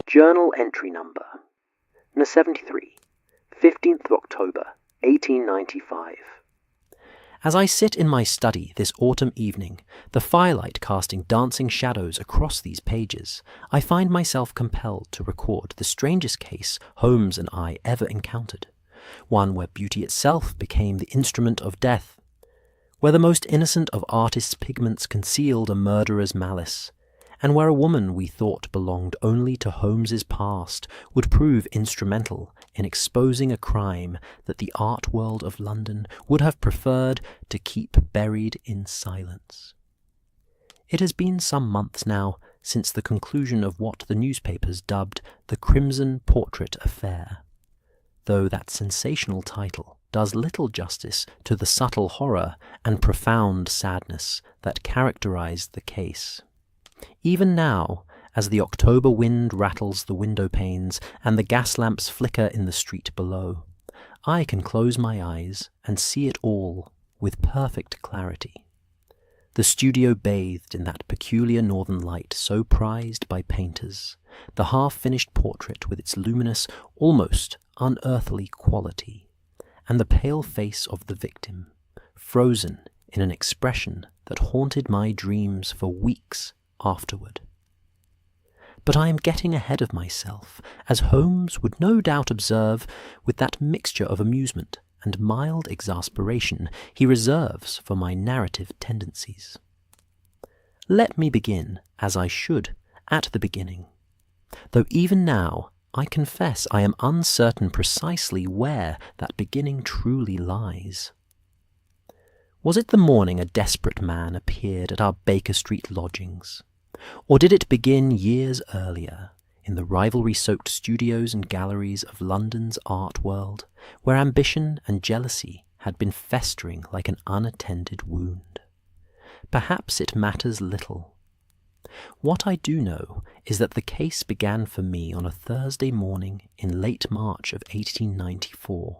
Journal entry number No. 15th of October, 1895. As I sit in my study this autumn evening, the firelight casting dancing shadows across these pages, I find myself compelled to record the strangest case Holmes and I ever encountered, one where beauty itself became the instrument of death, where the most innocent of artists' pigments concealed a murderer's malice, and where a woman we thought belonged only to Holmes's past would prove instrumental in exposing a crime that the art world of London would have preferred to keep buried in silence. It has been some months now since the conclusion of what the newspapers dubbed the Crimson Portrait Affair, though that sensational title does little justice to the subtle horror and profound sadness that characterized the case. Even now, as the October wind rattles the window panes and the gas lamps flicker in the street below, I can close my eyes and see it all with perfect clarity. The studio bathed in that peculiar northern light so prized by painters, the half-finished portrait with its luminous, almost unearthly quality, and the pale face of the victim, frozen in an expression that haunted my dreams for weeks afterward. But I am getting ahead of myself, as Holmes would no doubt observe with that mixture of amusement and mild exasperation he reserves for my narrative tendencies. Let me begin, as I should, at the beginning, though even now I confess I am uncertain precisely where that beginning truly lies. Was it the morning a desperate man appeared at our Baker Street lodgings? Or did it begin years earlier, in the rivalry-soaked studios and galleries of London's art world, where ambition and jealousy had been festering like an unattended wound? Perhaps it matters little. What I do know is that the case began for me on a Thursday morning in late March of 1894,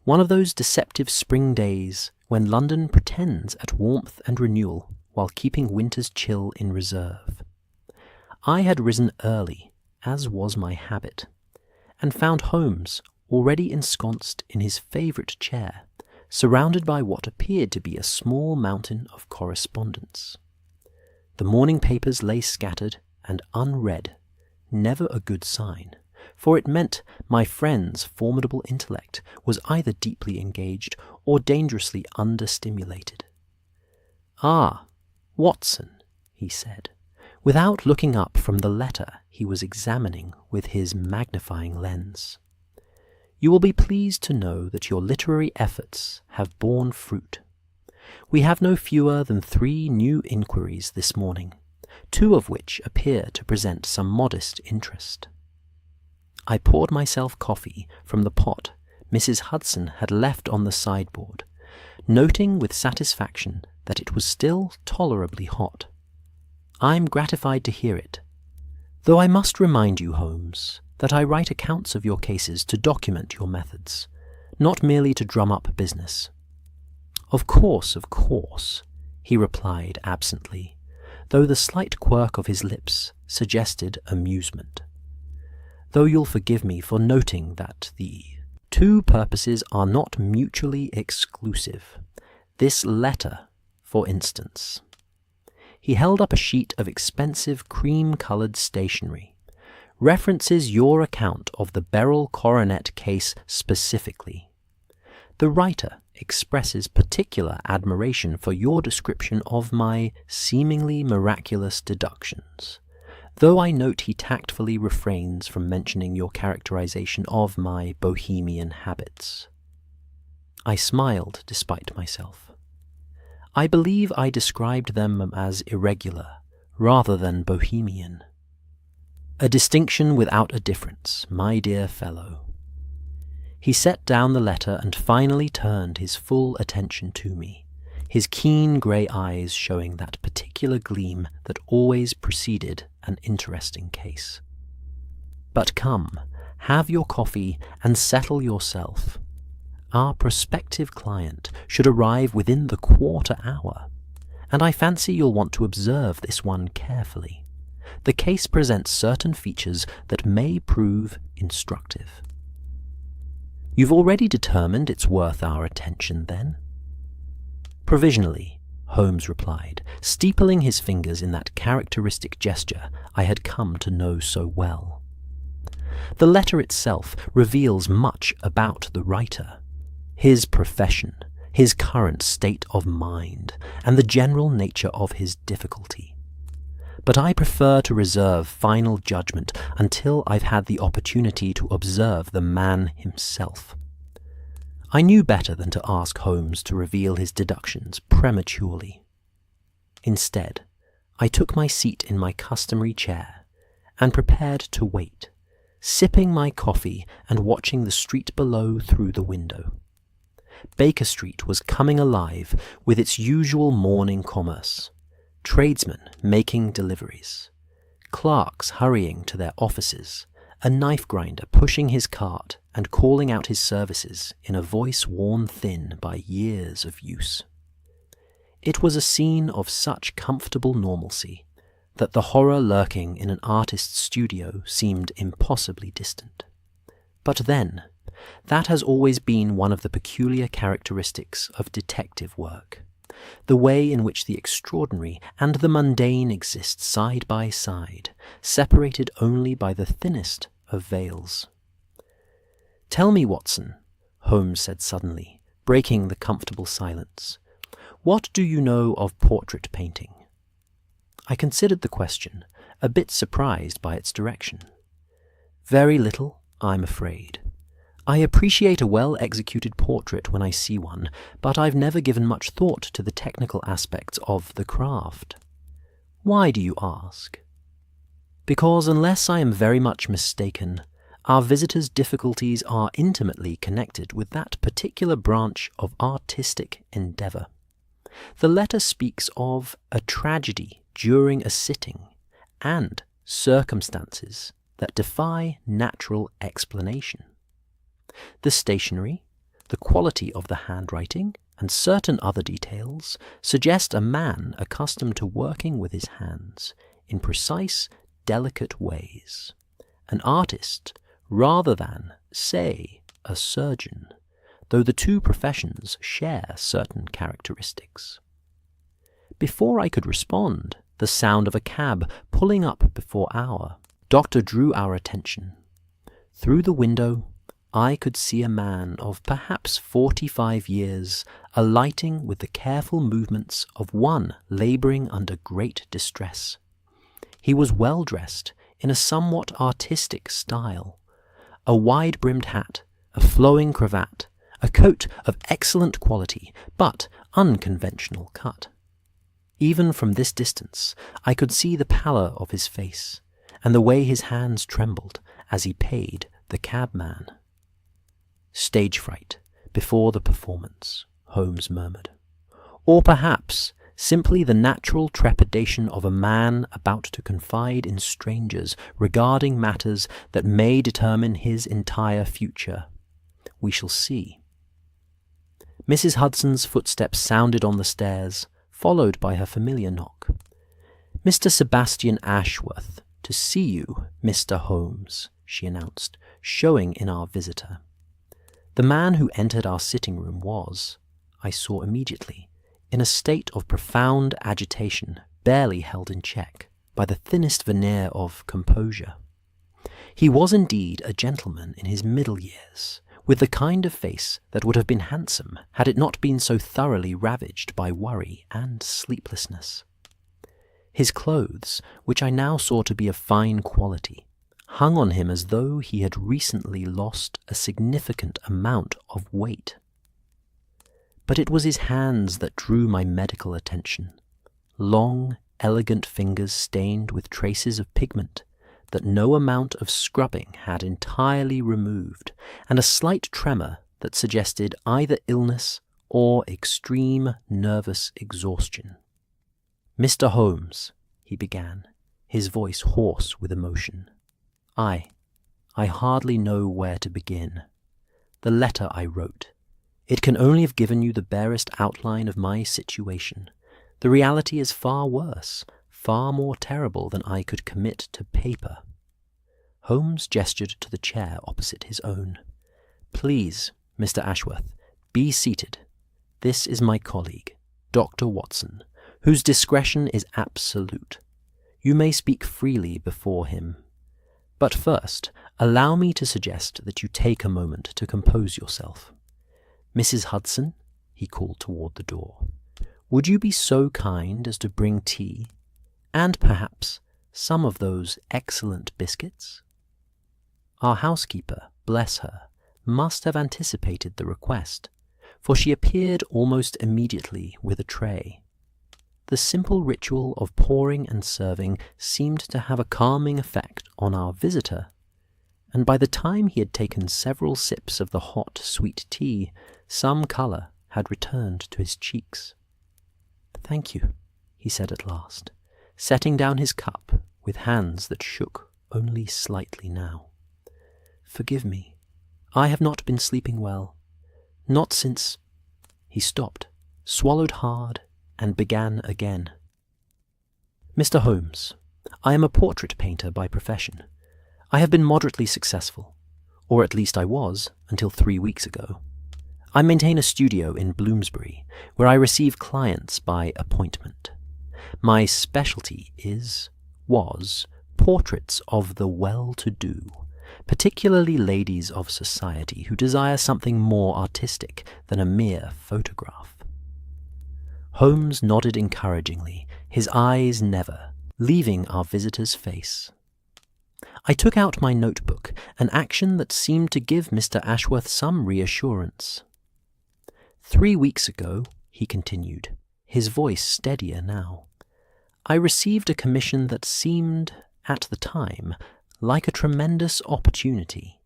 one of those deceptive spring days when London pretends at warmth and renewal while keeping winter's chill in reserve. I had risen early, as was my habit, and found Holmes already ensconced in his favourite chair, surrounded by what appeared to be a small mountain of correspondence. The morning papers lay scattered and unread, never a good sign, for it meant my friend's formidable intellect was either deeply engaged or dangerously understimulated. "Ah, Watson," he said, without looking up from the letter he was examining with his magnifying lens, "you will be pleased to know that your literary efforts have borne fruit. We have no fewer than 3 new inquiries this morning, 2 of which appear to present some modest interest." I poured myself coffee from the pot Mrs. Hudson had left on the sideboard, noting with satisfaction that it was still tolerably hot. "I'm gratified to hear it, though I must remind you, Holmes, that I write accounts of your cases to document your methods, not merely to drum up business." Of course," he replied absently, though the slight quirk of his lips suggested amusement. "Though you'll forgive me for noting that the 2 purposes are not mutually exclusive. This letter, for instance." He held up a sheet of expensive cream-coloured stationery, "references your account of the Beryl coronet case specifically. The writer expresses particular admiration for your description of my seemingly miraculous deductions, though I note he tactfully refrains from mentioning your characterization of my bohemian habits." I smiled despite myself. I believe I described them as irregular rather than bohemian. A distinction without a difference, my dear fellow. He set down the letter and finally turned his full attention to me, his keen grey eyes showing that particular gleam that always preceded an interesting case. "But come, have your coffee and settle yourself. Our prospective client should arrive within the quarter hour, and I fancy you'll want to observe this one carefully. the case presents certain features that may prove instructive. You've already determined it's worth our attention, then? Provisionally, Holmes replied, steepling his fingers in that characteristic gesture I had come to know so well. The letter itself reveals much about the writer, his profession, his current state of mind, and the general nature of his difficulty. But I prefer to reserve final judgment until I've had the opportunity to observe the man himself. I knew better than to ask Holmes to reveal his deductions prematurely. Instead, I took my seat in my customary chair and prepared to wait, sipping my coffee and watching the street below through the window. Baker Street was coming alive with its usual morning commerce. Tradesmen making deliveries, clerks hurrying to their offices, a knife grinder pushing his cart and calling out his services in a voice worn thin by years of use. It was a scene of such comfortable normalcy that the horror lurking in an artist's studio seemed impossibly distant. But then, that has always been one of the peculiar characteristics of detective work. The way in which the extraordinary and the mundane exist side by side, separated only by the thinnest of veils. "Tell me, Watson," Holmes said suddenly, breaking the comfortable silence, "what do you know of portrait painting?" I considered the question, a bit surprised by its direction. "Very little, I'm afraid. I appreciate a well-executed portrait when I see one, but I've never given much thought to the technical aspects of the craft." "Why do you ask?" "Because unless I am very much mistaken, our visitor's difficulties are intimately connected with that particular branch of artistic endeavour. The letter speaks of a tragedy during a sitting, and circumstances that defy natural explanation. The stationery, the quality of the handwriting, and certain other details suggest a man accustomed to working with his hands in precise, delicate ways. An artist, rather than, say, a surgeon, though the two professions share certain characteristics." Before I could respond, the sound of a cab pulling up before our doctor drew our attention. Through the window, I could see a man of perhaps 45 years alighting with the careful movements of one labouring under great distress. He was well dressed in a somewhat artistic style, a wide-brimmed hat, a flowing cravat, a coat of excellent quality but unconventional cut. Even from this distance I could see the pallor of his face and the way his hands trembled as he paid the cabman. "Stage fright before the performance," Holmes murmured. "Or perhaps simply the natural trepidation of a man about to confide in strangers regarding matters that may determine his entire future. We shall see." Mrs. Hudson's footsteps sounded on the stairs, followed by her familiar knock. "Mr. Sebastian Ashworth, to see you, Mr. Holmes," she announced, showing in our visitor. The man who entered our sitting-room was, I saw immediately, in a state of profound agitation, barely held in check by the thinnest veneer of composure. He was indeed a gentleman in his middle years, with the kind of face that would have been handsome had it not been so thoroughly ravaged by worry and sleeplessness. His clothes, which I now saw to be of fine quality, hung on him as though he had recently lost a significant amount of weight. But it was his hands that drew my medical attention, long, elegant fingers stained with traces of pigment that no amount of scrubbing had entirely removed, and a slight tremor that suggested either illness or extreme nervous exhaustion. "Mr. Holmes," he began, his voice hoarse with emotion. I hardly know where to begin. The letter I wrote. It can only have given you the barest outline of my situation. The reality is far worse, far more terrible than I could commit to paper. Holmes gestured to the chair opposite his own. "Please, Mr. Ashworth, be seated. This is my colleague, Dr. Watson, whose discretion is absolute. You may speak freely before him. But first, allow me to suggest that you take a moment to compose yourself. Mrs. Hudson," he called toward the door, "would you be so kind as to bring tea, and perhaps some of those excellent biscuits?" Our housekeeper, bless her, must have anticipated the request, for she appeared almost immediately with a tray. The simple ritual of pouring and serving seemed to have a calming effect on our visitor, and by the time he had taken several sips of the hot, sweet tea, some colour had returned to his cheeks. "Thank you," he said at last, setting down his cup with hands that shook only slightly now. "Forgive me. I have not been sleeping well. Not since—" He stopped, swallowed hard, and began again. "Mr. Holmes, I am a portrait painter by profession. I have been moderately successful, or at least I was until 3 weeks ago. I maintain a studio in Bloomsbury, where I receive clients by appointment. My specialty was portraits of the well-to-do, particularly ladies of society who desire something more artistic than a mere photograph." Holmes nodded encouragingly, his eyes never leaving our visitor's face. I took out my notebook, an action that seemed to give Mr. Ashworth some reassurance. "3 weeks ago," he continued, his voice steadier now, "I received a commission that seemed, at the time, like a tremendous opportunity.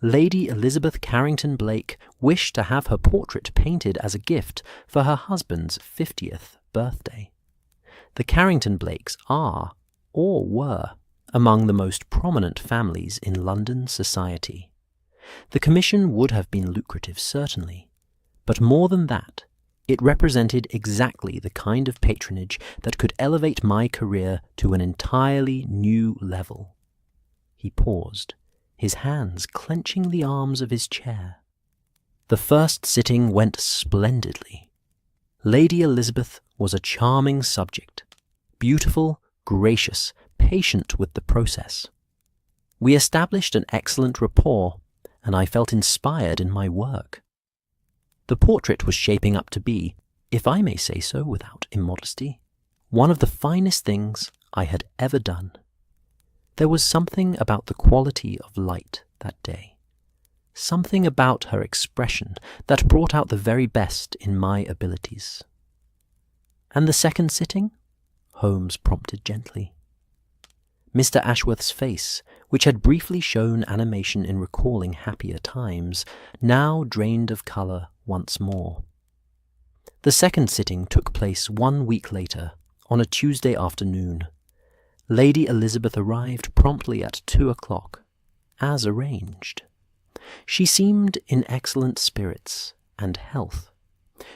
Lady Elizabeth Carrington Blake wished to have her portrait painted as a gift for her husband's 50th birthday. The Carrington Blakes are, or were, among the most prominent families in London society. The commission would have been lucrative, certainly, but more than that, it represented exactly the kind of patronage that could elevate my career to an entirely new level." He paused, his hands clenching the arms of his chair. "The first sitting went splendidly. Lady Elizabeth was a charming subject, beautiful, gracious, patient with the process. We established an excellent rapport, and I felt inspired in my work. The portrait was shaping up to be, if I may say so without immodesty, one of the finest things I had ever done. There was something about the quality of light that day, something about her expression that brought out the very best in my abilities." "And the second sitting?" Holmes prompted gently. Mr. Ashworth's face, which had briefly shown animation in recalling happier times, now drained of colour once more. "The second sitting took place 1 week later, on a Tuesday afternoon. Lady Elizabeth arrived promptly at 2 o'clock, as arranged. She seemed in excellent spirits and health.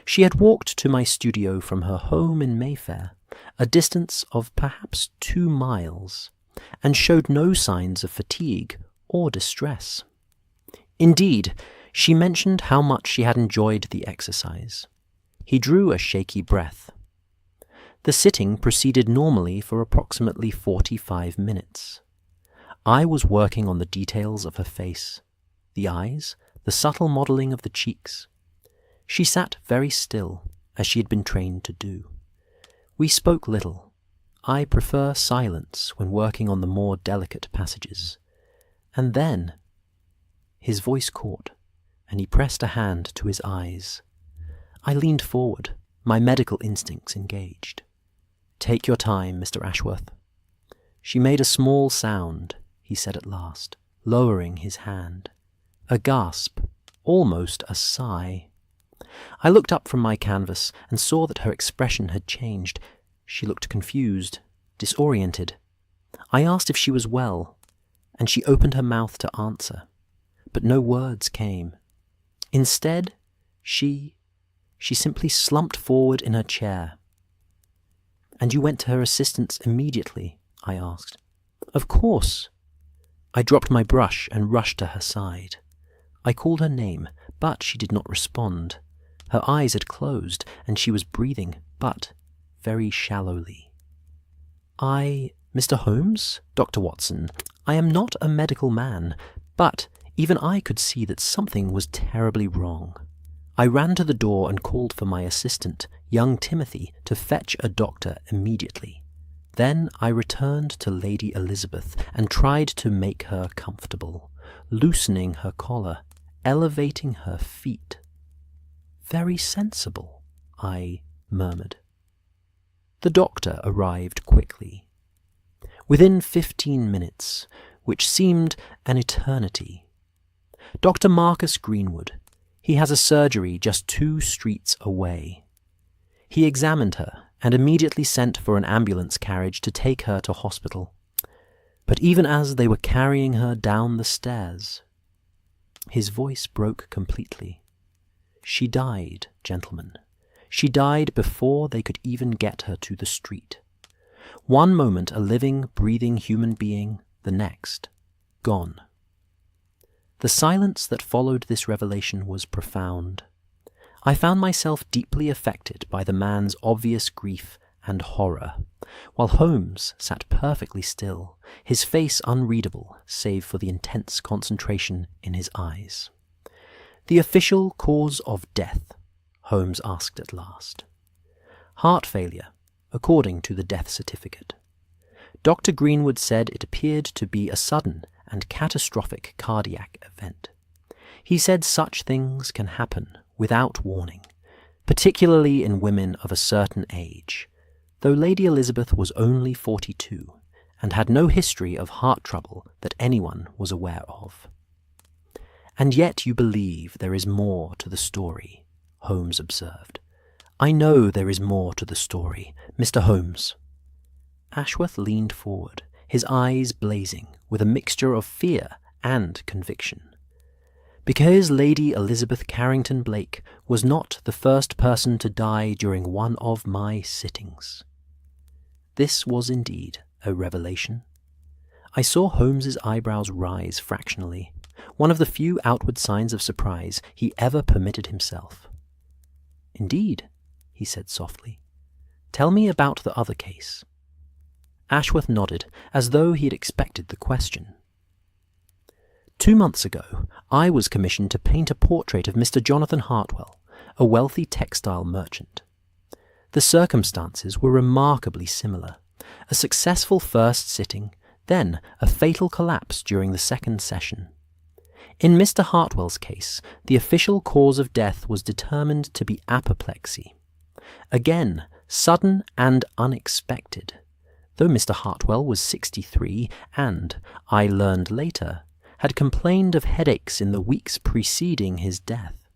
She had walked to my studio from her home in Mayfair, a distance of perhaps 2 miles, and showed no signs of fatigue or distress. Indeed, she mentioned how much she had enjoyed the exercise. He drew a shaky breath. The sitting proceeded normally for approximately 45 minutes. I was working on the details of her face, the eyes, the subtle modelling of the cheeks. She sat very still, as she had been trained to do. We spoke little. I prefer silence when working on the more delicate passages. And then his voice caught, and he pressed a hand to his eyes. I leaned forward, my medical instincts engaged. "Take your time, Mr. Ashworth." "She made a small sound," he said at last, lowering his hand. "A gasp, almost a sigh." I looked up from my canvas and saw that her expression had changed. She looked confused, disoriented. I asked if she was well, and she opened her mouth to answer, but no words came. Instead, she simply slumped forward in her chair. And you went to her assistance immediately? I asked. Of course. I dropped my brush and rushed to her side. I called her name, but she did not respond. Her eyes had closed, and she was breathing, but very shallowly. Mr. Holmes? Dr. Watson, I am not a medical man, but even I could see that something was terribly wrong. I ran to the door and called for my assistant, young Timothy, to fetch a doctor immediately. Then I returned to Lady Elizabeth and tried to make her comfortable, loosening her collar, elevating her feet. Very sensible, I murmured. The doctor arrived quickly. Within 15 minutes, which seemed an eternity. Dr. Marcus Greenwood. He has a surgery just 2 streets away. He examined her and immediately sent for an ambulance carriage to take her to hospital. But even as they were carrying her down the stairs, his voice broke completely. She died, gentlemen. She died before they could even get her to the street. One moment a living, breathing human being, the next, gone. The silence that followed this revelation was profound. I found myself deeply affected by the man's obvious grief and horror, while Holmes sat perfectly still, his face unreadable save for the intense concentration in his eyes. "The official cause of death?" Holmes asked at last. "Heart failure, according to the death certificate. Dr. Greenwood said it appeared to be a sudden and catastrophic cardiac event. He said such things can happen without warning, particularly in women of a certain age, though Lady Elizabeth was only 42 and had no history of heart trouble that anyone was aware of." "And yet you believe there is more to the story," Holmes observed. "I know there is more to the story, Mr. Holmes." Ashworth leaned forward, his eyes blazing with a mixture of fear and conviction. "Because Lady Elizabeth Carrington Blake was not the first person to die during one of my sittings." This was indeed a revelation. I saw Holmes's eyebrows rise fractionally, one of the few outward signs of surprise he ever permitted himself. "Indeed," he said softly. "Tell me about the other case." Ashworth nodded, as though he had expected the question. 2 months ago, I was commissioned to paint a portrait of Mr. Jonathan Hartwell, a wealthy textile merchant. The circumstances were remarkably similar. A successful first sitting, then a fatal collapse during the second session. In Mr. Hartwell's case, the official cause of death was determined to be apoplexy. Again, sudden and unexpected, though Mr. Hartwell was 63 and, I learned later, had complained of headaches in the weeks preceding his death.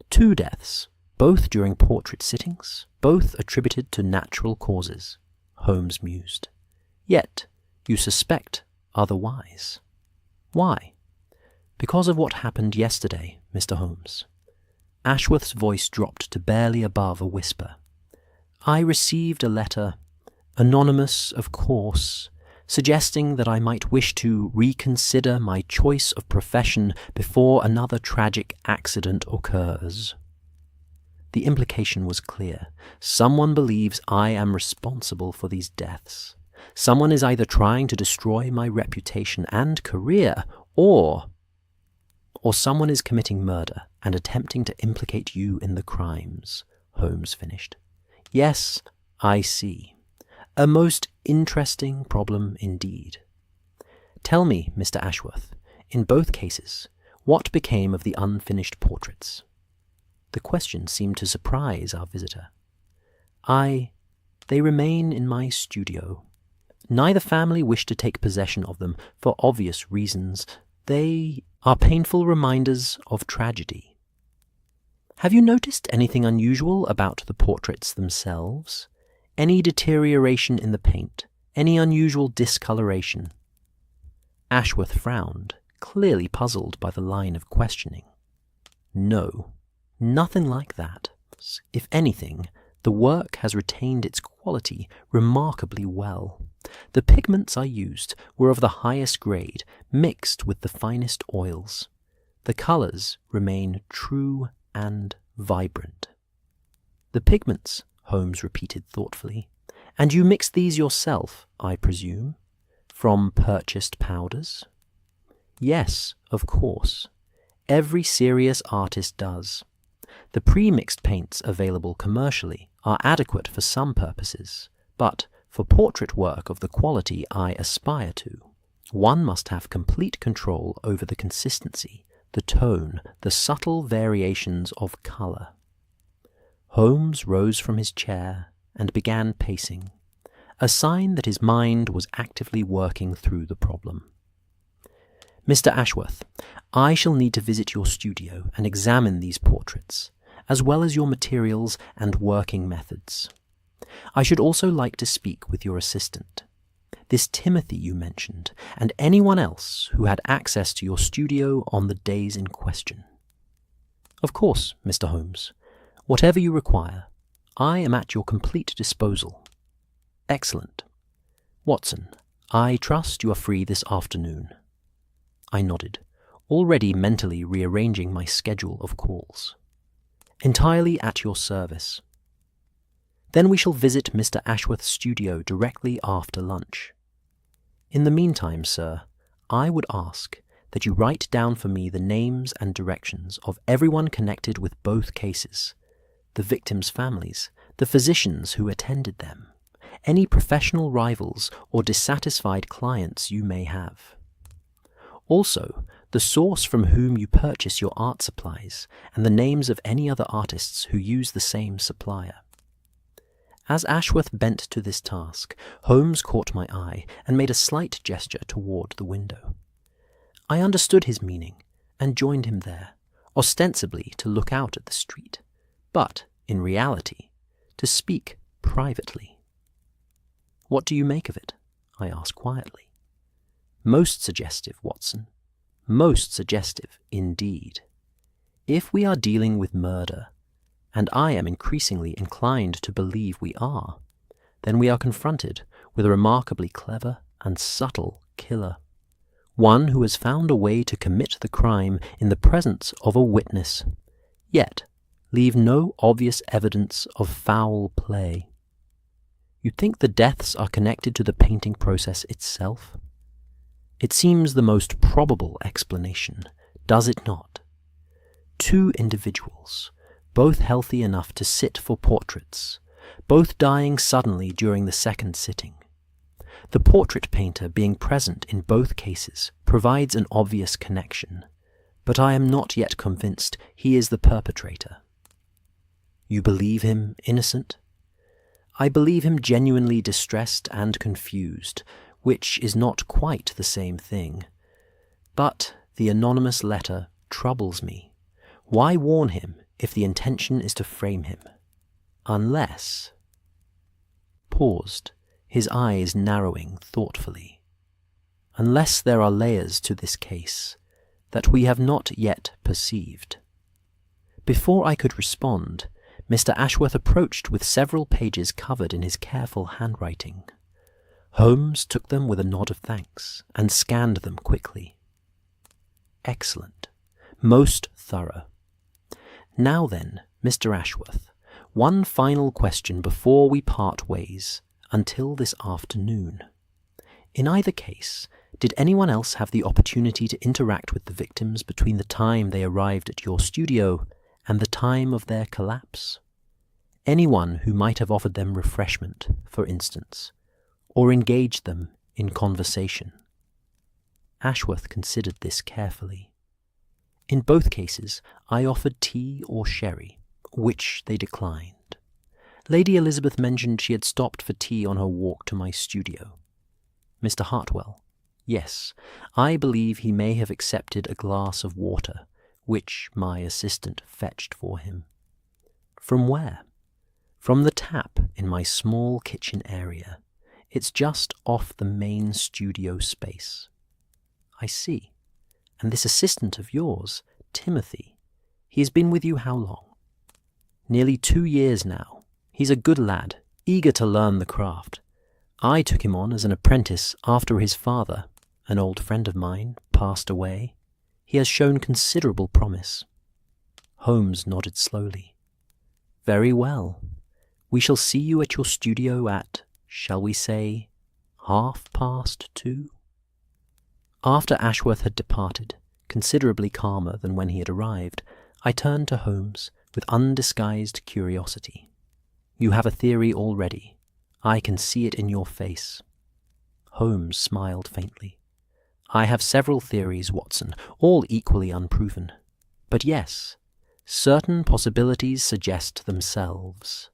2 deaths, both during portrait sittings, both attributed to natural causes, Holmes mused. Yet, you suspect otherwise. Why? Because of what happened yesterday, Mr. Holmes. Ashworth's voice dropped to barely above a whisper. I received a letter, anonymous, of course, suggesting that I might wish to reconsider my choice of profession before another tragic accident occurs. The implication was clear. Someone believes I am responsible for these deaths. Someone is either trying to destroy my reputation and career, or someone is committing murder and attempting to implicate you in the crimes, Holmes finished. Yes, I see. A most interesting problem indeed. Tell me, Mr. Ashworth, in both cases, what became of the unfinished portraits? The question seemed to surprise our visitor. They remain in my studio. Neither family wished to take possession of them for obvious reasons. They are painful reminders of tragedy. Have you noticed anything unusual about the portraits themselves? Any deterioration in the paint? Any unusual discoloration? Ashworth frowned, clearly puzzled by the line of questioning. No, nothing like that. If anything, The work has retained its quality remarkably well. The pigments I used were of the highest grade, mixed with the finest oils. The colours remain true and vibrant." "The pigments," Holmes repeated thoughtfully. "And you mix these yourself, I presume, from purchased powders?" "Yes, of course. Every serious artist does. The pre-mixed paints available commercially are adequate for some purposes, but for portrait work of the quality I aspire to, one must have complete control over the consistency, the tone, the subtle variations of colour." Holmes rose from his chair and began pacing, a sign that his mind was actively working through the problem. "Mr. Ashworth, I shall need to visit your studio and examine these portraits, as well as your materials and working methods. I should also like to speak with your assistant, this Timothy you mentioned, and anyone else who had access to your studio on the days in question." "Of course, Mr. Holmes. Whatever you require, I am at your complete disposal." "Excellent. Watson, I trust you are free this afternoon." I nodded, already mentally rearranging my schedule of calls. "Entirely at your service." "Then we shall visit Mr. Ashworth's studio directly after lunch. In the meantime, sir, I would ask that you write down for me the names and directions of everyone connected with both cases, the victims' families, the physicians who attended them, any professional rivals or dissatisfied clients you may have. Also, the source from whom you purchase your art supplies, and the names of any other artists who use the same supplier." As Ashworth bent to this task, Holmes caught my eye and made a slight gesture toward the window. I understood his meaning and joined him there, ostensibly to look out at the street, but, in reality, to speak privately. "What do you make of it?" I asked quietly. "Most suggestive, Watson. Most suggestive indeed. If we are dealing with murder, and I am increasingly inclined to believe we are, then we are confronted with a remarkably clever and subtle killer. One who has found a way to commit the crime in the presence of a witness, yet leave no obvious evidence of foul play. You think the deaths are connected to the painting process itself? It seems the most probable explanation, does it not? Two individuals, both healthy enough to sit for portraits, both dying suddenly during the second sitting. The portrait painter being present in both cases provides an obvious connection, but I am not yet convinced he is the perpetrator." "You believe him innocent?" "I believe him genuinely distressed and confused, which is not quite the same thing. But the anonymous letter troubles me. Why warn him if the intention is to frame him? Unless—" Paused, his eyes narrowing thoughtfully. "Unless there are layers to this case that we have not yet perceived." Before I could respond, Mr. Ashworth approached with several pages covered in his careful handwriting. Holmes took them with a nod of thanks and scanned them quickly. "Excellent. Most thorough. Now then, Mr. Ashworth, one final question before we part ways, until this afternoon. In either case, did anyone else have the opportunity to interact with the victims between the time they arrived at your studio and the time of their collapse? Anyone who might have offered them refreshment, for instance, or engaged them in conversation?" Ashworth considered this carefully. "In both cases, I offered tea or sherry, which they declined. Lady Elizabeth mentioned she had stopped for tea on her walk to my studio. Mr. Hartwell, yes, I believe he may have accepted a glass of water, which my assistant fetched for him." "From where?" "From the tap in my small kitchen area. It's just off the main studio space." "I see. And this assistant of yours, Timothy, he has been with you how long?" "Nearly 2 years now. He's a good lad, eager to learn the craft. I took him on as an apprentice after his father, an old friend of mine, passed away. He has shown considerable promise." Holmes nodded slowly. "Very well. We shall see you at your studio at, shall we say, 2:30?" After Ashworth had departed, considerably calmer than when he had arrived, I turned to Holmes with undisguised curiosity. "You have a theory already. I can see it in your face." Holmes smiled faintly. "I have several theories, Watson, all equally unproven. But yes, certain possibilities suggest themselves.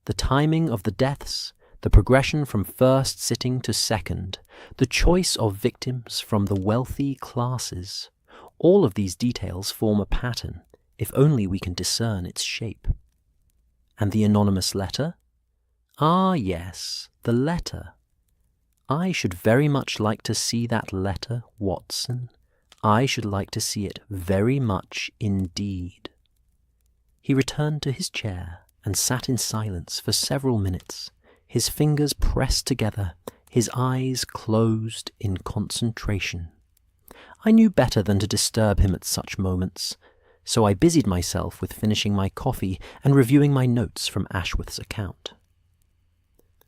The timing of the deaths, the progression from first sitting to second, the choice of victims from the wealthy classes, all of these details form a pattern, if only we can discern its shape. And the anonymous letter? Ah, yes, the letter. I should very much like to see that letter, Watson. I should like to see it very much indeed." He returned to his chair and sat in silence for several minutes, his fingers pressed together, his eyes closed in concentration. I knew better than to disturb him at such moments, so I busied myself with finishing my coffee and reviewing my notes from Ashworth's account.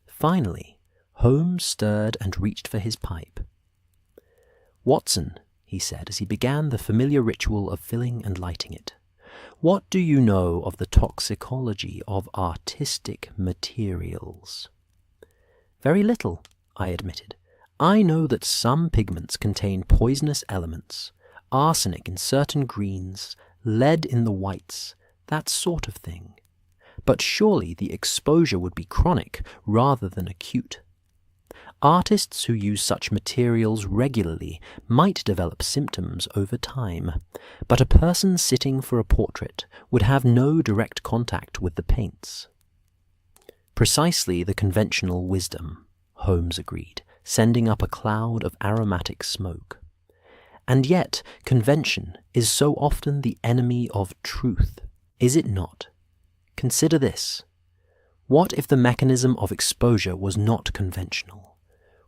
Finally, Holmes stirred and reached for his pipe. "Watson," he said as he began the familiar ritual of filling and lighting it, "what do you know of the toxicology of artistic materials?" "Very little," I admitted. "I know that some pigments contain poisonous elements, arsenic in certain greens, lead in the whites, that sort of thing. But surely the exposure would be chronic rather than acute. Artists who use such materials regularly might develop symptoms over time, but a person sitting for a portrait would have no direct contact with the paints." "Precisely the conventional wisdom," Holmes agreed, sending up a cloud of aromatic smoke. "And yet convention is so often the enemy of truth, is it not? Consider this. What if the mechanism of exposure was not conventional?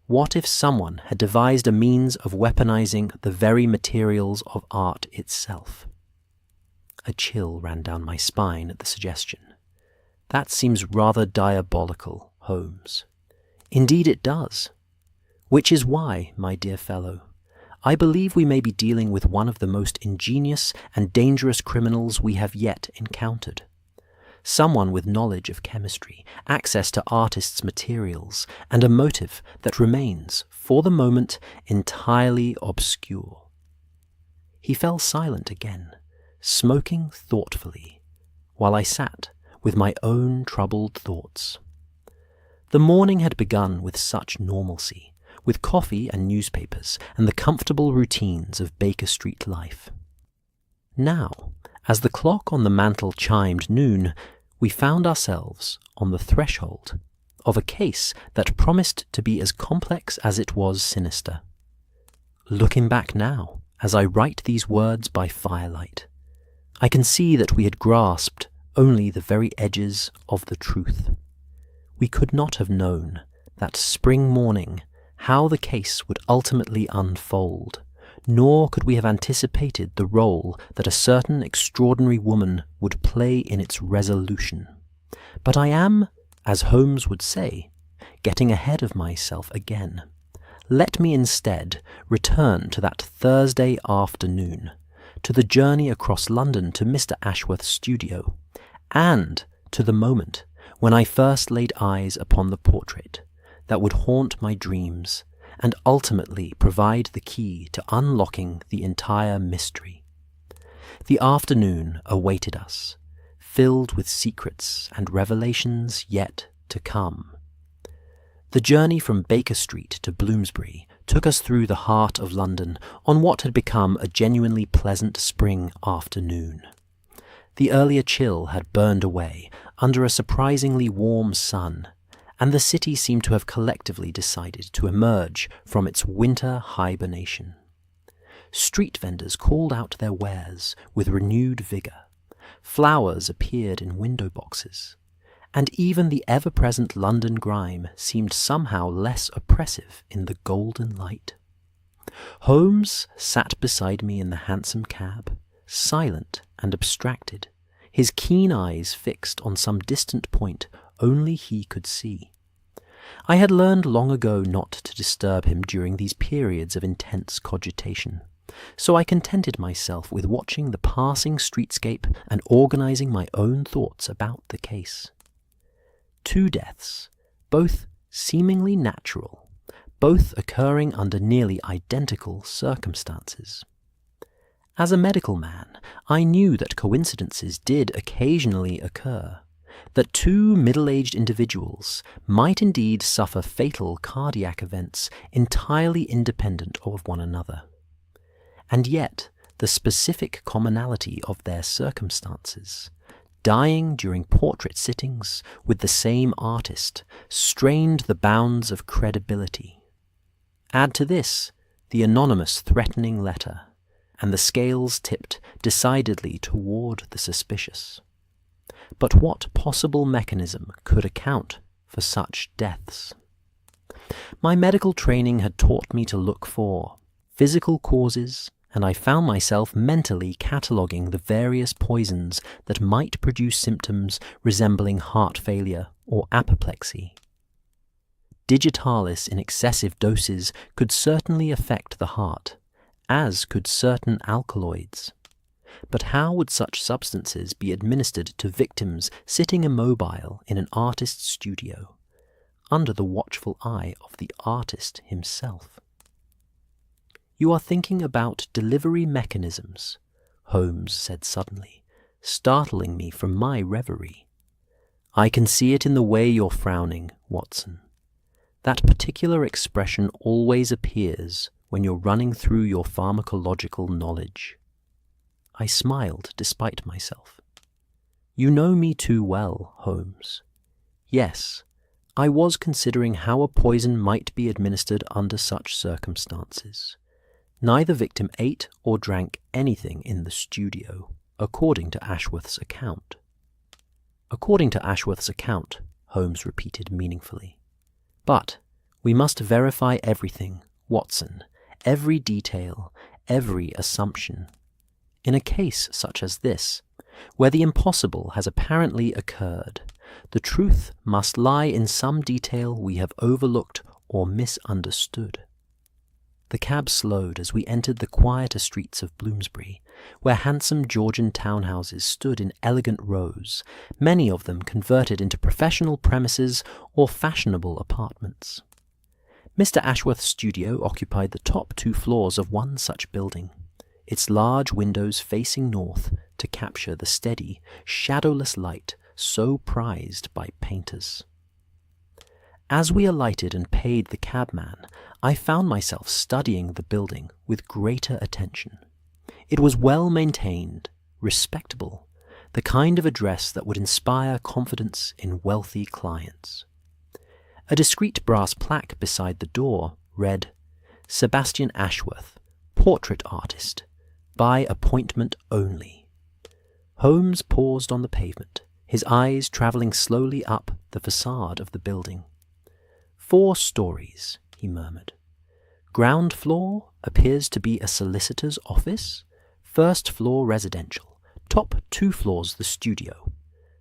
What if someone had devised a means of weaponizing the very materials of art itself?" A chill ran down my spine at the suggestion. "That seems rather diabolical, Holmes." "Indeed it does. Which is why, my dear fellow, I believe we may be dealing with one of the most ingenious and dangerous criminals we have yet encountered. Someone with knowledge of chemistry, access to artists' materials, and a motive that remains, for the moment, entirely obscure." He fell silent again, smoking thoughtfully, while I sat with my own troubled thoughts. The morning had begun with such normalcy, with coffee and newspapers and the comfortable routines of Baker Street life. Now, as the clock on the mantel chimed noon, we found ourselves on the threshold of a case that promised to be as complex as it was sinister. Looking back now, as I write these words by firelight, I can see that we had grasped only the very edges of the truth. We could not have known, that spring morning, how the case would ultimately unfold, nor could we have anticipated the role that a certain extraordinary woman would play in its resolution. But I am, as Holmes would say, getting ahead of myself again. Let me instead return to that Thursday afternoon, to the journey across London to Mr. Ashworth's studio, and to the moment when I first laid eyes upon the portrait that would haunt my dreams and ultimately provide the key to unlocking the entire mystery. The afternoon awaited us, filled with secrets and revelations yet to come. The journey from Baker Street to Bloomsbury took us through the heart of London on what had become a genuinely pleasant spring afternoon. The earlier chill had burned away under a surprisingly warm sun, and the city seemed to have collectively decided to emerge from its winter hibernation. Street vendors called out their wares with renewed vigour. Flowers appeared in window boxes, and even the ever-present London grime seemed somehow less oppressive in the golden light. Holmes sat beside me in the hansom cab, silent and abstracted, his keen eyes fixed on some distant point only he could see. I had learned long ago not to disturb him during these periods of intense cogitation, so I contented myself with watching the passing streetscape and organizing my own thoughts about the case. 2 deaths, both seemingly natural, both occurring under nearly identical circumstances. As a medical man, I knew that coincidences did occasionally occur, that 2 middle-aged individuals might indeed suffer fatal cardiac events entirely independent of one another. And yet, the specific commonality of their circumstances, dying during portrait sittings with the same artist, strained the bounds of credibility. Add to this the anonymous threatening letter, and the scales tipped decidedly toward the suspicious. But what possible mechanism could account for such deaths? My medical training had taught me to look for physical causes, and I found myself mentally cataloguing the various poisons that might produce symptoms resembling heart failure or apoplexy. Digitalis in excessive doses could certainly affect the heart, as could certain alkaloids. But how would such substances be administered to victims sitting immobile in an artist's studio, under the watchful eye of the artist himself? "You are thinking about delivery mechanisms," Holmes said suddenly, startling me from my reverie. "I can see it in the way you're frowning, Watson. That particular expression always appears when you're running through your pharmacological knowledge." I smiled despite myself. "You know me too well, Holmes. Yes, I was considering how a poison might be administered under such circumstances. Neither victim ate or drank anything in the studio, according to Ashworth's account." "According to Ashworth's account," Holmes repeated meaningfully. "But we must verify everything, Watson, every detail, every assumption. In a case such as this, where the impossible has apparently occurred, the truth must lie in some detail we have overlooked or misunderstood." The cab slowed as we entered the quieter streets of Bloomsbury, where handsome Georgian townhouses stood in elegant rows, many of them converted into professional premises or fashionable apartments. Mr. Ashworth's studio occupied the top 2 floors of one such building, its large windows facing north to capture the steady, shadowless light so prized by painters. As we alighted and paid the cabman, I found myself studying the building with greater attention. It was well maintained, respectable, the kind of address that would inspire confidence in wealthy clients. A discreet brass plaque beside the door read, "Sebastian Ashworth, portrait artist, by appointment only." Holmes paused on the pavement, his eyes travelling slowly up the facade of the building. 4 stories, he murmured. "Ground floor appears to be a solicitor's office, 1st floor residential, top 2 floors the studio.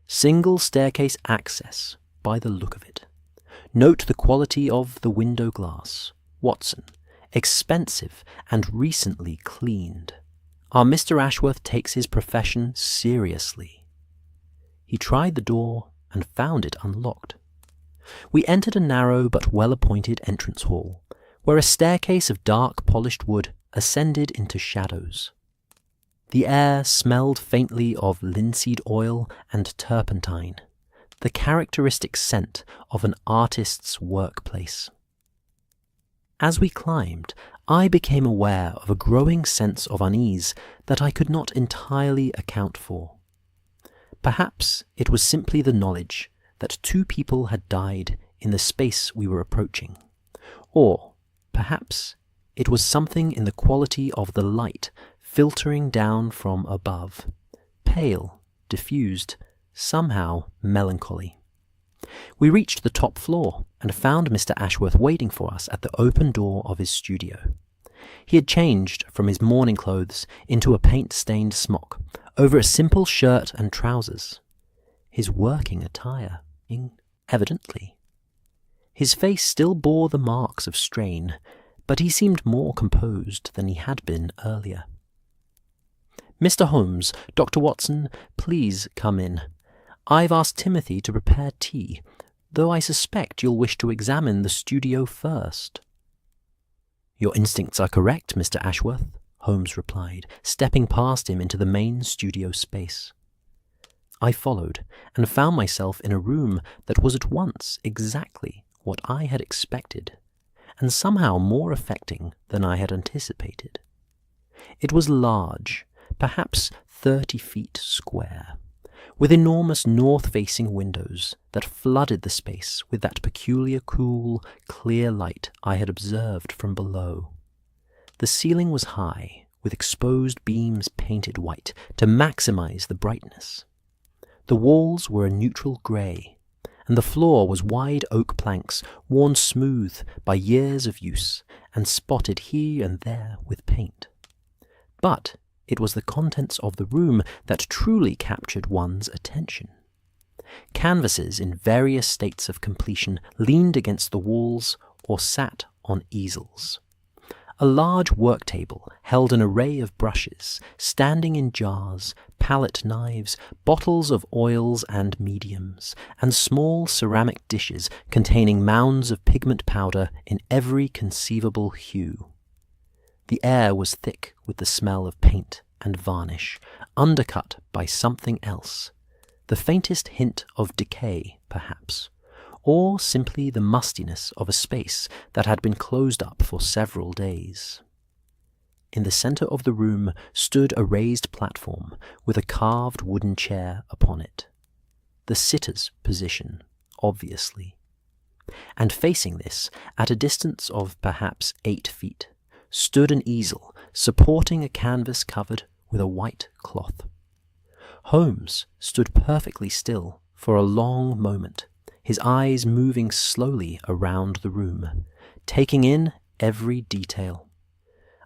Single staircase access, by the look of it. Note the quality of the window glass, Watson, expensive and recently cleaned. Our Mr. Ashworth takes his profession seriously." He tried the door and found it unlocked. We entered a narrow but well-appointed entrance hall, where a staircase of dark polished wood ascended into shadows. The air smelled faintly of linseed oil and turpentine, the characteristic scent of an artist's workplace. As we climbed, I became aware of a growing sense of unease that I could not entirely account for. Perhaps it was simply the knowledge that 2 people had died in the space we were approaching, or perhaps it was something in the quality of the light filtering down from above, pale, diffused, somehow melancholy. We reached the top floor and found Mr. Ashworth waiting for us at the open door of his studio. He had changed from his morning clothes into a paint-stained smock, over a simple shirt and trousers. His working attire, evidently. His face still bore the marks of strain, but he seemed more composed than he had been earlier. "Mr. Holmes, Dr. Watson, please come in. I've asked Timothy to prepare tea, though I suspect you'll wish to examine the studio first." "Your instincts are correct, Mr. Ashworth," Holmes replied, stepping past him into the main studio space. I followed, and found myself in a room that was at once exactly what I had expected, and somehow more affecting than I had anticipated. It was large, perhaps 30 feet square, with enormous north-facing windows that flooded the space with that peculiar cool, clear light I had observed from below. The ceiling was high, with exposed beams painted white to maximize the brightness. The walls were a neutral grey, and the floor was wide oak planks worn smooth by years of use and spotted here and there with paint. But it was the contents of the room that truly captured one's attention. Canvases in various states of completion leaned against the walls or sat on easels. A large work table held an array of brushes, standing in jars, palette knives, bottles of oils and mediums, and small ceramic dishes containing mounds of pigment powder in every conceivable hue. The air was thick with the smell of paint and varnish, undercut by something else, the faintest hint of decay, perhaps, or simply the mustiness of a space that had been closed up for several days. In the centre of the room stood a raised platform with a carved wooden chair upon it, the sitter's position, obviously. And facing this, at a distance of perhaps 8 feet, stood an easel supporting a canvas covered with a white cloth. Holmes stood perfectly still for a long moment, his eyes moving slowly around the room, taking in every detail.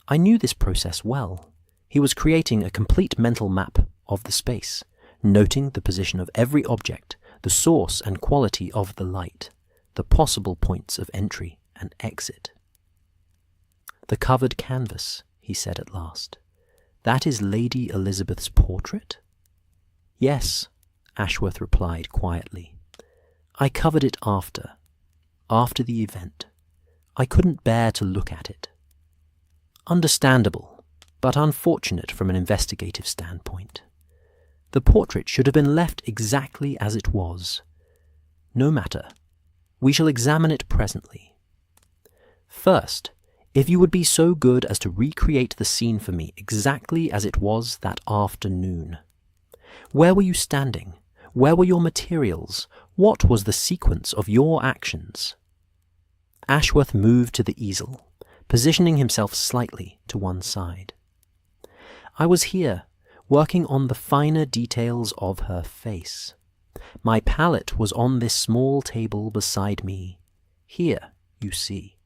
I knew this process well. He was creating a complete mental map of the space, noting the position of every object, the source and quality of the light, the possible points of entry and exit. "The covered canvas," he said at last. "That is Lady Elizabeth's portrait?" "Yes," Ashworth replied quietly. "I covered it after the event. I couldn't bear to look at it." "Understandable, but unfortunate from an investigative standpoint. The portrait should have been left exactly as it was. No matter. We shall examine it presently. First, if you would be so good as to recreate the scene for me exactly as it was that afternoon. Where were you standing? Where were your materials? What was the sequence of your actions?" Ashworth moved to the easel, positioning himself slightly to one side. "I was here, working on the finer details of her face. My palette was on this small table beside me. Here, you see.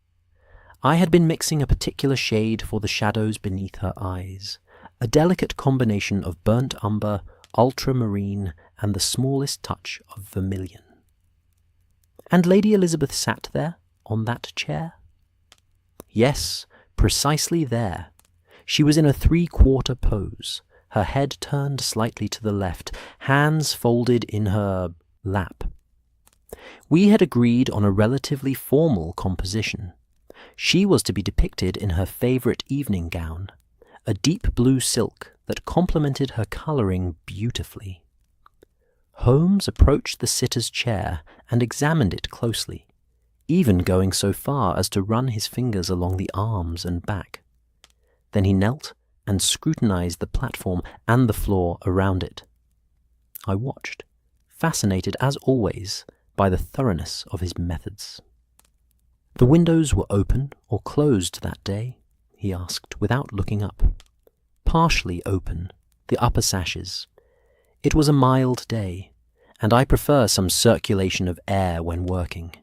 I had been mixing a particular shade for the shadows beneath her eyes, a delicate combination of burnt umber, ultramarine, and the smallest touch of vermilion." "And Lady Elizabeth sat there, on that chair?" "Yes, precisely there. She was in a 3/4 pose, her head turned slightly to the left, hands folded in her lap. We had agreed on a relatively formal composition. She was to be depicted in her favourite evening gown, a deep blue silk that complemented her colouring beautifully." Holmes approached the sitter's chair and examined it closely, even going so far as to run his fingers along the arms and back. Then he knelt and scrutinized the platform and the floor around it. I watched, fascinated as always by the thoroughness of his methods. "The windows were open or closed that day?" he asked without looking up. "Partially open, the upper sashes. It was a mild day, and I prefer some circulation of air when working.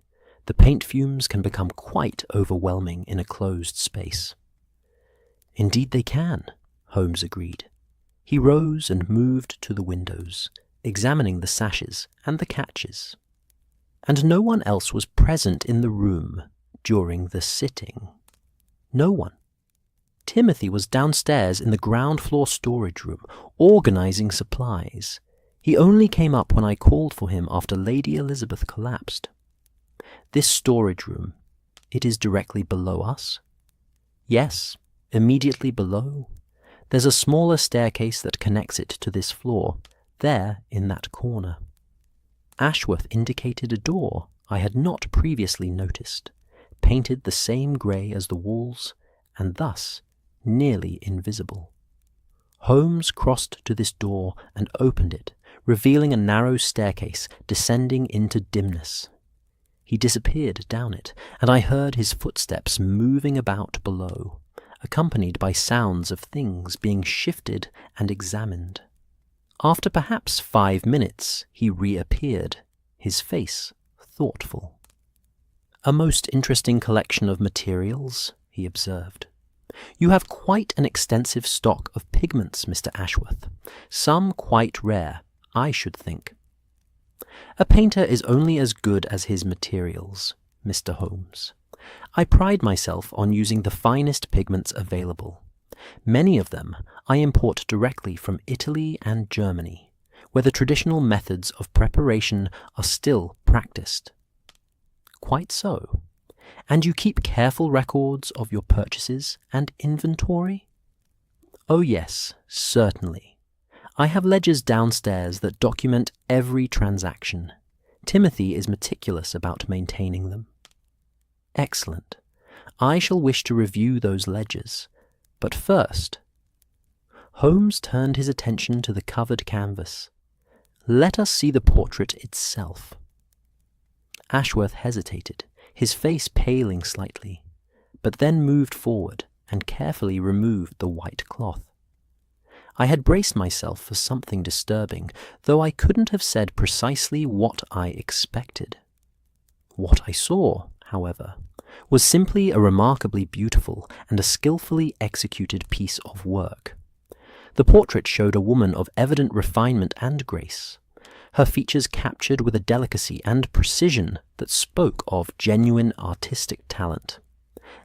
The paint fumes can become quite overwhelming in a closed space." "Indeed they can," Holmes agreed. He rose and moved to the windows, examining the sashes and the catches. "And no one else was present in the room during the sitting?" "No one. Timothy was downstairs in the ground floor storage room, organizing supplies. He only came up when I called for him after Lady Elizabeth collapsed." "This storage room, it is directly below us?" "Yes, immediately below. There's a smaller staircase that connects it to this floor, there in that corner." Ashworth indicated a door I had not previously noticed, painted the same grey as the walls, and thus nearly invisible. Holmes crossed to this door and opened it, revealing a narrow staircase descending into dimness. He disappeared down it, and I heard his footsteps moving about below, accompanied by sounds of things being shifted and examined. After perhaps 5 minutes, he reappeared, his face thoughtful. "A most interesting collection of materials," he observed. "You have quite an extensive stock of pigments, Mr. Ashworth, some quite rare, I should think." "A painter is only as good as his materials, Mr. Holmes. I pride myself on using the finest pigments available. Many of them I import directly from Italy and Germany, where the traditional methods of preparation are still practiced." "Quite so. And you keep careful records of your purchases and inventory?" "Oh yes, certainly. I have ledgers downstairs that document every transaction. Timothy is meticulous about maintaining them." "Excellent. I shall wish to review those ledgers. But first—" Holmes turned his attention to the covered canvas. "Let us see the portrait itself." Ashworth hesitated, his face paling slightly, but then moved forward and carefully removed the white cloth. I had braced myself for something disturbing, though I couldn't have said precisely what I expected. What I saw, however, was simply a remarkably beautiful and a skillfully executed piece of work. The portrait showed a woman of evident refinement and grace, her features captured with a delicacy and precision that spoke of genuine artistic talent.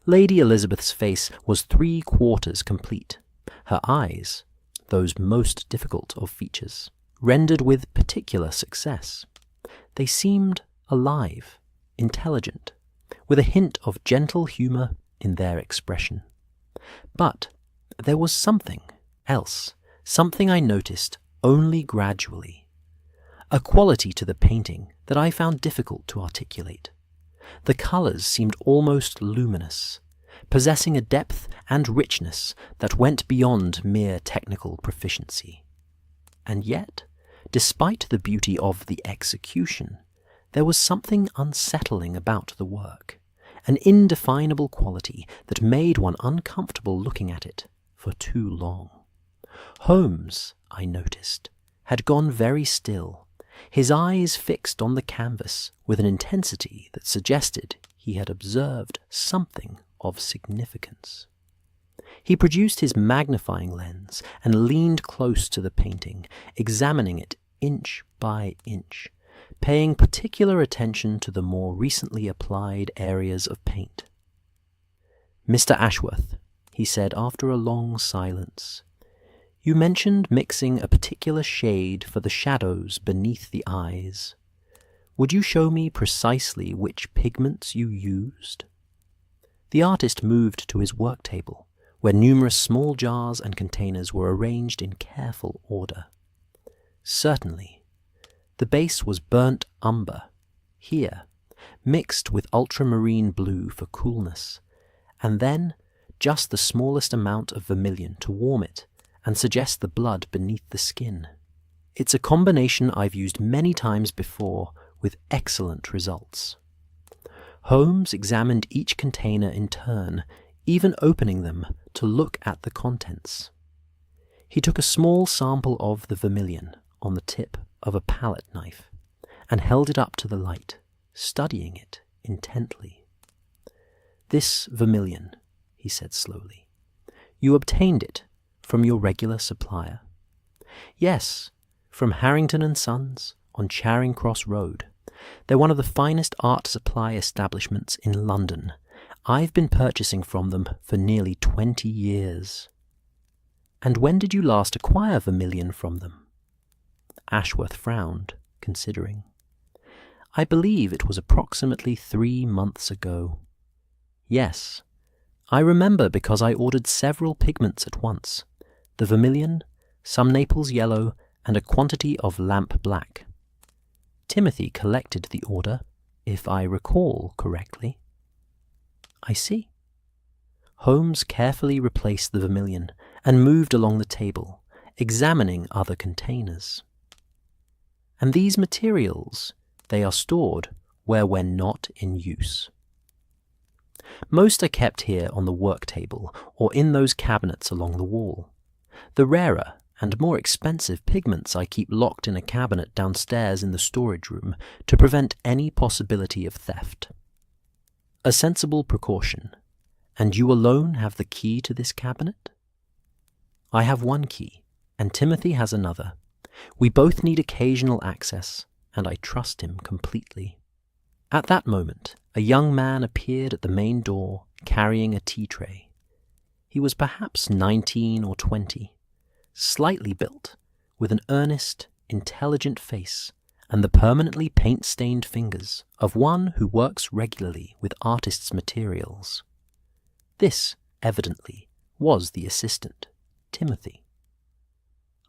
Lady Elizabeth's face was 3/4 complete. Her eyes, those most difficult of features, rendered with particular success. They seemed alive, intelligent, with a hint of gentle humour in their expression. But there was something else, something I noticed only gradually, a quality to the painting that I found difficult to articulate. The colours seemed almost luminous, possessing a depth and richness that went beyond mere technical proficiency. And yet, despite the beauty of the execution, there was something unsettling about the work, an indefinable quality that made one uncomfortable looking at it for too long. Holmes, I noticed, had gone very still, his eyes fixed on the canvas with an intensity that suggested he had observed something of significance. He produced his magnifying lens and leaned close to the painting, examining it inch by inch, paying particular attention to the more recently applied areas of paint. "Mr. Ashworth," he said after a long silence, "you mentioned mixing a particular shade for the shadows beneath the eyes. Would you show me precisely which pigments you used?" The artist moved to his work table, where numerous small jars and containers were arranged in careful order. "Certainly. The base was burnt umber, here, mixed with ultramarine blue for coolness, and then just the smallest amount of vermilion to warm it and suggest the blood beneath the skin. It's a combination I've used many times before with excellent results." Holmes examined each container in turn, even opening them to look at the contents. He took a small sample of the vermilion on the tip of a palette knife and held it up to the light, studying it intently. "This vermilion," he said slowly. "You obtained it from your regular supplier?" "Yes, from Harrington and Sons on Charing Cross Road. They're one of the finest art supply establishments in London. I've been purchasing from them for nearly 20 years. "And when did you last acquire vermilion from them?" Ashworth frowned, considering. "I believe it was approximately 3 months ago." "Yes, I remember because I ordered several pigments at once. The vermilion, some Naples yellow, and a quantity of lamp black. Timothy collected the order, if I recall correctly." "I see." Holmes carefully replaced the vermilion and moved along the table, examining other containers. "And these materials, they are stored where we're not in use?" "Most are kept here on the work table or in those cabinets along the wall. The rarer and more expensive pigments I keep locked in a cabinet downstairs in the storage room to prevent any possibility of theft." "A sensible precaution. And you alone have the key to this cabinet?" "I have one key, and Timothy has another. We both need occasional access, and I trust him completely." At that moment, a young man appeared at the main door, carrying a tea tray. He was perhaps 19 or 20, slightly built, with an earnest, intelligent face and the permanently paint-stained fingers of one who works regularly with artists' materials. This, evidently, was the assistant, Timothy.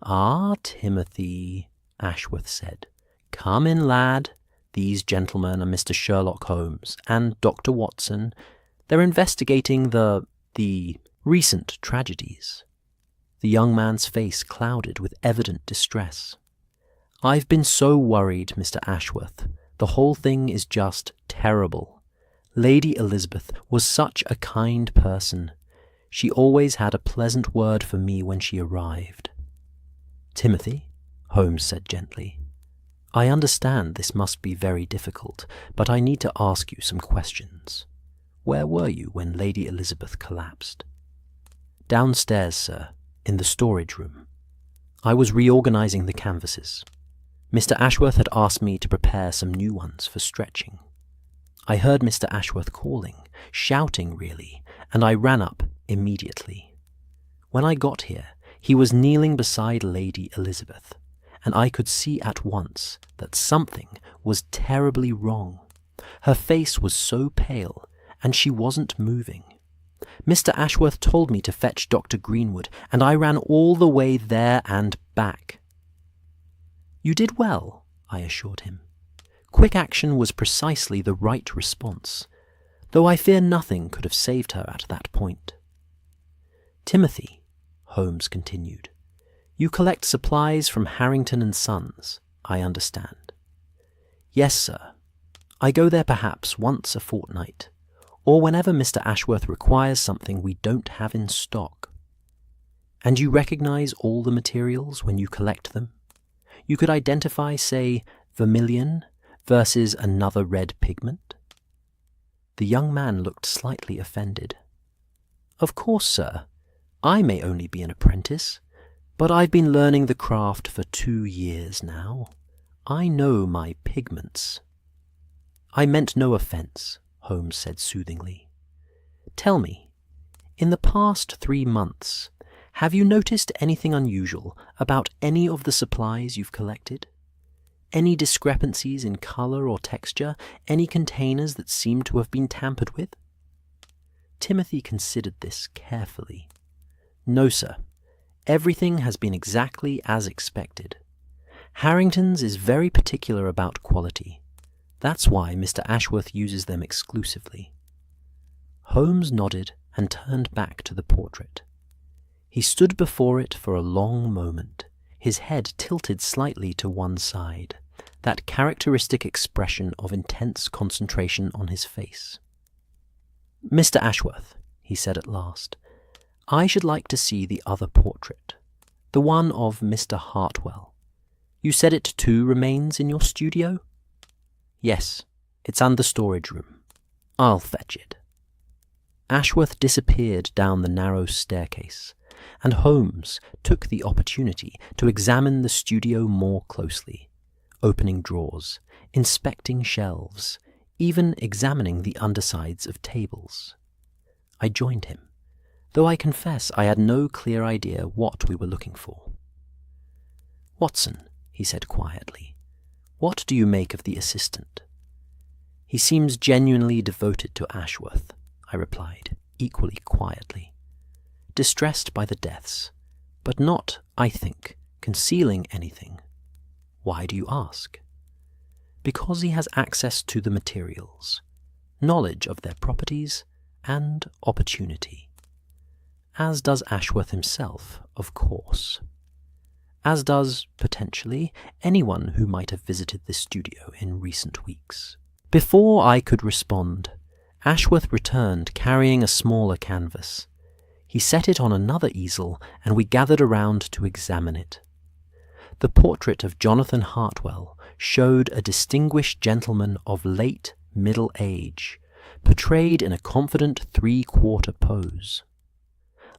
"Ah, Timothy," Ashworth said. "Come in, lad. These gentlemen are Mr. Sherlock Holmes and Dr. Watson. They're investigating the recent tragedies." The young man's face clouded with evident distress. "I've been so worried, Mr. Ashworth. The whole thing is just terrible. Lady Elizabeth was such a kind person. She always had a pleasant word for me when she arrived." "Timothy," Holmes said gently, "I understand this must be very difficult, but I need to ask you some questions. Where were you when Lady Elizabeth collapsed?" "Downstairs, sir, in the storage room. I was reorganizing the canvases. Mr. Ashworth had asked me to prepare some new ones for stretching. I heard Mr. Ashworth calling, shouting really, and I ran up immediately. When I got here, he was kneeling beside Lady Elizabeth, and I could see at once that something was terribly wrong. Her face was so pale, and she wasn't moving. Mr. Ashworth told me to fetch Dr. Greenwood, and I ran all the way there and back." "You did well," I assured him. "Quick action was precisely the right response, though I fear nothing could have saved her at that point." "Timothy," Holmes continued, "you collect supplies from Harrington and Sons, I understand." "Yes, sir. I go there perhaps once a fortnight, or whenever Mr. Ashworth requires something we don't have in stock." "And you recognize all the materials when you collect them? You could identify, say, vermilion versus another red pigment?" The young man looked slightly offended. "Of course, sir. I may only be an apprentice, but I've been learning the craft for 2 years now. I know my pigments." "I meant no offense," Holmes said soothingly. "Tell me, in the past 3 months, have you noticed anything unusual about any of the supplies you've collected? Any discrepancies in color or texture? Any containers that seem to have been tampered with?" Timothy considered this carefully. "No, sir. Everything has been exactly as expected. Harrington's is very particular about quality. That's why Mr. Ashworth uses them exclusively." Holmes nodded and turned back to the portrait. He stood before it for a long moment, his head tilted slightly to one side, that characteristic expression of intense concentration on his face. "Mr. Ashworth," he said at last, "I should like to see the other portrait, the one of Mr. Hartwell. You said it too remains in your studio?" Yes, it's in the storage room. I'll fetch it. Ashworth disappeared down the narrow staircase, and Holmes took the opportunity to examine the studio more closely, opening drawers, inspecting shelves, even examining the undersides of tables. I joined him, though I confess I had no clear idea what we were looking for. "Watson," he said quietly, "what do you make of the assistant?" "He seems genuinely devoted to Ashworth," I replied, equally quietly. "Distressed by the deaths, but not, I think, concealing anything. Why do you ask?" "Because he has access to the materials, knowledge of their properties, and opportunity. As does Ashworth himself, of course. As does, potentially, anyone who might have visited this studio in recent weeks." Before I could respond, Ashworth returned carrying a smaller canvas. He set it on another easel, and we gathered around to examine it. The portrait of Jonathan Hartwell showed a distinguished gentleman of late middle age, portrayed in a confident three-quarter pose.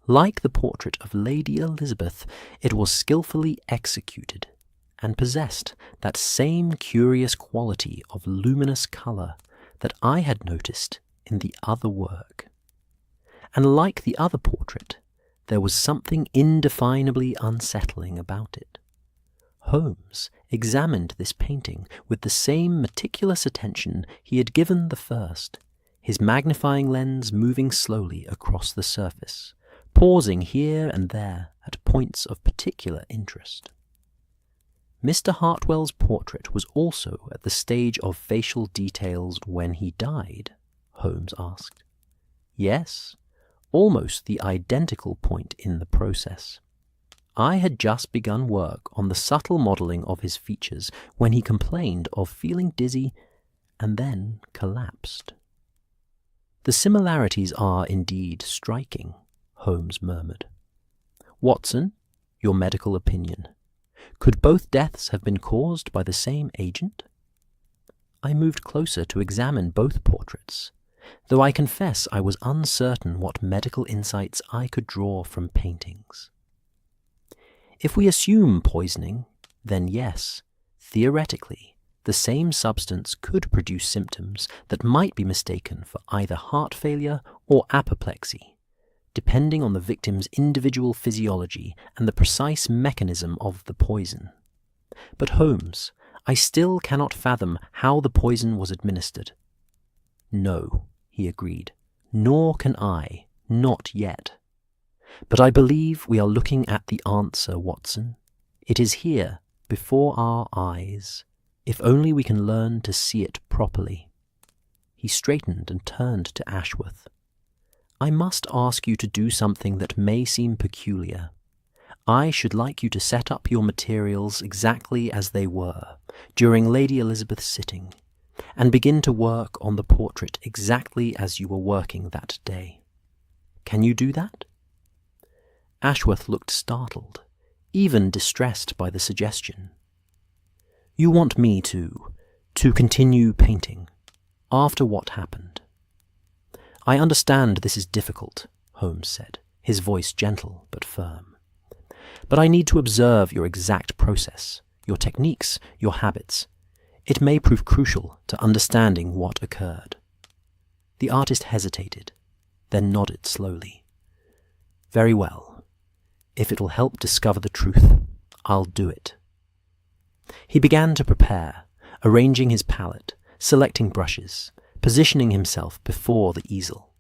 Like the portrait of Lady Elizabeth, it was skillfully executed, and possessed that same curious quality of luminous colour that I had noticed in the other work. And like the other portrait, there was something indefinably unsettling about it. Holmes examined this painting with the same meticulous attention he had given the first, his magnifying lens moving slowly across the surface, pausing here and there at points of particular interest. "Mr. Hartwell's portrait was also at the stage of facial details when he died?" Holmes asked. "Yes, almost the identical point in the process. I had just begun work on the subtle modelling of his features when he complained of feeling dizzy and then collapsed." "The similarities are indeed striking," Holmes murmured. "Watson, your medical opinion. Could both deaths have been caused by the same agent?" I moved closer to examine both portraits, though I confess I was uncertain what medical insights I could draw from paintings. "If we assume poisoning, then yes, theoretically, the same substance could produce symptoms that might be mistaken for either heart failure or apoplexy, depending on the victim's individual physiology and the precise mechanism of the poison. But Holmes, I still cannot fathom how the poison was administered." "No," he agreed, "nor can I, not yet. But I believe we are looking at the answer, Watson. It is here, before our eyes, if only we can learn to see it properly." He straightened and turned to Ashworth. "I must ask you to do something that may seem peculiar. I should like you to set up your materials exactly as they were during Lady Elizabeth's sitting, and begin to work on the portrait exactly as you were working that day. Can you do that?" Ashworth looked startled, even distressed by the suggestion. "You want me to continue painting, after what happened?" "I understand this is difficult," Holmes said, his voice gentle but firm. "But I need to observe your exact process, your techniques, your habits. It may prove crucial to understanding what occurred." The artist hesitated, then nodded slowly. "Very well. If it will help discover the truth, I'll do it." He began to prepare, arranging his palette, selecting brushes, positioning himself before the easel.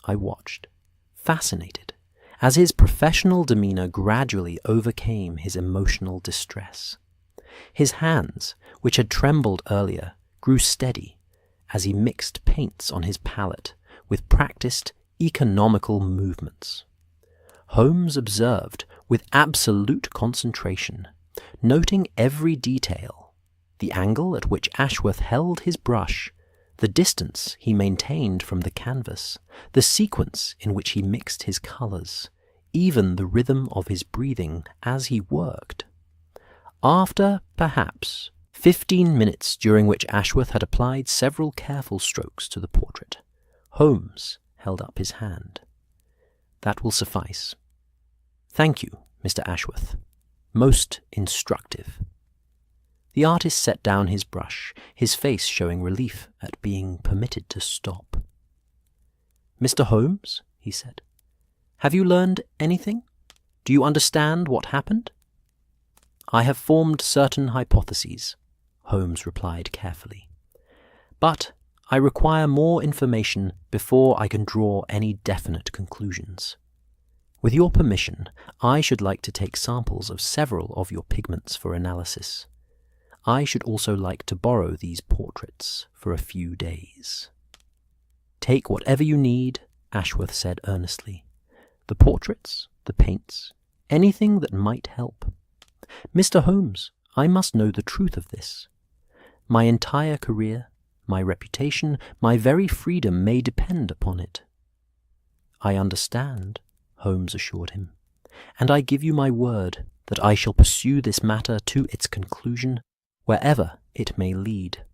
I watched, fascinated, as his professional demeanour gradually overcame his emotional distress. His hands, which had trembled earlier, grew steady as he mixed paints on his palette with practiced, economical movements. Holmes observed with absolute concentration, noting every detail, the angle at which Ashworth held his brush, the distance he maintained from the canvas, the sequence in which he mixed his colours, even the rhythm of his breathing as he worked. After, perhaps, 15 minutes during which Ashworth had applied several careful strokes to the portrait. Holmes held up his hand. "That will suffice. Thank you, Mr. Ashworth. Most instructive." The artist set down his brush, his face showing relief at being permitted to stop. "Mr. Holmes," he said, "have you learned anything? Do you understand what happened?" "I have formed certain hypotheses," Holmes replied carefully, "but I require more information before I can draw any definite conclusions. With your permission, I should like to take samples of several of your pigments for analysis. I should also like to borrow these portraits for a few days." "Take whatever you need," Ashworth said earnestly. "The portraits, the paints, anything that might help. Mr. Holmes, I must know the truth of this. My entire career, my reputation, my very freedom may depend upon it." "I understand," Holmes assured him, "and I give you my word that I shall pursue this matter to its conclusion, wherever it may lead."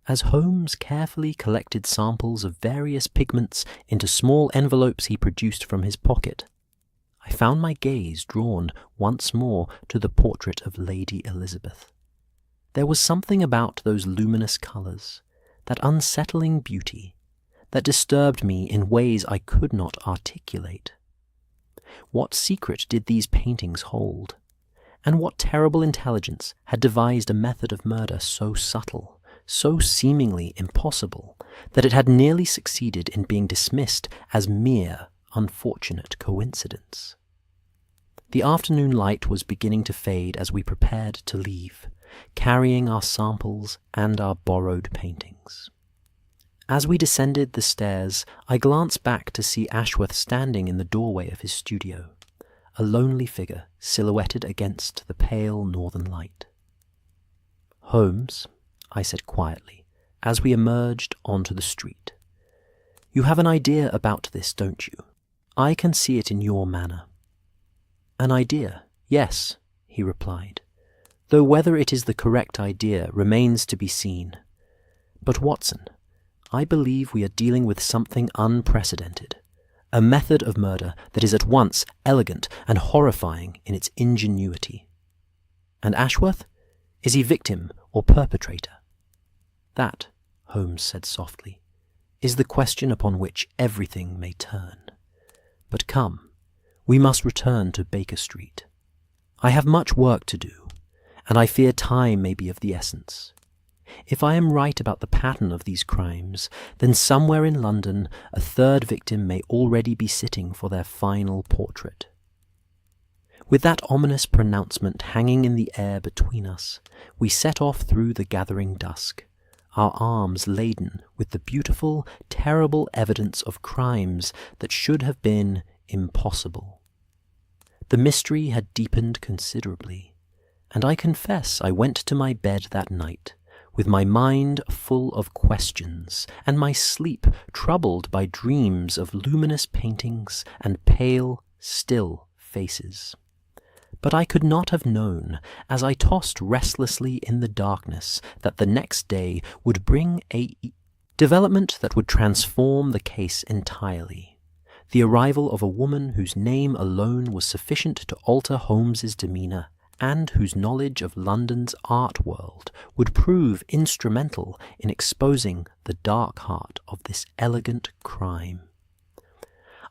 As Holmes carefully collected samples of various pigments into small envelopes he produced from his pocket, I found my gaze drawn once more to the portrait of Lady Elizabeth. There was something about those luminous colours, that unsettling beauty, that disturbed me in ways I could not articulate. What secret did these paintings hold? And what terrible intelligence had devised a method of murder so subtle, so seemingly impossible, that it had nearly succeeded in being dismissed as mere unfortunate coincidence? The afternoon light was beginning to fade as we prepared to leave, carrying our samples and our borrowed paintings. As we descended the stairs, I glanced back to see Ashworth standing in the doorway of his studio, a lonely figure silhouetted against the pale northern light. "Holmes," I said quietly, as we emerged onto the street, "you have an idea about this, don't you? I can see it in your manner." "An idea, yes," he replied, "though whether it is the correct idea remains to be seen. But Watson, I believe we are dealing with something unprecedented, a method of murder that is at once elegant and horrifying in its ingenuity. And Ashworth? Is he victim or perpetrator? That," Holmes said softly, "is the question upon which everything may turn. But come, we must return to Baker Street. I have much work to do, and I fear time may be of the essence. If I am right about the pattern of these crimes, then somewhere in London a third victim may already be sitting for their final portrait." With that ominous pronouncement hanging in the air between us, we set off through the gathering dusk, our arms laden with the beautiful, terrible evidence of crimes that should have been impossible. The mystery had deepened considerably, and I confess I went to my bed that night with my mind full of questions, and my sleep troubled by dreams of luminous paintings and pale, still faces. But I could not have known, as I tossed restlessly in the darkness, that the next day would bring a development that would transform the case entirely. The arrival of a woman whose name alone was sufficient to alter Holmes's demeanour, and whose knowledge of London's art world would prove instrumental in exposing the dark heart of this elegant crime.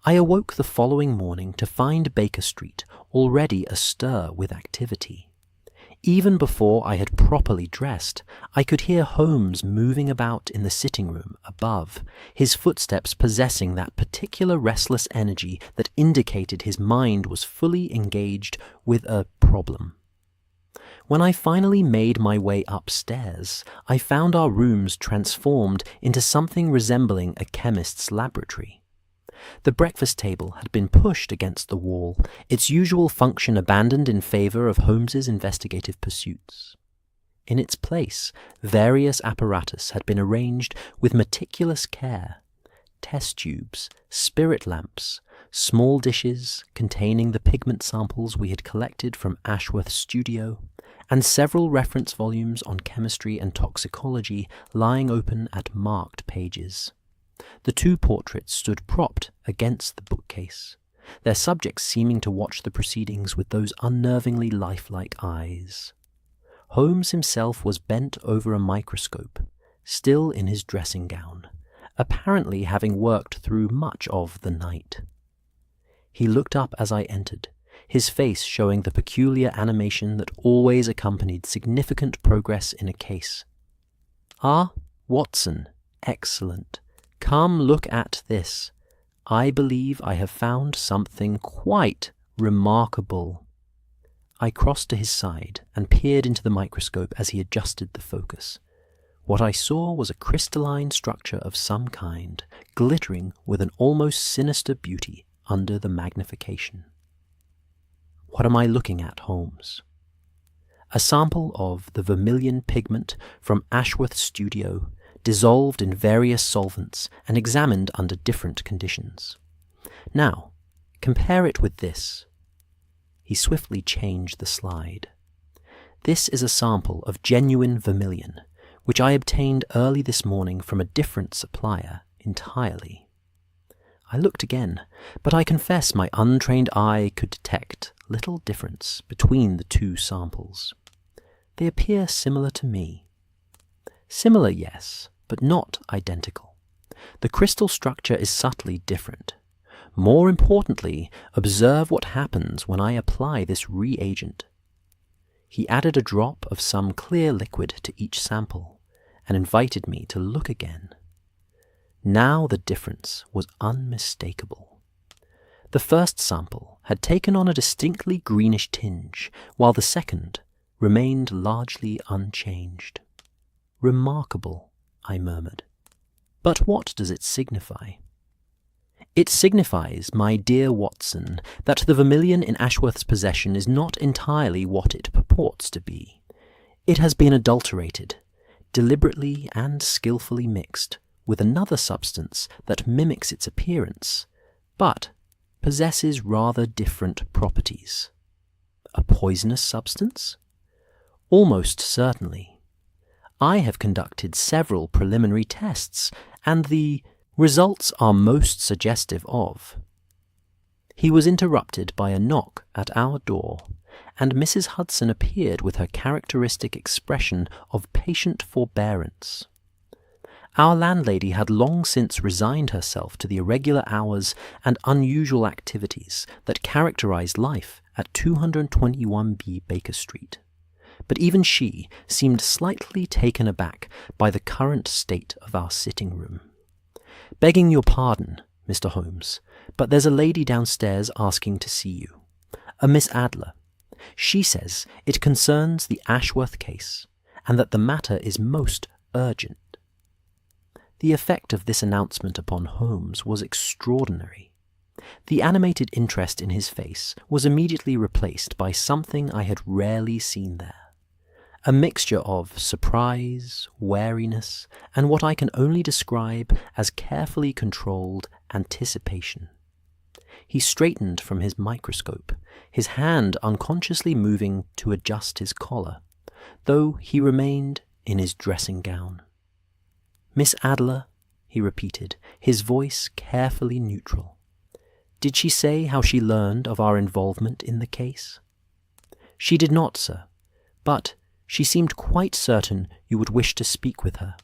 I awoke the following morning to find Baker Street already astir with activity. Even before I had properly dressed, I could hear Holmes moving about in the sitting-room above, his footsteps possessing that particular restless energy that indicated his mind was fully engaged with a problem. When I finally made my way upstairs, I found our rooms transformed into something resembling a chemist's laboratory. The breakfast table had been pushed against the wall, its usual function abandoned in favour of Holmes's investigative pursuits. In its place, various apparatus had been arranged with meticulous care: test tubes, spirit lamps, small dishes containing the pigment samples we had collected from Ashworth's studio, and several reference volumes on chemistry and toxicology lying open at marked pages. The two portraits stood propped against the bookcase, their subjects seeming to watch the proceedings with those unnervingly lifelike eyes. Holmes himself was bent over a microscope, still in his dressing gown, apparently having worked through much of the night. He looked up as I entered, his face showing the peculiar animation that always accompanied significant progress in a case. "Ah, Watson, excellent. Come look at this. I believe I have found something quite remarkable." I crossed to his side and peered into the microscope as he adjusted the focus. What I saw was a crystalline structure of some kind, glittering with an almost sinister beauty under the magnification. "What am I looking at, Holmes?" "A sample of the vermilion pigment from Ashworth's studio, dissolved in various solvents and examined under different conditions. Now, compare it with this." He swiftly changed the slide. "This is a sample of genuine vermilion, which I obtained early this morning from a different supplier entirely." I looked again, but I confess my untrained eye could detect little difference between the two samples. They appear similar to me. Similar, yes, but not identical. The crystal structure is subtly different. More importantly, observe what happens when I apply this reagent. He added a drop of some clear liquid to each sample and invited me to look again. Now the difference was unmistakable. The first sample had taken on a distinctly greenish tinge, while the second remained largely unchanged. "Remarkable," I murmured. "But what does it signify?" "It signifies, my dear Watson, that the vermilion in Ashworth's possession is not entirely what it purports to be. It has been adulterated, deliberately and skillfully mixed, with another substance that mimics its appearance, but possesses rather different properties." "A poisonous substance?" "Almost certainly. I have conducted several preliminary tests, and the results are most suggestive of." He was interrupted by a knock at our door, and Mrs. Hudson appeared with her characteristic expression of patient forbearance. Our landlady had long since resigned herself to the irregular hours and unusual activities that characterized life at 221B Baker Street. But even she seemed slightly taken aback by the current state of our sitting room. "Begging your pardon, Mr. Holmes, but there's a lady downstairs asking to see you. A Miss Adler. She says it concerns the Ashworth case, and that the matter is most urgent." The effect of this announcement upon Holmes was extraordinary. The animated interest in his face was immediately replaced by something I had rarely seen there. A mixture of surprise, wariness, and what I can only describe as carefully controlled anticipation. He straightened from his microscope, his hand unconsciously moving to adjust his collar, though he remained in his dressing gown. "Miss Adler," he repeated, his voice carefully neutral. "Did she say how she learned of our involvement in the case?" "She did not, sir, but she seemed quite certain you would wish to speak with her."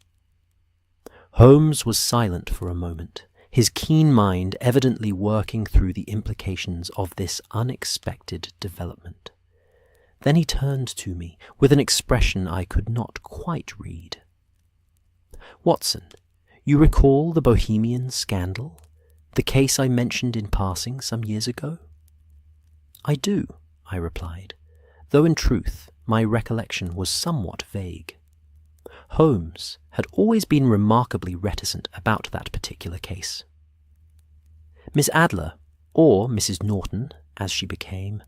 Holmes was silent for a moment, his keen mind evidently working through the implications of this unexpected development. Then he turned to me with an expression I could not quite read. "Watson, you recall the Bohemian scandal? The case I mentioned in passing some years ago?" "I do," I replied, though in truth my recollection was somewhat vague. Holmes had always been remarkably reticent about that particular case. Miss Adler, or Mrs. Norton, as she became,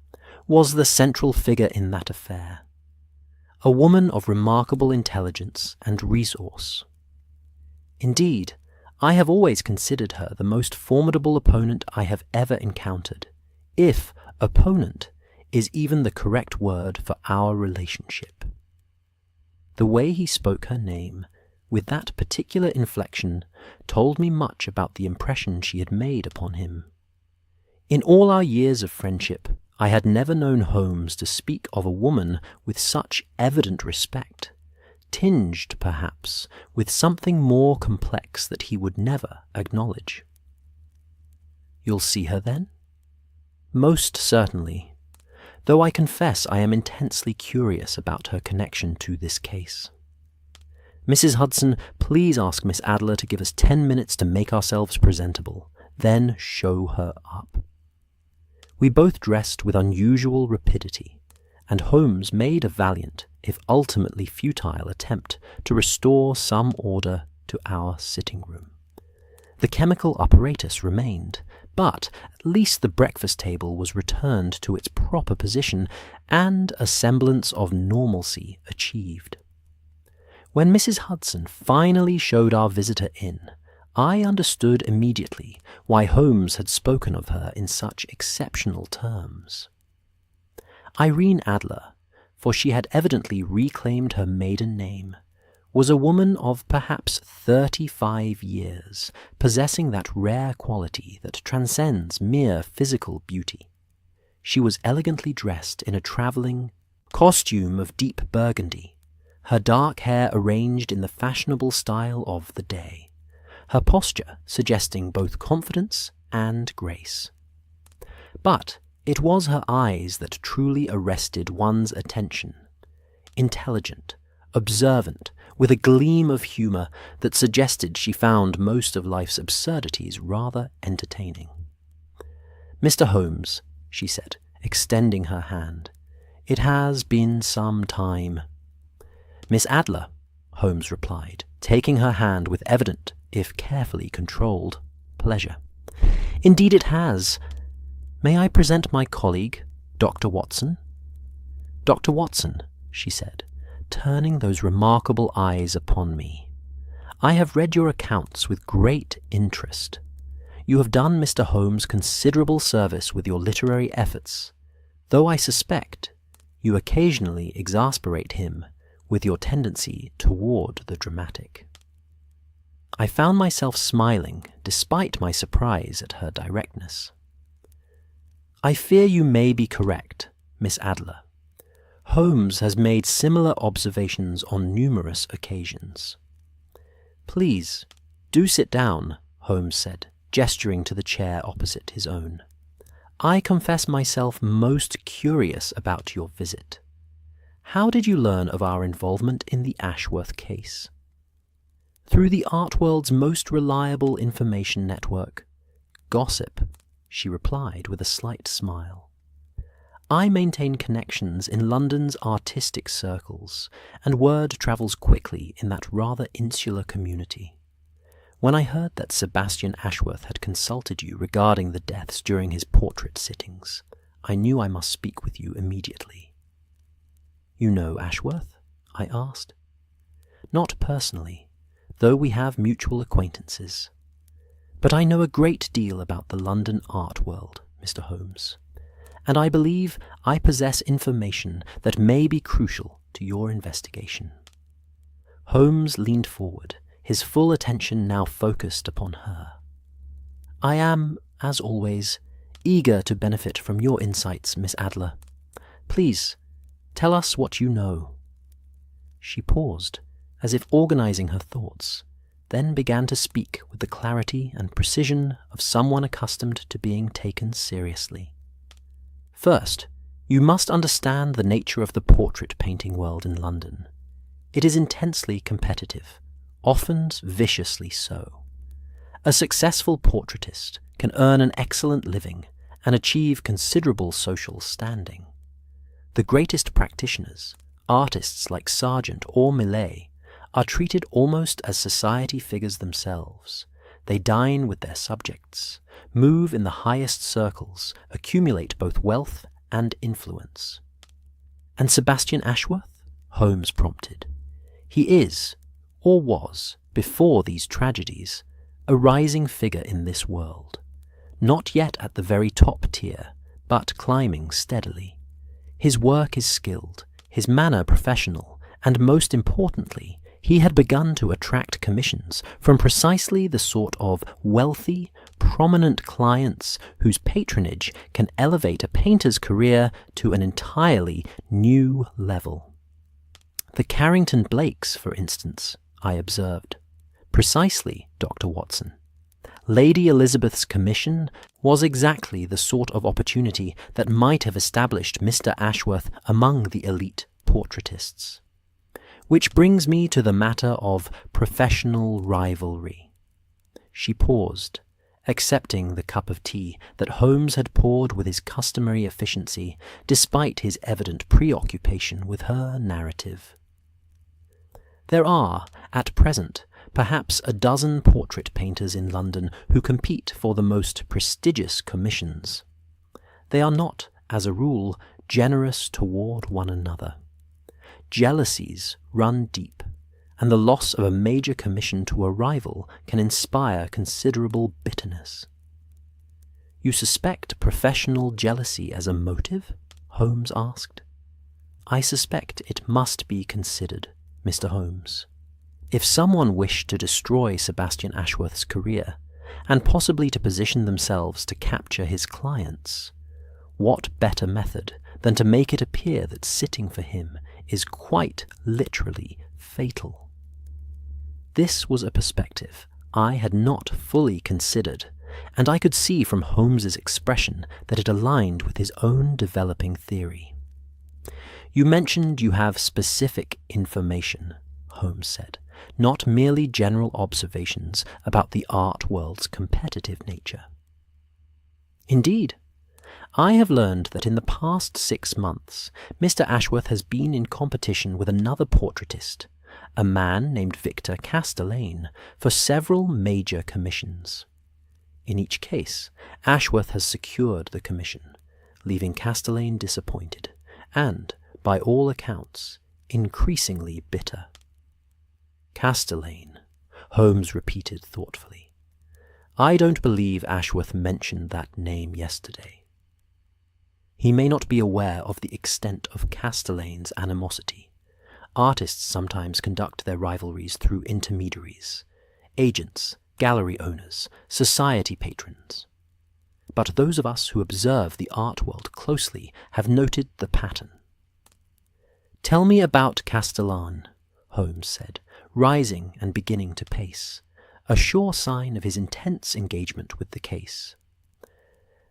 was the central figure in that affair. A woman of remarkable intelligence and resource. Indeed, I have always considered her the most formidable opponent I have ever encountered, if opponent is even the correct word for our relationship. The way he spoke her name, with that particular inflection, told me much about the impression she had made upon him. In all our years of friendship, I had never known Holmes to speak of a woman with such evident respect, tinged, perhaps, with something more complex that he would never acknowledge. "You'll see her, then?" "Most certainly, though I confess I am intensely curious about her connection to this case. Mrs. Hudson, please ask Miss Adler to give us 10 minutes to make ourselves presentable, then show her up." We both dressed with unusual rapidity, and Holmes made a valiant, if ultimately futile, attempt to restore some order to our sitting room. The chemical apparatus remained, but at least the breakfast table was returned to its proper position, and a semblance of normalcy achieved. When Mrs. Hudson finally showed our visitor in, I understood immediately why Holmes had spoken of her in such exceptional terms. Irene Adler, for she had evidently reclaimed her maiden name, was a woman of perhaps 35 years, possessing that rare quality that transcends mere physical beauty. She was elegantly dressed in a travelling costume of deep burgundy, her dark hair arranged in the fashionable style of the day, her posture suggesting both confidence and grace. But it was her eyes that truly arrested one's attention. Intelligent, observant, with a gleam of humour that suggested she found most of life's absurdities rather entertaining. "Mr. Holmes," she said, extending her hand, "it has been some time." "Miss Adler," Holmes replied, taking her hand with evident, if carefully controlled, pleasure. "Indeed it has. May I present my colleague, Dr. Watson?" "Dr. Watson," she said, turning those remarkable eyes upon me, "I have read your accounts with great interest. You have done Mr. Holmes considerable service with your literary efforts, though I suspect you occasionally exasperate him with your tendency toward the dramatic." I found myself smiling despite my surprise at her directness. "I fear you may be correct, Miss Adler. Holmes has made similar observations on numerous occasions." "Please, do sit down," Holmes said, gesturing to the chair opposite his own. "I confess myself most curious about your visit. How did you learn of our involvement in the Ashworth case?" "Through the art world's most reliable information network, gossip," she replied with a slight smile. "I maintain connections in London's artistic circles, and word travels quickly in that rather insular community. When I heard that Sebastian Ashworth had consulted you regarding the deaths during his portrait sittings, I knew I must speak with you immediately." "You know Ashworth?" I asked. "Not personally, though we have mutual acquaintances. But I know a great deal about the London art world, Mr. Holmes, and I believe I possess information that may be crucial to your investigation." Holmes leaned forward, his full attention now focused upon her. "I am, as always, eager to benefit from your insights, Miss Adler. Please, tell us what you know." She paused, as if organizing her thoughts, then began to speak with the clarity and precision of someone accustomed to being taken seriously. "First, you must understand the nature of the portrait painting world in London. It is intensely competitive, often viciously so. A successful portraitist can earn an excellent living and achieve considerable social standing. The greatest practitioners, artists like Sargent or Millet, are treated almost as society figures themselves. They dine with their subjects, move in the highest circles, accumulate both wealth and influence." "And Sebastian Ashworth?" Holmes prompted. "He is, or was, before these tragedies, a rising figure in this world, not yet at the very top tier, but climbing steadily. His work is skilled, his manner professional, and most importantly, he had begun to attract commissions from precisely the sort of wealthy, prominent clients whose patronage can elevate a painter's career to an entirely new level. The Carrington Blakes, for instance, I observed. Precisely, Dr. Watson. Lady Elizabeth's commission was exactly the sort of opportunity that might have established Mr. Ashworth among the elite portraitists. Which brings me to the matter of professional rivalry. She paused, accepting the cup of tea that Holmes had poured with his customary efficiency, despite his evident preoccupation with her narrative. There are, at present, perhaps a dozen portrait painters in London who compete for the most prestigious commissions. They are not, as a rule, generous toward one another. Jealousies run deep, and the loss of a major commission to a rival can inspire considerable bitterness. You suspect professional jealousy as a motive? Holmes asked. I suspect it must be considered, Mr. Holmes. If someone wished to destroy Sebastian Ashworth's career, and possibly to position themselves to capture his clients, what better method than to make it appear that sitting for him is quite literally fatal? This was a perspective I had not fully considered, and I could see from Holmes's expression that it aligned with his own developing theory. You mentioned you have specific information, Holmes said, not merely general observations about the art world's competitive nature. Indeed, I have learned that in the past 6 months, Mr. Ashworth has been in competition with another portraitist, a man named Victor Castelain, for several major commissions. In each case, Ashworth has secured the commission, leaving Castelain disappointed and, by all accounts, increasingly bitter. Castelain, Holmes repeated thoughtfully. I don't believe Ashworth mentioned that name yesterday. He may not be aware of the extent of Castelain's animosity. Artists sometimes conduct their rivalries through intermediaries, agents, gallery owners, society patrons. But those of us who observe the art world closely have noted the pattern. Tell me about Castelain, Holmes said, rising and beginning to pace, a sure sign of his intense engagement with the case.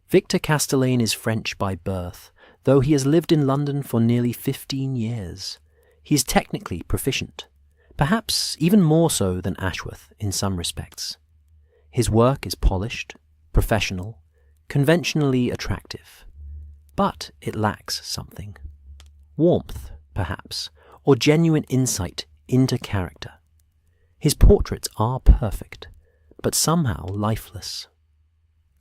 Victor Castelain is French by birth, though he has lived in London for nearly 15 years. He is technically proficient, perhaps even more so than Ashworth in some respects. His work is polished, professional, conventionally attractive, but it lacks something. Warmth, perhaps, or genuine insight into character. His portraits are perfect, but somehow lifeless.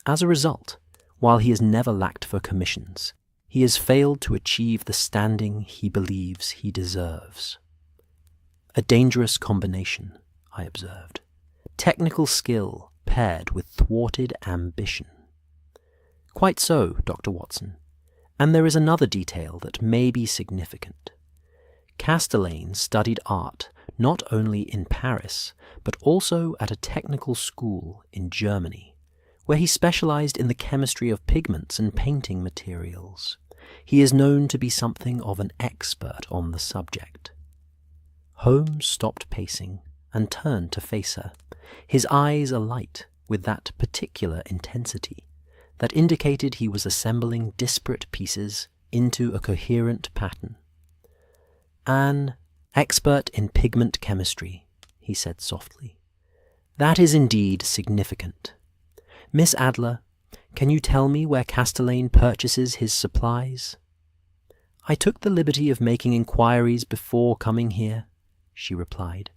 As a result, while he has never lacked for commissions, he has failed to achieve the standing he believes he deserves. A dangerous combination, I observed. Technical skill paired with thwarted ambition. Quite so, Dr. Watson. And there is another detail that may be significant. Castelain studied art not only in Paris, but also at a technical school in Germany, where he specialized in the chemistry of pigments and painting materials. He is known to be something of an expert on the subject. Holmes stopped pacing and turned to face her, his eyes alight with that particular intensity that indicated he was assembling disparate pieces into a coherent pattern. An expert in pigment chemistry, he said softly. That is indeed significant. Miss Adler, can you tell me where Castelain purchases his supplies? I took the liberty of making inquiries before coming here, she replied,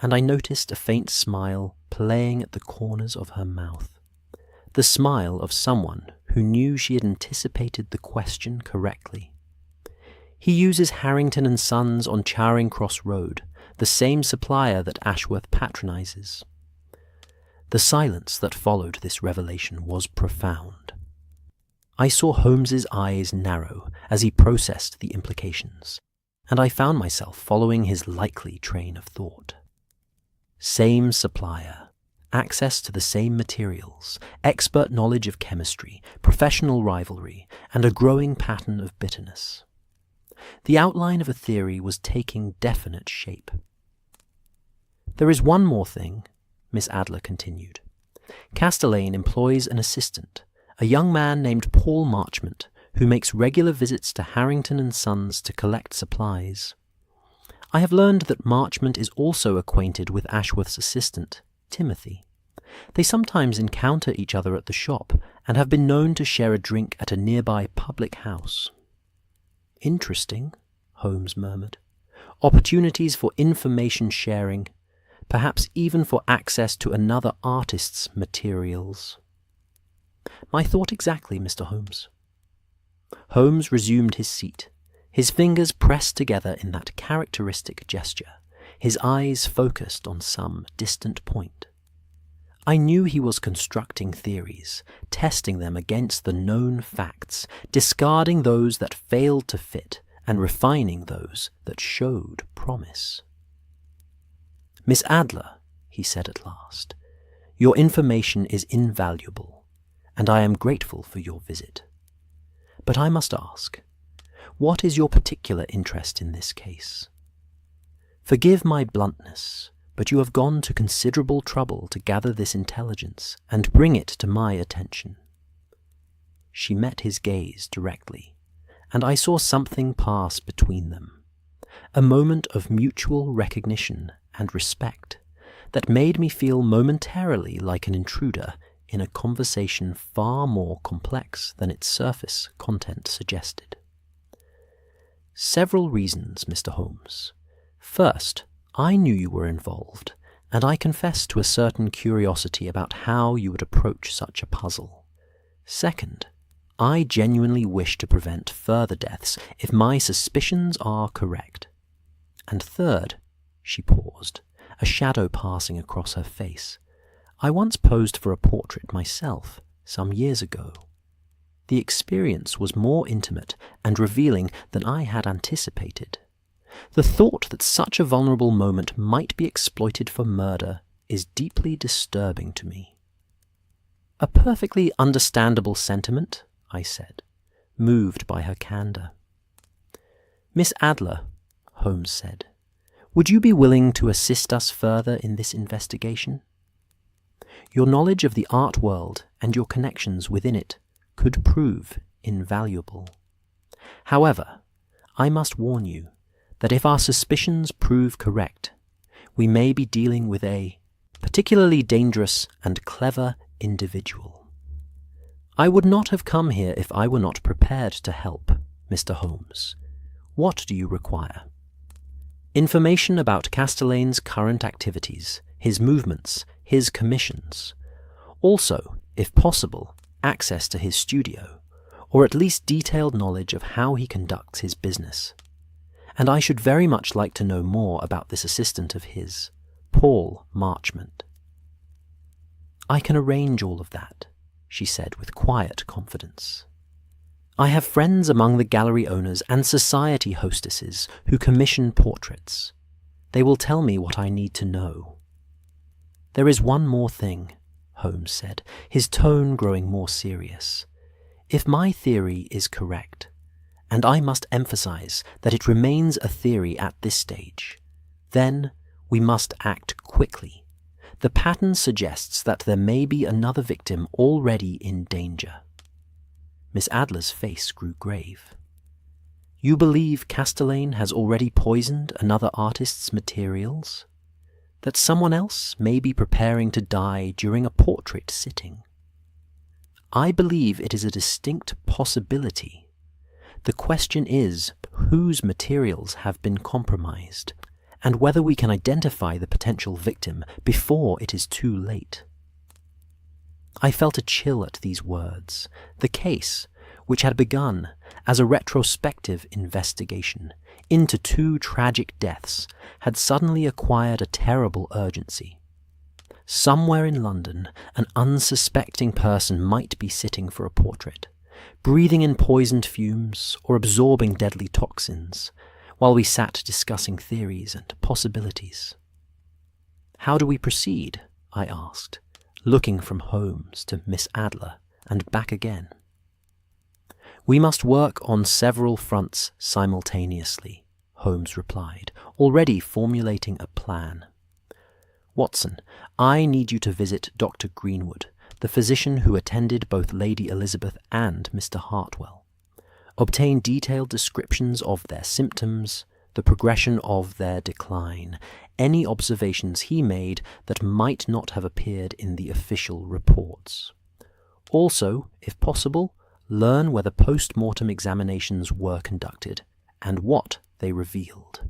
and I noticed a faint smile playing at the corners of her mouth. The smile of someone who knew she had anticipated the question correctly. He uses Harrington & Sons on Charing Cross Road, the same supplier that Ashworth patronizes. The silence that followed this revelation was profound. I saw Holmes's eyes narrow as he processed the implications, and I found myself following his likely train of thought. Same supplier, access to the same materials, expert knowledge of chemistry, professional rivalry, and a growing pattern of bitterness. The outline of a theory was taking definite shape. There is one more thing, Miss Adler continued. Castelaine employs an assistant, a young man named Paul Marchmont, who makes regular visits to Harrington and Sons to collect supplies. I have learned that Marchmont is also acquainted with Ashworth's assistant, Timothy. They sometimes encounter each other at the shop and have been known to share a drink at a nearby public house. Interesting, Holmes murmured. Opportunities for information sharing, perhaps even for access to another artist's materials. My thought exactly, Mr. Holmes. Holmes resumed his seat, his fingers pressed together in that characteristic gesture, his eyes focused on some distant point. I knew he was constructing theories, testing them against the known facts, discarding those that failed to fit, and refining those that showed promise. Miss Adler, he said at last, your information is invaluable, and I am grateful for your visit. But I must ask, what is your particular interest in this case? Forgive my bluntness, but you have gone to considerable trouble to gather this intelligence and bring it to my attention. She met his gaze directly, and I saw something pass between them, a moment of mutual recognition and respect that made me feel momentarily like an intruder in a conversation far more complex than its surface content suggested. Several reasons, Mr. Holmes. First, I knew you were involved, and I confess to a certain curiosity about how you would approach such a puzzle. Second, I genuinely wish to prevent further deaths if my suspicions are correct. And third, she paused, a shadow passing across her face. I once posed for a portrait myself, some years ago. The experience was more intimate and revealing than I had anticipated. The thought that such a vulnerable moment might be exploited for murder is deeply disturbing to me. A perfectly understandable sentiment, I said, moved by her candour. Miss Adler, Holmes said, would you be willing to assist us further in this investigation? Your knowledge of the art world and your connections within it could prove invaluable. However, I must warn you that if our suspicions prove correct, we may be dealing with a particularly dangerous and clever individual. I would not have come here if I were not prepared to help, Mr. Holmes. What do you require? Information about Castelaine's current activities, his movements, his commissions. Also, if possible, access to his studio, or at least detailed knowledge of how he conducts his business. And I should very much like to know more about this assistant of his, Paul Marchmont. I can arrange all of that, she said with quiet confidence. I have friends among the gallery owners and society hostesses who commission portraits. They will tell me what I need to know. There is one more thing, Holmes said, his tone growing more serious. If my theory is correct, and I must emphasize that it remains a theory at this stage, then we must act quickly. The pattern suggests that there may be another victim already in danger. Miss Adler's face grew grave. You believe Castelaine has already poisoned another artist's materials? That someone else may be preparing to die during a portrait sitting? I believe it is a distinct possibility. The question is whose materials have been compromised, and whether we can identify the potential victim before it is too late. I felt a chill at these words. The case, which had begun as a retrospective investigation into 2 tragic deaths, had suddenly acquired a terrible urgency. Somewhere in London, an unsuspecting person might be sitting for a portrait, breathing in poisoned fumes or absorbing deadly toxins, while we sat discussing theories and possibilities. "How do we proceed?" I asked, looking from Holmes to Miss Adler and back again. "We must work on several fronts simultaneously," Holmes replied, already formulating a plan. "Watson, I need you to visit Dr. Greenwood, the physician who attended both Lady Elizabeth and Mr. Hartwell. Obtain detailed descriptions of their symptoms, the progression of their decline, any observations he made that might not have appeared in the official reports. Also, if possible, learn whether post-mortem examinations were conducted and what they revealed."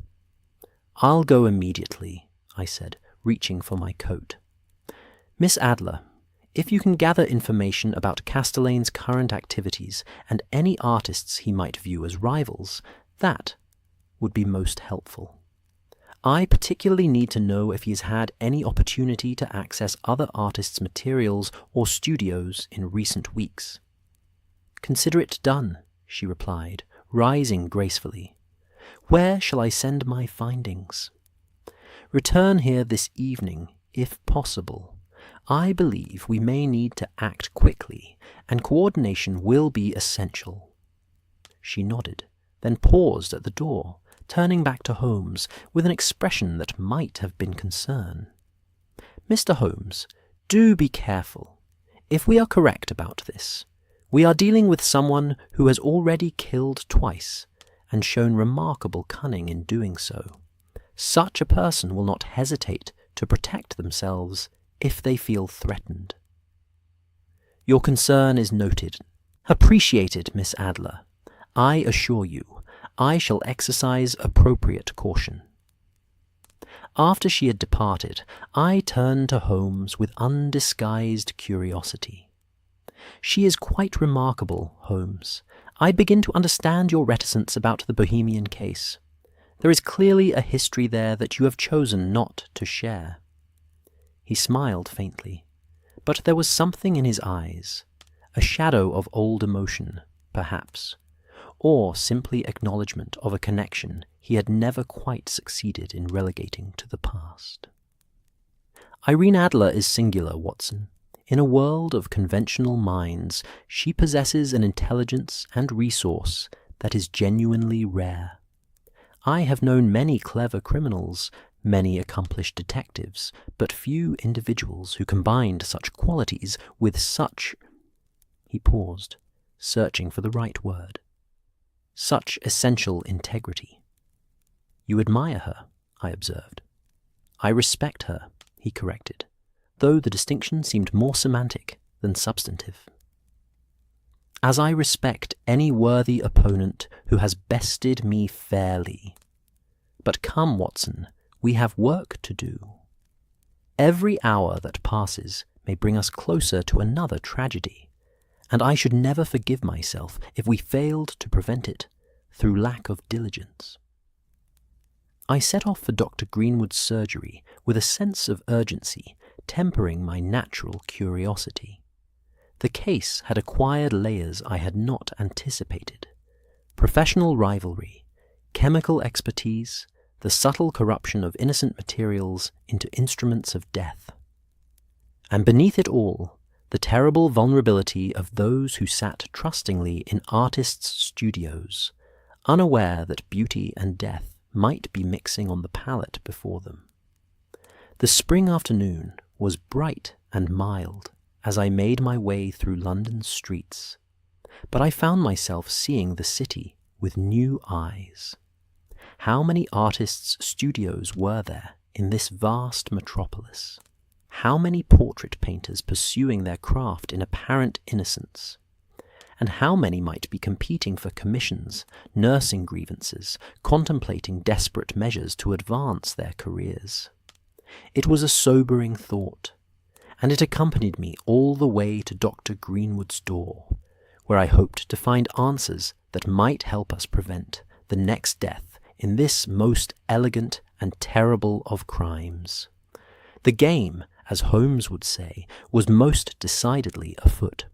"I'll go immediately," I said, reaching for my coat. "Miss Adler, if you can gather information about Castellane's current activities and any artists he might view as rivals, that would be most helpful. I particularly need to know if he has had any opportunity to access other artists' materials or studios in recent weeks." "Consider it done," she replied, rising gracefully. "Where shall I send my findings?" "Return here this evening, if possible. I believe we may need to act quickly, and coordination will be essential." She nodded, then paused at the door, turning back to Holmes with an expression that might have been concern. "Mr. Holmes, do be careful. If we are correct about this, we are dealing with someone who has already killed twice and shown remarkable cunning in doing so. Such a person will not hesitate to protect themselves if they feel threatened." "Your concern is noted. Appreciated, Miss Adler. I assure you, I shall exercise appropriate caution." After she had departed, I turned to Holmes with undisguised curiosity. "She is quite remarkable, Holmes. I begin to understand your reticence about the Bohemian case. There is clearly a history there that you have chosen not to share." He smiled faintly, but there was something in his eyes, a shadow of old emotion, perhaps, or simply acknowledgement of a connection he had never quite succeeded in relegating to the past. "Irene Adler is singular, Watson. In a world of conventional minds, she possesses an intelligence and resource that is genuinely rare. I have known many clever criminals, many accomplished detectives, but few individuals who combined such qualities with such—" He paused, searching for the right word. "Such essential integrity." "You admire her," I observed. "I respect her," he corrected, though the distinction seemed more semantic than substantive. "As I respect any worthy opponent who has bested me fairly. But come, Watson, we have work to do. Every hour that passes may bring us closer to another tragedy, and I should never forgive myself if we failed to prevent it through lack of diligence." I set off for Dr. Greenwood's surgery with a sense of urgency tempering my natural curiosity. The case had acquired layers I had not anticipated: professional rivalry, chemical expertise, the subtle corruption of innocent materials into instruments of death. And beneath it all, the terrible vulnerability of those who sat trustingly in artists' studios, unaware that beauty and death might be mixing on the palette before them. The spring afternoon was bright and mild as I made my way through London's streets, but I found myself seeing the city with new eyes. How many artists' studios were there in this vast metropolis? How many portrait painters pursuing their craft in apparent innocence? And how many might be competing for commissions, nursing grievances, contemplating desperate measures to advance their careers? It was a sobering thought, and it accompanied me all the way to Dr. Greenwood's door, where I hoped to find answers that might help us prevent the next death in this most elegant and terrible of crimes. The game, as Holmes would say, was most decidedly afoot.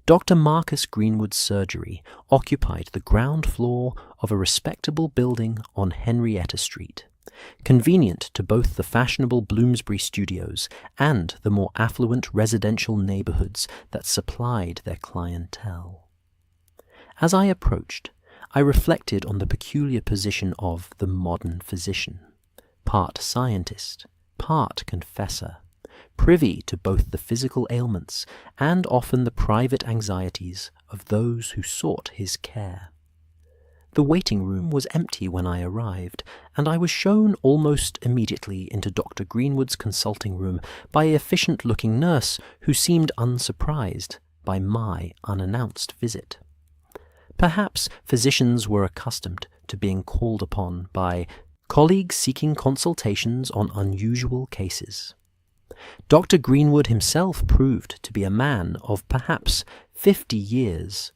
Dr. Marcus Greenwood's surgery occupied the ground floor of a respectable building on Henrietta Street, convenient to both the fashionable Bloomsbury studios and the more affluent residential neighbourhoods that supplied their clientele. As I approached, I reflected on the peculiar position of the modern physician, part scientist, part confessor, privy to both the physical ailments and often the private anxieties of those who sought his care. The waiting room was empty when I arrived, and I was shown almost immediately into Dr. Greenwood's consulting room by an efficient-looking nurse who seemed unsurprised by my unannounced visit. Perhaps physicians were accustomed to being called upon by colleagues seeking consultations on unusual cases. Dr. Greenwood himself proved to be a man of perhaps 50 years,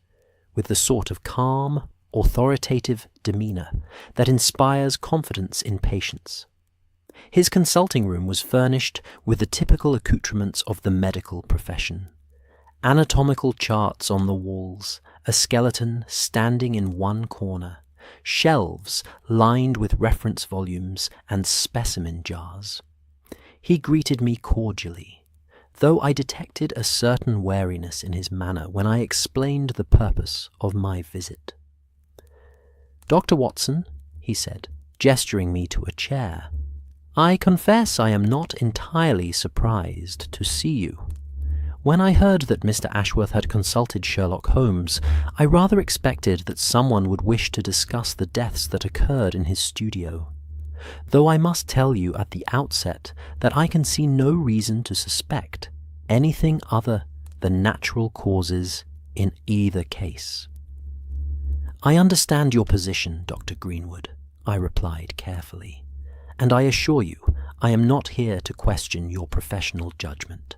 with the sort of calm, authoritative demeanour that inspires confidence in patients. His consulting room was furnished with the typical accoutrements of the medical profession: anatomical charts on the walls, a skeleton standing in one corner, shelves lined with reference volumes and specimen jars. He greeted me cordially, though I detected a certain wariness in his manner when I explained the purpose of my visit. "Dr. Watson," he said, gesturing me to a chair, "I confess I am not entirely surprised to see you. When I heard that Mr. Ashworth had consulted Sherlock Holmes, I rather expected that someone would wish to discuss the deaths that occurred in his studio, though I must tell you at the outset that I can see no reason to suspect anything other than natural causes in either case." "I understand your position, Dr. Greenwood," I replied carefully, "and I assure you I am not here to question your professional judgment.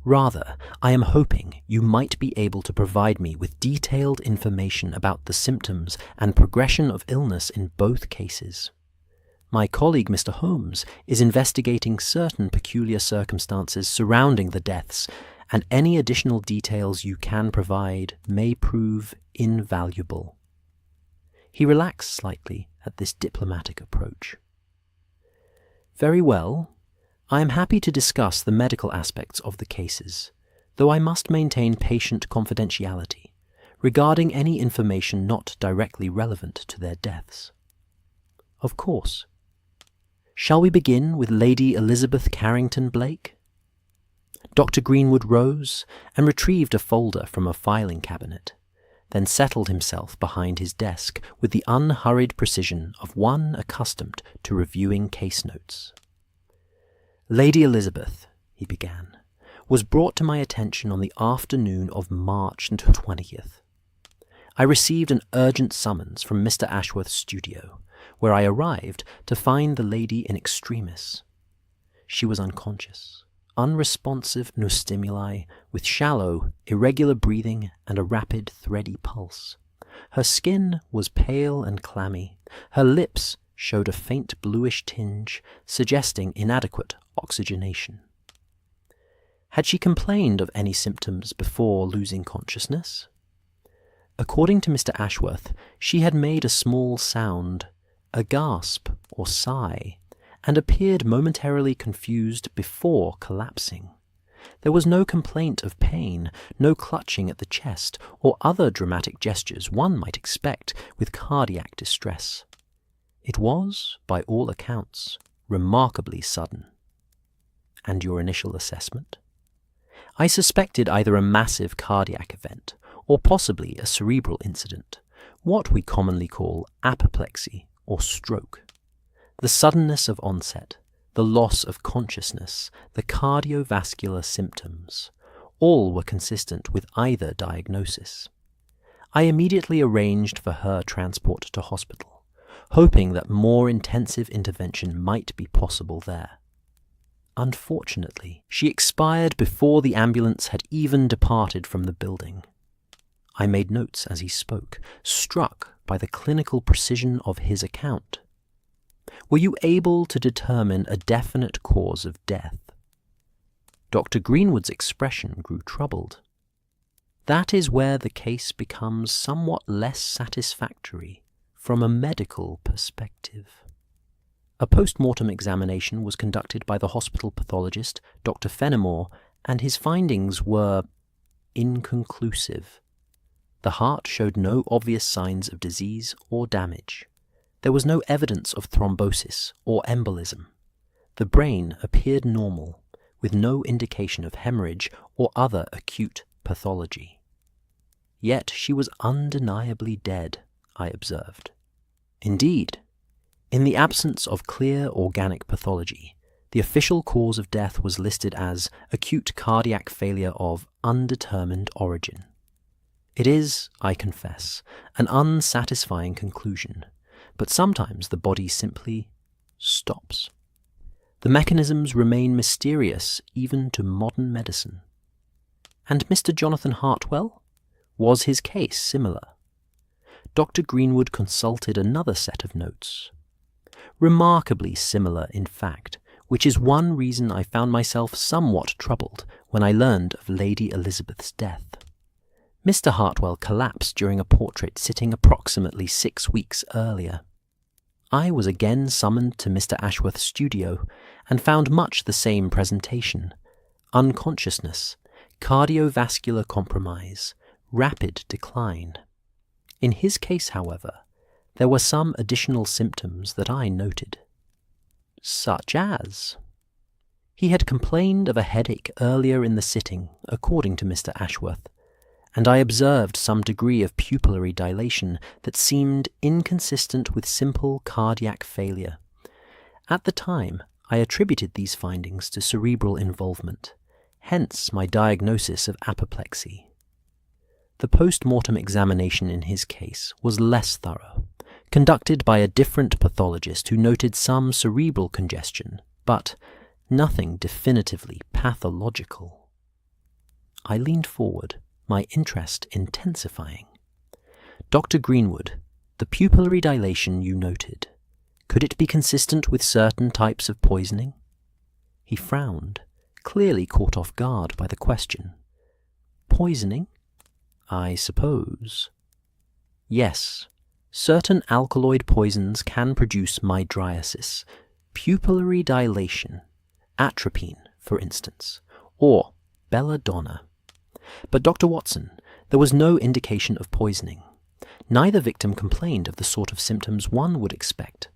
Rather, I am hoping you might be able to provide me with detailed information about the symptoms and progression of illness in both cases. My colleague, Mr. Holmes, is investigating certain peculiar circumstances surrounding the deaths, and any additional details you can provide may prove invaluable." He relaxed slightly at this diplomatic approach. "Very well. I am happy to discuss the medical aspects of the cases, though I must maintain patient confidentiality regarding any information not directly relevant to their deaths." "Of course. Shall we begin with Lady Elizabeth Carrington Blake?" Dr. Greenwood rose and retrieved a folder from a filing cabinet, then settled himself behind his desk with the unhurried precision of one accustomed to reviewing case notes. "Lady Elizabeth," he began, "was brought to my attention on the afternoon of March 20th. I received an urgent summons from Mr. Ashworth's studio, where I arrived to find the lady in extremis. She was unconscious, unresponsive to stimuli, with shallow, irregular breathing and a rapid, thready pulse. Her skin was pale and clammy. Her lips showed a faint bluish tinge, suggesting inadequate oxygenation. Had she complained of any symptoms before losing consciousness? According to Mr. Ashworth, she had made a small sound, a gasp or sigh, and appeared momentarily confused before collapsing. There was no complaint of pain, no clutching at the chest, or other dramatic gestures one might expect with cardiac distress. It was, by all accounts, remarkably sudden." "And your initial assessment?" "I suspected either a massive cardiac event, or possibly a cerebral incident, what we commonly call apoplexy or stroke. The suddenness of onset, the loss of consciousness, the cardiovascular symptoms, all were consistent with either diagnosis. I immediately arranged for her transport to hospital, hoping that more intensive intervention might be possible there. Unfortunately, she expired before the ambulance had even departed from the building." I made notes as he spoke, struck by the clinical precision of his account. "Were you able to determine a definite cause of death?" Dr. Greenwood's expression grew troubled. That is where the case becomes somewhat less satisfactory from a medical perspective. A post-mortem examination was conducted by the hospital pathologist, Dr. Fenimore, and his findings were inconclusive. The heart showed no obvious signs of disease or damage. There was no evidence of thrombosis or embolism. The brain appeared normal, with no indication of hemorrhage or other acute pathology. Yet she was undeniably dead, I observed. Indeed, in the absence of clear organic pathology, the official cause of death was listed as acute cardiac failure of undetermined origin. It is, I confess, an unsatisfying conclusion, but sometimes the body simply stops. The mechanisms remain mysterious even to modern medicine. And Mr. Jonathan Hartwell? Was his case similar? Dr. Greenwood consulted another set of notes. Remarkably similar, in fact, which is one reason I found myself somewhat troubled when I learned of Lady Elizabeth's death. Mr. Hartwell collapsed during a portrait sitting approximately 6 weeks earlier. I was again summoned to Mr. Ashworth's studio and found much the same presentation: unconsciousness, cardiovascular compromise, rapid decline. In his case, however, there were some additional symptoms that I noted. Such as? He had complained of a headache earlier in the sitting, according to Mr. Ashworth, and I observed some degree of pupillary dilation that seemed inconsistent with simple cardiac failure. At the time, I attributed these findings to cerebral involvement, hence my diagnosis of apoplexy. The post-mortem examination in his case was less thorough, conducted by a different pathologist who noted some cerebral congestion, but nothing definitively pathological. I leaned forward, my interest intensifying. Dr. Greenwood, the pupillary dilation you noted, could it be consistent with certain types of poisoning? He frowned, clearly caught off guard by the question. Poisoning? I suppose. Yes, certain alkaloid poisons can produce mydriasis, pupillary dilation, atropine, for instance, or belladonna. But Dr. Watson, there was no indication of poisoning. Neither victim complained of the sort of symptoms one would expect.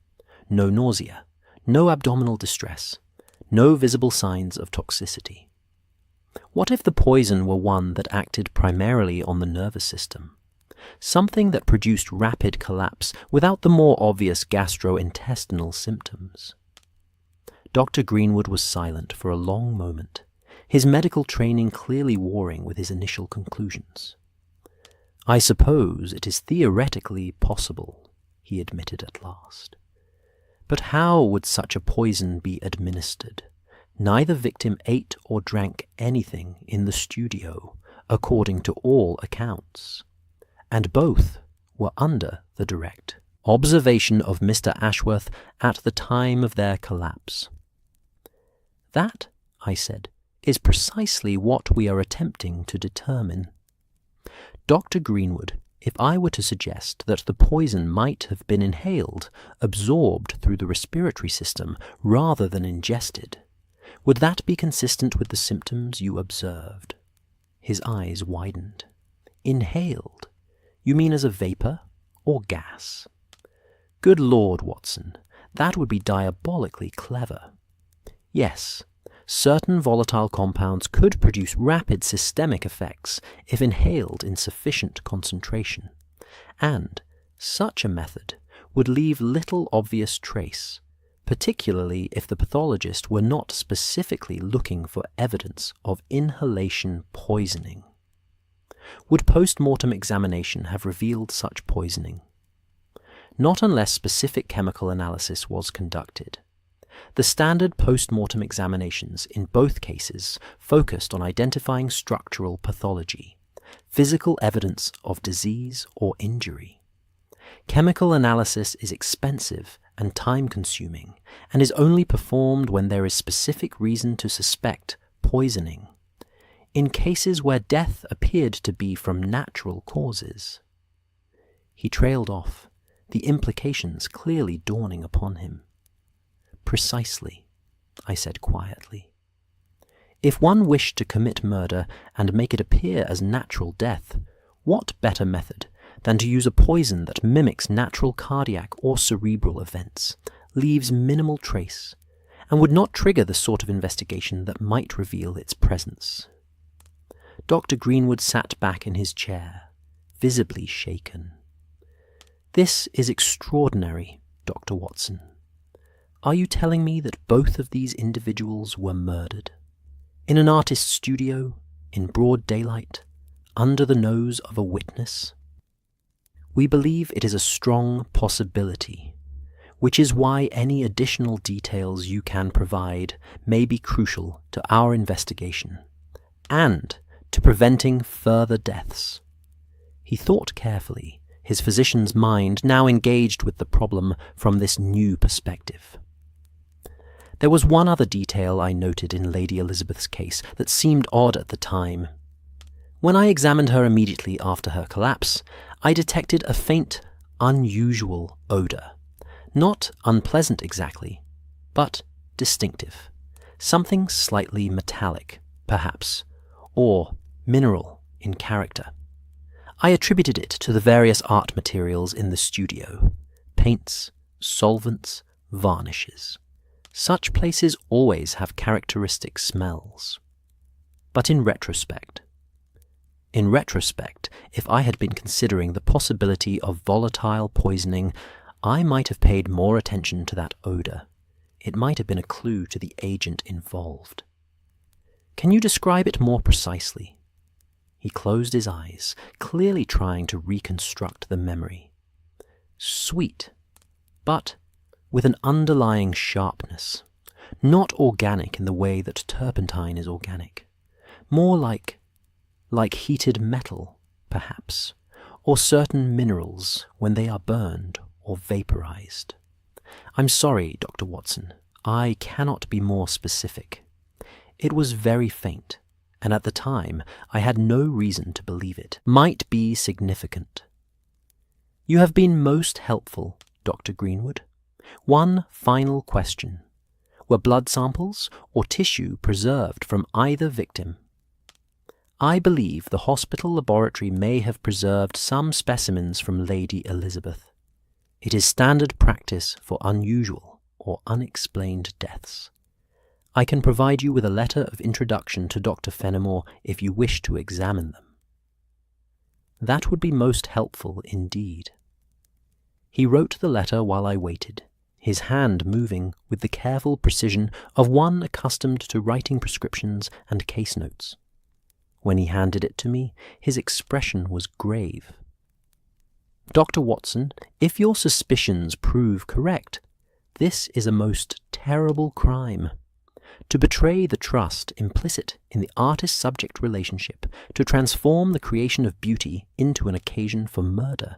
No nausea, no abdominal distress, no visible signs of toxicity. What if the poison were one that acted primarily on the nervous system? Something that produced rapid collapse without the more obvious gastrointestinal symptoms? Dr. Greenwood was silent for a long moment, his medical training clearly warring with his initial conclusions. I suppose it is theoretically possible, he admitted at last. But how would such a poison be administered? Neither victim ate or drank anything in the studio, according to all accounts, and both were under the direct observation of Mr. Ashworth at the time of their collapse. That, I said, is precisely what we are attempting to determine. Dr. Greenwood, if I were to suggest that the poison might have been inhaled, absorbed through the respiratory system rather than ingested, would that be consistent with the symptoms you observed? His eyes widened. Inhaled? You mean as a vapor or gas? Good Lord, Watson, that would be diabolically clever. Yes, certain volatile compounds could produce rapid systemic effects if inhaled in sufficient concentration, and such a method would leave little obvious trace, particularly if the pathologist were not specifically looking for evidence of inhalation poisoning. Would post-mortem examination have revealed such poisoning? Not unless specific chemical analysis was conducted. The standard post-mortem examinations in both cases focused on identifying structural pathology, physical evidence of disease or injury. Chemical analysis is expensive and time-consuming, and is only performed when there is specific reason to suspect poisoning. in cases where death appeared to be from natural causes. He trailed off, the implications clearly dawning upon him. Precisely, I said quietly. If one wished to commit murder and make it appear as natural death, what better method than to use a poison that mimics natural cardiac or cerebral events, leaves minimal trace, and would not trigger the sort of investigation that might reveal its presence? Dr. Greenwood sat back in his chair, visibly shaken. This is extraordinary, Dr. Watson. Are you telling me that both of these individuals were murdered? In an artist's studio, in broad daylight, under the nose of a witness? We believe it is a strong possibility, which is why any additional details you can provide may be crucial to our investigation, and to preventing further deaths. He thought carefully, his physician's mind now engaged with the problem from this new perspective. There was one other detail I noted in Lady Elizabeth's case that seemed odd at the time. When I examined her immediately after her collapse, I detected a faint, unusual odour. Not unpleasant exactly, but distinctive. Something slightly metallic, perhaps, or mineral in character. I attributed it to the various art materials in the studio: paints, solvents, varnishes. Such places always have characteristic smells. But in retrospect, if I had been considering the possibility of volatile poisoning, I might have paid more attention to that odour. It might have been a clue to the agent involved. Can you describe it more precisely? He closed his eyes, clearly trying to reconstruct the memory. Sweet, but with an underlying sharpness, not organic in the way that turpentine is organic, more like heated metal, perhaps, or certain minerals when they are burned or vaporized. I'm sorry, Dr. Watson, I cannot be more specific. It was very faint, and at the time I had no reason to believe it might be significant. You have been most helpful, Dr. Greenwood. One final question. Were blood samples or tissue preserved from either victim? I believe the hospital laboratory may have preserved some specimens from Lady Elizabeth. It is standard practice for unusual or unexplained deaths. I can provide you with a letter of introduction to Dr. Fenimore if you wish to examine them. That would be most helpful indeed. He wrote the letter while I waited, his hand moving with the careful precision of one accustomed to writing prescriptions and case notes. When he handed it to me, his expression was grave. Dr. Watson, if your suspicions prove correct, this is a most terrible crime. To betray the trust implicit in the artist-subject relationship, to transform the creation of beauty into an occasion for murder,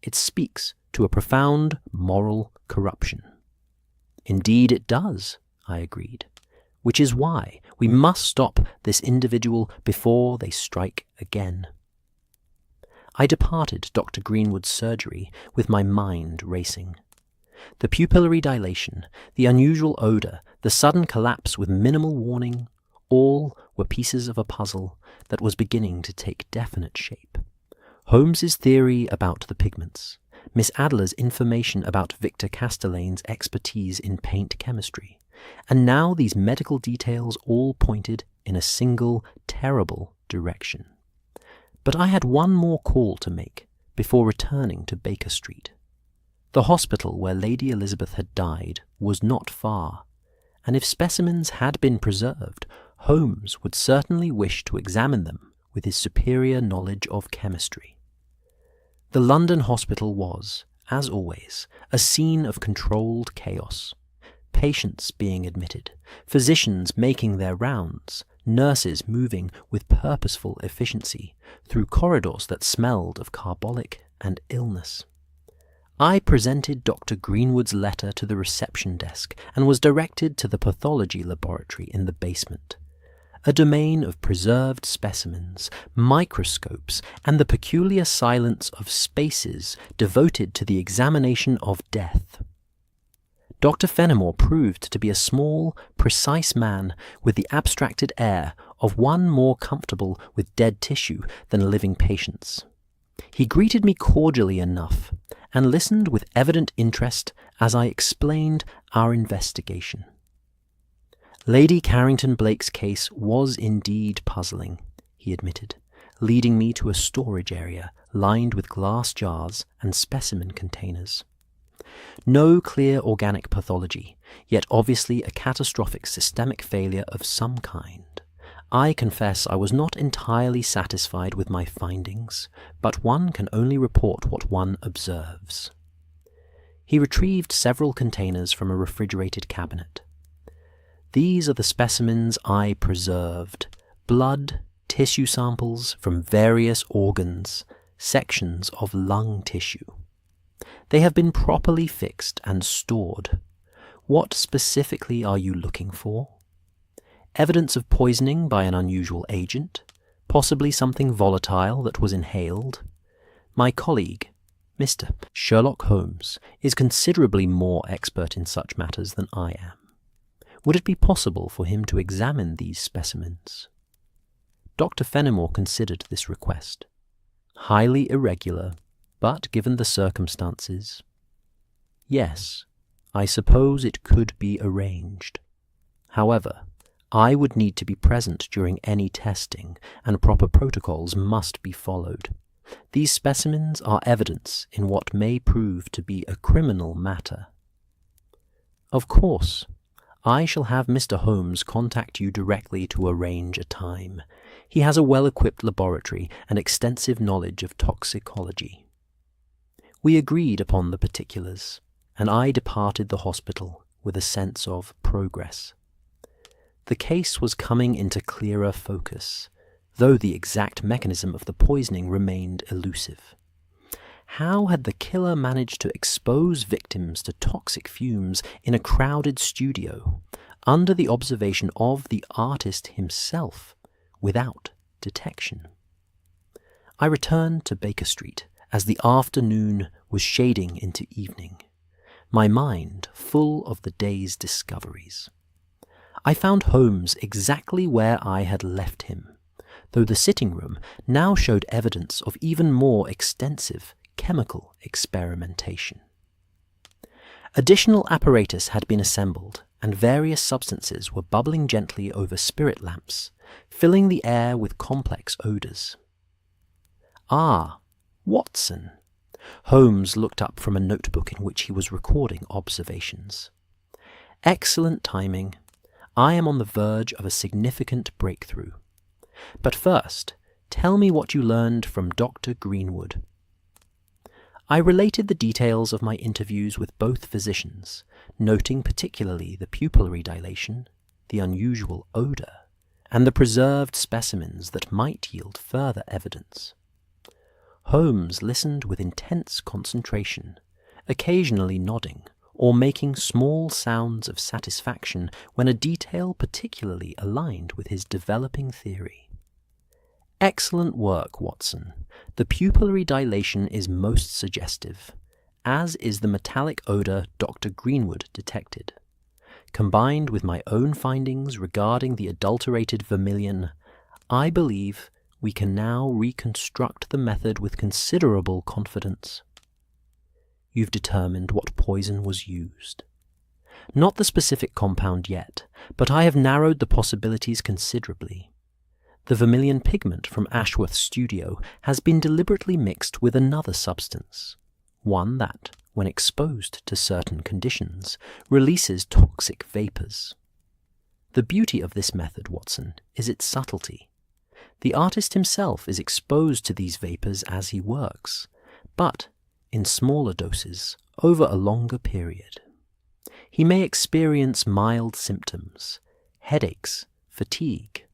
it speaks to a profound moral corruption. Indeed it does, I agreed, which is why we must stop this individual before they strike again. I departed Dr. Greenwood's surgery with my mind racing. The pupillary dilation, the unusual odour, the sudden collapse with minimal warning, all were pieces of a puzzle that was beginning to take definite shape. Holmes's theory about the pigments, Miss Adler's information about Victor Castellane's expertise in paint chemistry, and now these medical details all pointed in a single, terrible direction. But I had one more call to make before returning to Baker Street. The hospital where Lady Elizabeth had died was not far, and if specimens had been preserved, Holmes would certainly wish to examine them with his superior knowledge of chemistry. The London hospital was, as always, a scene of controlled chaos. Patients being admitted, physicians making their rounds, nurses moving with purposeful efficiency through corridors that smelled of carbolic and illness. I presented Dr. Greenwood's letter to the reception desk and was directed to the pathology laboratory in the basement. a domain of preserved specimens, microscopes, and the peculiar silence of spaces devoted to the examination of death. Dr. Fenimore proved to be a small, precise man with the abstracted air of one more comfortable with dead tissue than living patients. He greeted me cordially enough and listened with evident interest as I explained our investigation. Lady Carrington Blake's case was indeed puzzling, he admitted, leading me to a storage area lined with glass jars and specimen containers. No clear organic pathology, yet obviously a catastrophic systemic failure of some kind. I confess I was not entirely satisfied with my findings, but one can only report what one observes. He retrieved several containers from a refrigerated cabinet. These are the specimens I preserved: blood, tissue samples from various organs, sections of lung tissue. They have been properly fixed and stored. What specifically are you looking for? Evidence of poisoning by an unusual agent, possibly something volatile that was inhaled. My colleague, Mr. Sherlock Holmes, is considerably more expert in such matters than I am. Would it be possible for him to examine these specimens? Dr. Fenimore considered this request. Highly irregular, but given the circumstances, yes, I suppose it could be arranged. However, I would need to be present during any testing, and proper protocols must be followed. These specimens are evidence in what may prove to be a criminal matter. Of course, I shall have Mr. Holmes contact you directly to arrange a time. He has a well-equipped laboratory and extensive knowledge of toxicology. We agreed upon the particulars, and I departed the hospital with a sense of progress. The case was coming into clearer focus, though the exact mechanism of the poisoning remained elusive. How had the killer managed to expose victims to toxic fumes in a crowded studio, under the observation of the artist himself, without detection? I returned to Baker Street as the afternoon was shading into evening, my mind full of the day's discoveries. I found Holmes exactly where I had left him, though the sitting room now showed evidence of even more extensive chemical experimentation. Additional apparatus had been assembled, and various substances were bubbling gently over spirit lamps, filling the air with complex odours. Ah, Watson! Holmes looked up from a notebook in which he was recording observations. Excellent timing. I am on the verge of a significant breakthrough. But first, tell me what you learned from Dr. Greenwood. I related the details of my interviews with both physicians, noting particularly the pupillary dilation, the unusual odour, and the preserved specimens that might yield further evidence. Holmes listened with intense concentration, occasionally nodding or making small sounds of satisfaction when a detail particularly aligned with his developing theory. Excellent work, Watson. The pupillary dilation is most suggestive, as is the metallic odour Dr. Greenwood detected. Combined with my own findings regarding the adulterated vermilion, I believe we can now reconstruct the method with considerable confidence. You've determined what poison was used. Not the specific compound yet, but I have narrowed the possibilities considerably. The vermilion pigment from Ashworth's studio has been deliberately mixed with another substance, one that, when exposed to certain conditions, releases toxic vapours. The beauty of this method, Watson, is its subtlety. The artist himself is exposed to these vapours as he works, but in smaller doses over a longer period. He may experience mild symptoms, headaches, fatigue,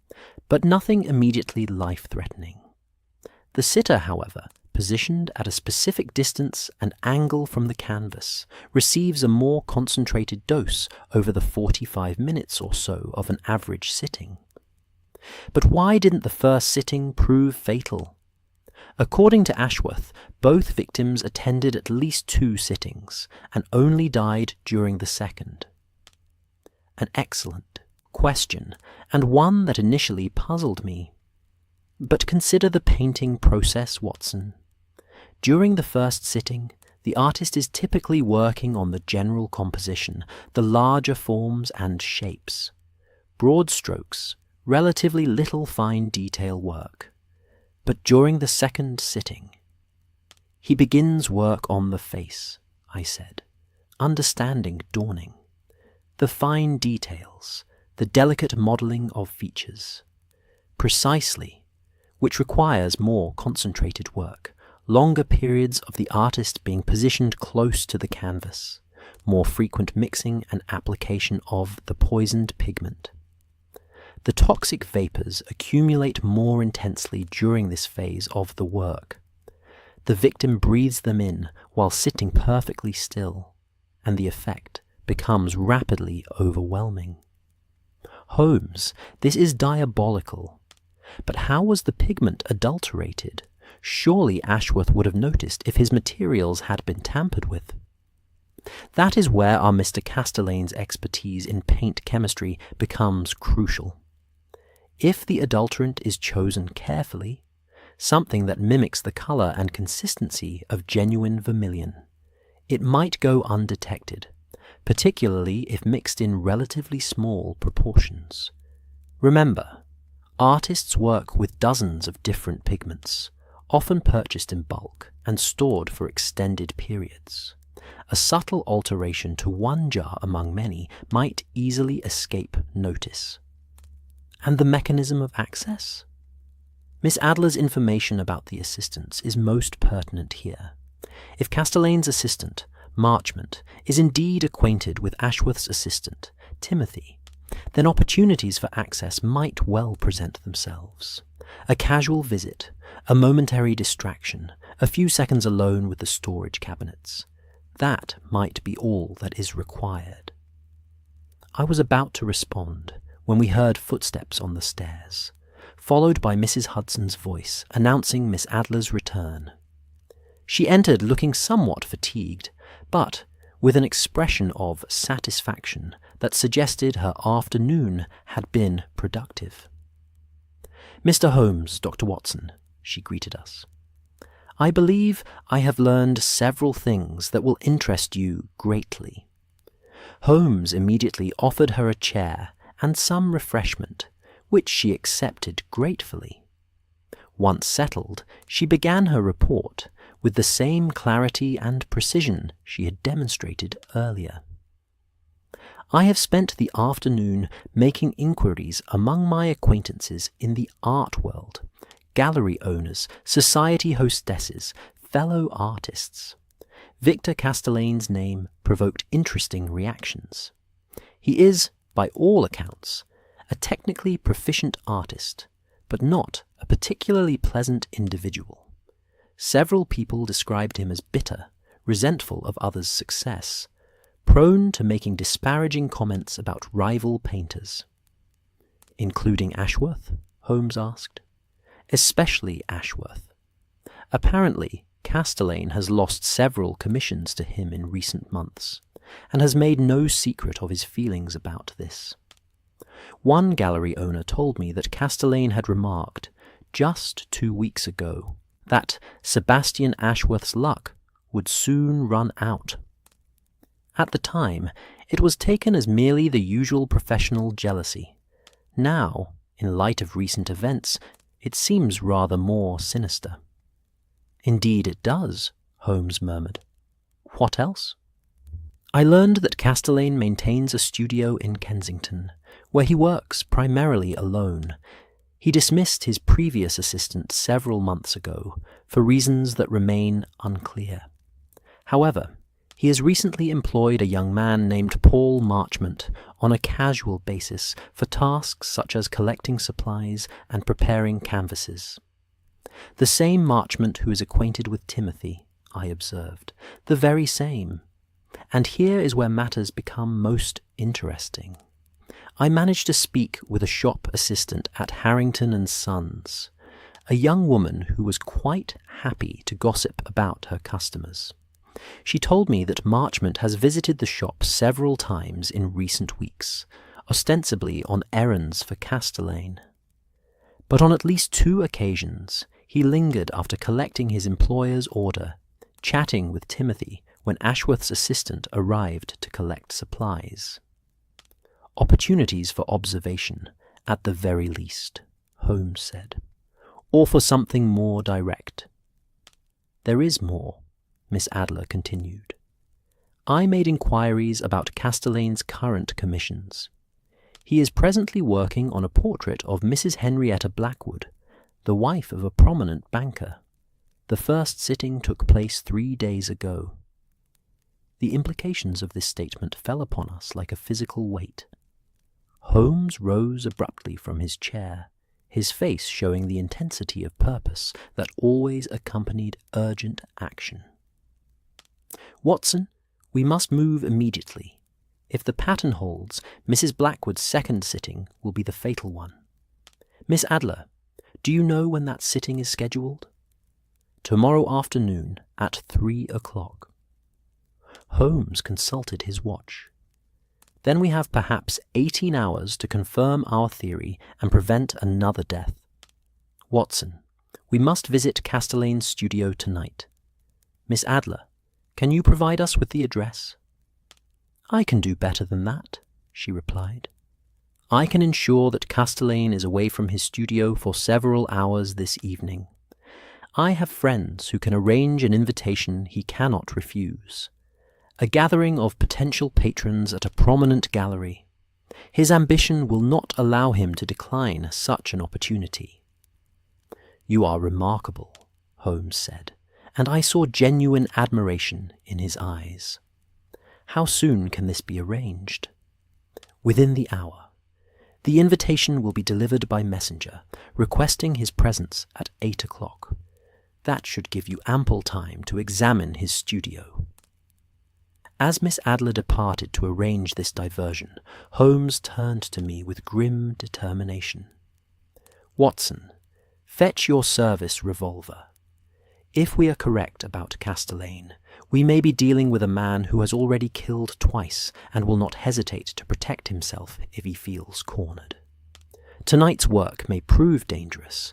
but nothing immediately life-threatening. The sitter, however, positioned at a specific distance and angle from the canvas, receives a more concentrated dose over the 45 minutes or so of an average sitting. But why didn't the first sitting prove fatal? According to Ashworth, both victims attended at least 2 sittings and only died during the second. An excellent question, and one that initially puzzled me. But consider the painting process, Watson. During the first sitting, the artist is typically working on the general composition, the larger forms and shapes. Broad strokes, relatively little fine detail work. But during the second sitting, he begins work on the face, I said, understanding dawning. The fine details, the delicate modelling of features. Precisely, which requires more concentrated work, longer periods of the artist being positioned close to the canvas, more frequent mixing and application of the poisoned pigment. The toxic vapours accumulate more intensely during this phase of the work. The victim breathes them in while sitting perfectly still, and the effect becomes rapidly overwhelming. Holmes, this is diabolical. But how was the pigment adulterated? Surely Ashworth would have noticed if his materials had been tampered with. That is where our Mr. Castellane's expertise in paint chemistry becomes crucial. If the adulterant is chosen carefully, something that mimics the colour and consistency of genuine vermilion, it might go undetected, particularly if mixed in relatively small proportions. Remember, artists work with dozens of different pigments, often purchased in bulk and stored for extended periods. A subtle alteration to one jar among many might easily escape notice. And the mechanism of access? Miss Adler's information about the assistants is most pertinent here. If Castellane's assistant, Marchmont, is indeed acquainted with Ashworth's assistant, Timothy, then opportunities for access might well present themselves. A casual visit, a momentary distraction, a few seconds alone with the storage cabinets. That might be all that is required. I was about to respond when we heard footsteps on the stairs, followed by Mrs. Hudson's voice announcing Miss Adler's return. She entered looking somewhat fatigued, but with an expression of satisfaction that suggested her afternoon had been productive. "Mr. Holmes, Dr. Watson," she greeted us. "I believe I have learned several things that will interest you greatly." Holmes immediately offered her a chair and some refreshment, which she accepted gratefully. Once settled, she began her report with the same clarity and precision she had demonstrated earlier. "I have spent the afternoon making inquiries among my acquaintances in the art world, gallery owners, society hostesses, fellow artists. Victor Castellane's name provoked interesting reactions. He is, by all accounts, a technically proficient artist, but not a particularly pleasant individual. Several people described him as bitter, resentful of others' success, prone to making disparaging comments about rival painters." "Including Ashworth?" Holmes asked. "Especially Ashworth. Apparently, Castellane has lost several commissions to him in recent months, and has made no secret of his feelings about this. One gallery owner told me that Castellane had remarked, just 2 weeks ago, that Sebastian Ashworth's luck would soon run out. At the time, it was taken as merely the usual professional jealousy. Now, in light of recent events, it seems rather more sinister." "Indeed it does," Holmes murmured. "What else?" "I learned that Castellane maintains a studio in Kensington, where he works primarily alone. He dismissed his previous assistant several months ago, for reasons that remain unclear. However, he has recently employed a young man named Paul Marchmont on a casual basis for tasks such as collecting supplies and preparing canvases. The same Marchmont who is acquainted with Timothy, I observed, the very same. And here is where matters become most interesting. I managed to speak with a shop assistant at Harrington and Sons, a young woman who was quite happy to gossip about her customers. She told me that Marchmont has visited the shop several times in recent weeks, ostensibly on errands for Castelaine. But on at least 2 occasions he lingered after collecting his employer's order, chatting with Timothy when Ashworth's assistant arrived to collect supplies. Opportunities for observation, at the very least, Holmes said, or for something more direct. There is more, Miss Adler continued. I made inquiries about Castelaine's current commissions. He is presently working on a portrait of Mrs. Henrietta Blackwood, the wife of a prominent banker. The first sitting took place 3 days ago. The implications of this statement fell upon us like a physical weight. Holmes rose abruptly from his chair, his face showing the intensity of purpose that always accompanied urgent action. Watson, we must move immediately. If the pattern holds, Mrs. Blackwood's second sitting will be the fatal one. Miss Adler, do you know when that sitting is scheduled? Tomorrow afternoon at 3 o'clock. Holmes consulted his watch. Then we have perhaps 18 hours to confirm our theory and prevent another death. Watson, we must visit Castelaine's studio tonight. Miss Adler, can you provide us with the address? I can do better than that, she replied. I can ensure that Castelaine is away from his studio for several hours this evening. I have friends who can arrange an invitation he cannot refuse. A gathering of potential patrons at a prominent gallery. His ambition will not allow him to decline such an opportunity. You are remarkable, Holmes said, and I saw genuine admiration in his eyes. How soon can this be arranged? Within the hour. The invitation will be delivered by messenger, requesting his presence at 8 o'clock. That should give you ample time to examine his studio. As Miss Adler departed to arrange this diversion, Holmes turned to me with grim determination. Watson, fetch your service revolver. If we are correct about Castelaine, we may be dealing with a man who has already killed twice and will not hesitate to protect himself if he feels cornered. Tonight's work may prove dangerous,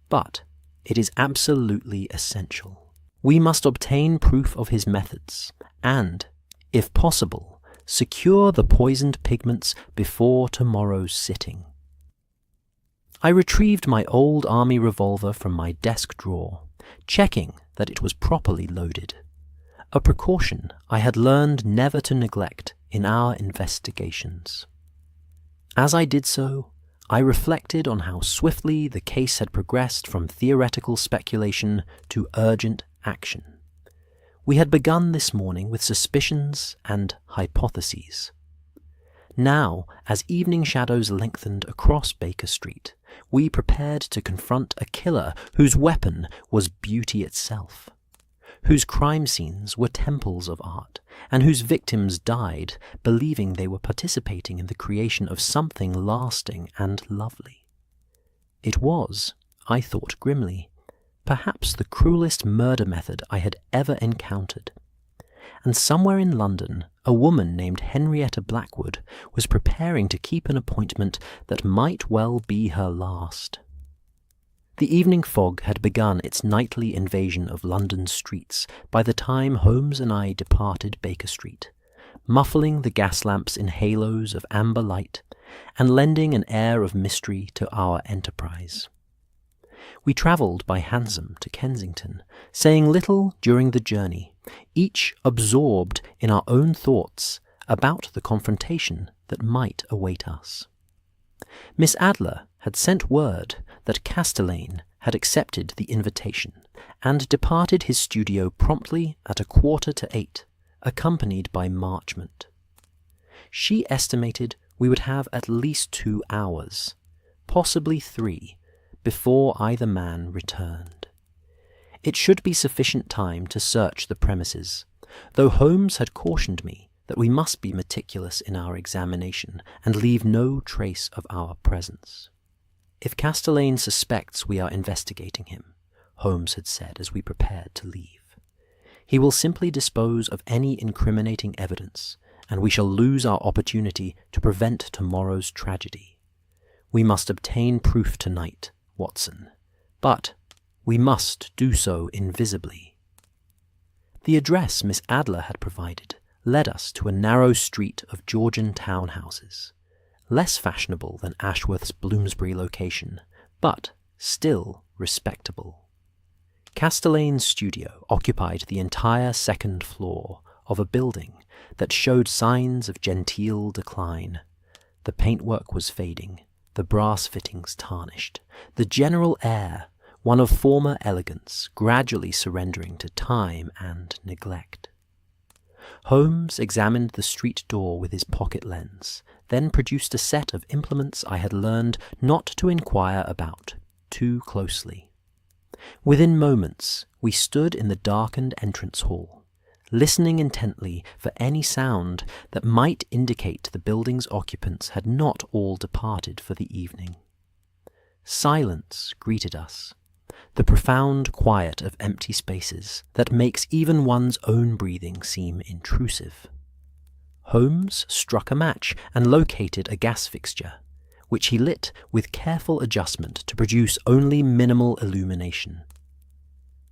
but it is absolutely essential. We must obtain proof of his methods and, if possible, secure the poisoned pigments before tomorrow's sitting. I retrieved my old army revolver from my desk drawer, checking that it was properly loaded, a precaution I had learned never to neglect in our investigations. As I did so, I reflected on how swiftly the case had progressed from theoretical speculation to urgent action. We had begun this morning with suspicions and hypotheses. Now, as evening shadows lengthened across Baker Street, we prepared to confront a killer whose weapon was beauty itself, whose crime scenes were temples of art, and whose victims died believing they were participating in the creation of something lasting and lovely. It was, I thought grimly, perhaps the cruelest murder method I had ever encountered. And somewhere in London, a woman named Henrietta Blackwood was preparing to keep an appointment that might well be her last. The evening fog had begun its nightly invasion of London's streets by the time Holmes and I departed Baker Street, muffling the gas lamps in halos of amber light and lending an air of mystery to our enterprise. We travelled by hansom to Kensington, saying little during the journey, each absorbed in our own thoughts about the confrontation that might await us. Miss Adler had sent word that Castelaine had accepted the invitation and departed his studio promptly at 7:45, accompanied by Marchmont. She estimated we would have at least 2 hours, possibly 3, before either man returned. It should be sufficient time to search the premises, though Holmes had cautioned me that we must be meticulous in our examination and leave no trace of our presence. If Casteleyn suspects we are investigating him, Holmes had said as we prepared to leave, he will simply dispose of any incriminating evidence, and we shall lose our opportunity to prevent tomorrow's tragedy. We must obtain proof tonight, Watson, but we must do so invisibly. The address Miss Adler had provided led us to a narrow street of Georgian townhouses, less fashionable than Ashworth's Bloomsbury location, but still respectable. Casteleyn's studio occupied the entire second floor of a building that showed signs of genteel decline. The paintwork was fading, the brass fittings tarnished, the general air one of former elegance gradually surrendering to time and neglect. Holmes examined the street door with his pocket lens, then produced a set of implements I had learned not to inquire about too closely. Within moments, we stood in the darkened entrance hall, listening intently for any sound that might indicate the building's occupants had not all departed for the evening. Silence greeted us, the profound quiet of empty spaces that makes even one's own breathing seem intrusive. Holmes struck a match and located a gas fixture, which he lit with careful adjustment to produce only minimal illumination.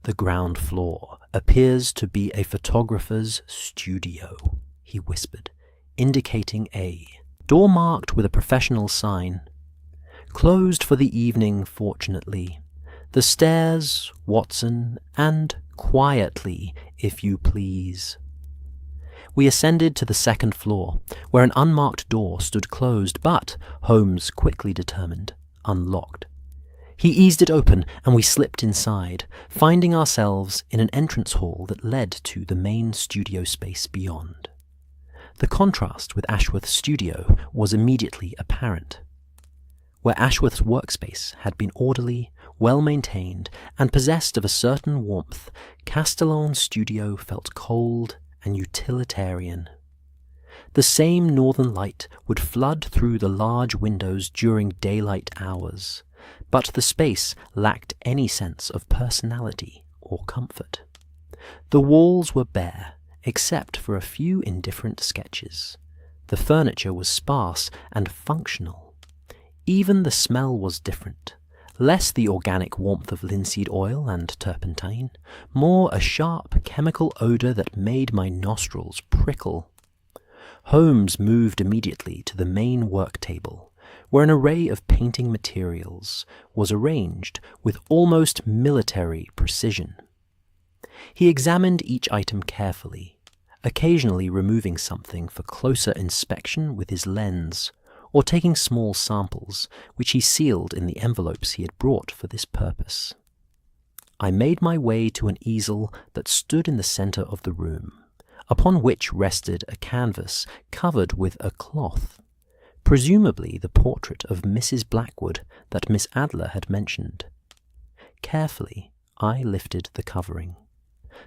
"The ground floor appears to be a photographer's studio," he whispered, indicating a door marked with a professional sign. "Closed for the evening, fortunately. The stairs, Watson, and quietly, if you please." We ascended to the second floor, where an unmarked door stood closed, but, Holmes quickly determined, unlocked. He eased it open, and we slipped inside, finding ourselves in an entrance hall that led to the main studio space beyond. The contrast with Ashworth's studio was immediately apparent. Where Ashworth's workspace had been orderly, well-maintained, and possessed of a certain warmth, Casteleyn's studio felt cold and utilitarian. The same northern light would flood through the large windows during daylight hours, but the space lacked any sense of personality or comfort. The walls were bare, except for a few indifferent sketches. The furniture was sparse and functional. Even the smell was different, less the organic warmth of linseed oil and turpentine, more a sharp chemical odour that made my nostrils prickle. Holmes moved immediately to the main work table, where an array of painting materials was arranged with almost military precision. He examined each item carefully, occasionally removing something for closer inspection with his lens, or taking small samples, which he sealed in the envelopes he had brought for this purpose. I made my way to an easel that stood in the centre of the room, upon which rested a canvas covered with a cloth, presumably the portrait of Mrs. Blackwood that Miss Adler had mentioned. Carefully, I lifted the covering.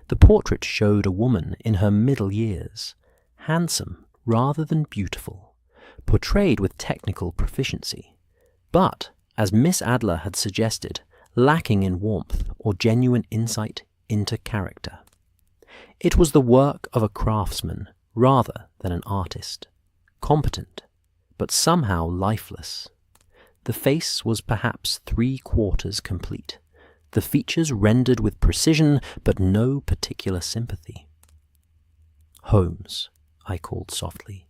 The portrait showed a woman in her middle years, handsome rather than beautiful, portrayed with technical proficiency, but, as Miss Adler had suggested, lacking in warmth or genuine insight into character. It was the work of a craftsman rather than an artist, competent, but somehow lifeless. The face was perhaps 3/4 complete, the features rendered with precision but no particular sympathy. "Holmes," I called softly,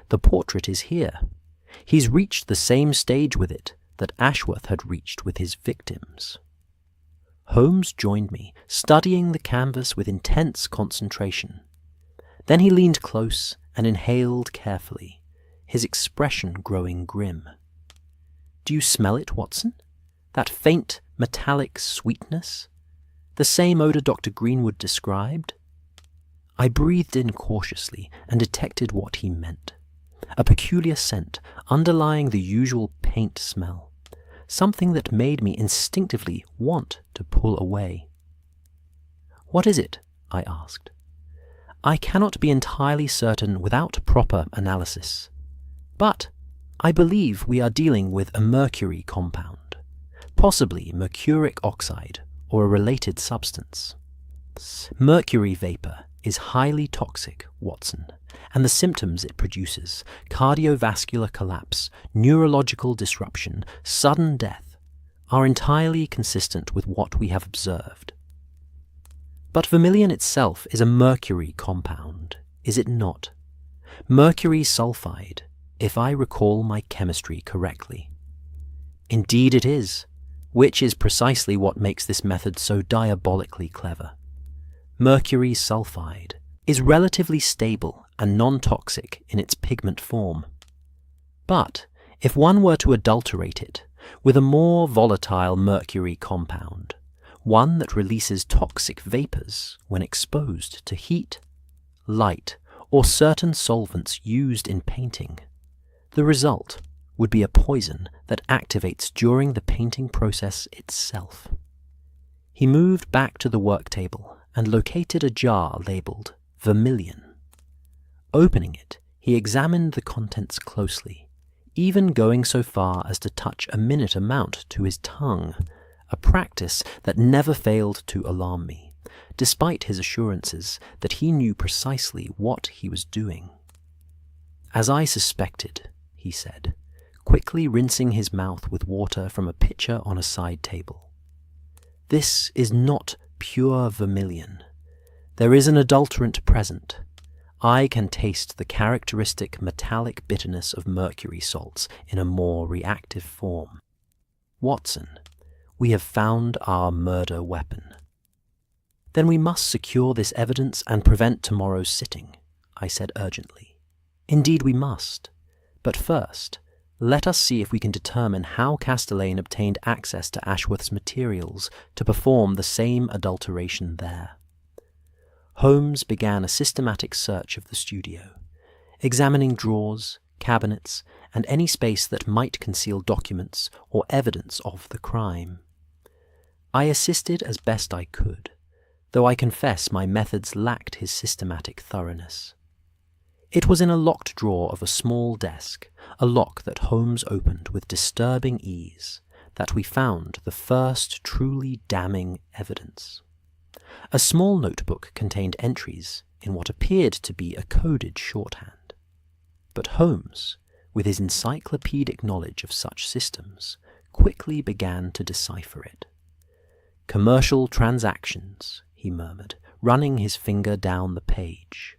"the portrait is here. He's reached the same stage with it that Ashworth had reached with his victims." Holmes joined me, studying the canvas with intense concentration. Then he leaned close and inhaled carefully, his expression growing grim. "Do you smell it, Watson? That faint, metallic sweetness? The same odour Dr. Greenwood described?" I breathed in cautiously and detected what he meant. A peculiar scent underlying the usual paint smell, something that made me instinctively want to pull away. "What is it?" I asked. I cannot be entirely certain without proper analysis, but I believe we are dealing with a mercury compound, possibly mercuric oxide or a related substance. Mercury vapor is highly toxic, Watson, and the symptoms it produces, cardiovascular collapse, neurological disruption, sudden death, are entirely consistent with what we have observed. But vermilion itself is a mercury compound, is it not? Mercury sulfide, if I recall my chemistry correctly. Indeed it is, which is precisely what makes this method so diabolically clever. Mercury sulfide is relatively stable and non-toxic in its pigment form. But if one were to adulterate it with a more volatile mercury compound, one that releases toxic vapors when exposed to heat, light, or certain solvents used in painting, the result would be a poison that activates during the painting process itself. He moved back to the work table and located a jar labeled vermilion. Opening it, he examined the contents closely, even going so far as to touch a minute amount to his tongue, a practice that never failed to alarm me, despite his assurances that he knew precisely what he was doing. As I suspected, he said, quickly rinsing his mouth with water from a pitcher on a side table. This is not pure vermilion. There is an adulterant present. I can taste the characteristic metallic bitterness of mercury salts in a more reactive form. Watson, we have found our murder weapon. Then we must secure this evidence and prevent tomorrow's sitting, I said urgently. Indeed we must. But first, let us see if we can determine how Castelein obtained access to Ashworth's materials to perform the same adulteration there. Holmes began a systematic search of the studio, examining drawers, cabinets, and any space that might conceal documents or evidence of the crime. I assisted as best I could, though I confess my methods lacked his systematic thoroughness. It was in a locked drawer of a small desk, a lock that Holmes opened with disturbing ease, that we found the first truly damning evidence. A small notebook contained entries in what appeared to be a coded shorthand. But Holmes, with his encyclopedic knowledge of such systems, quickly began to decipher it. "Commercial transactions," he murmured, running his finger down the page.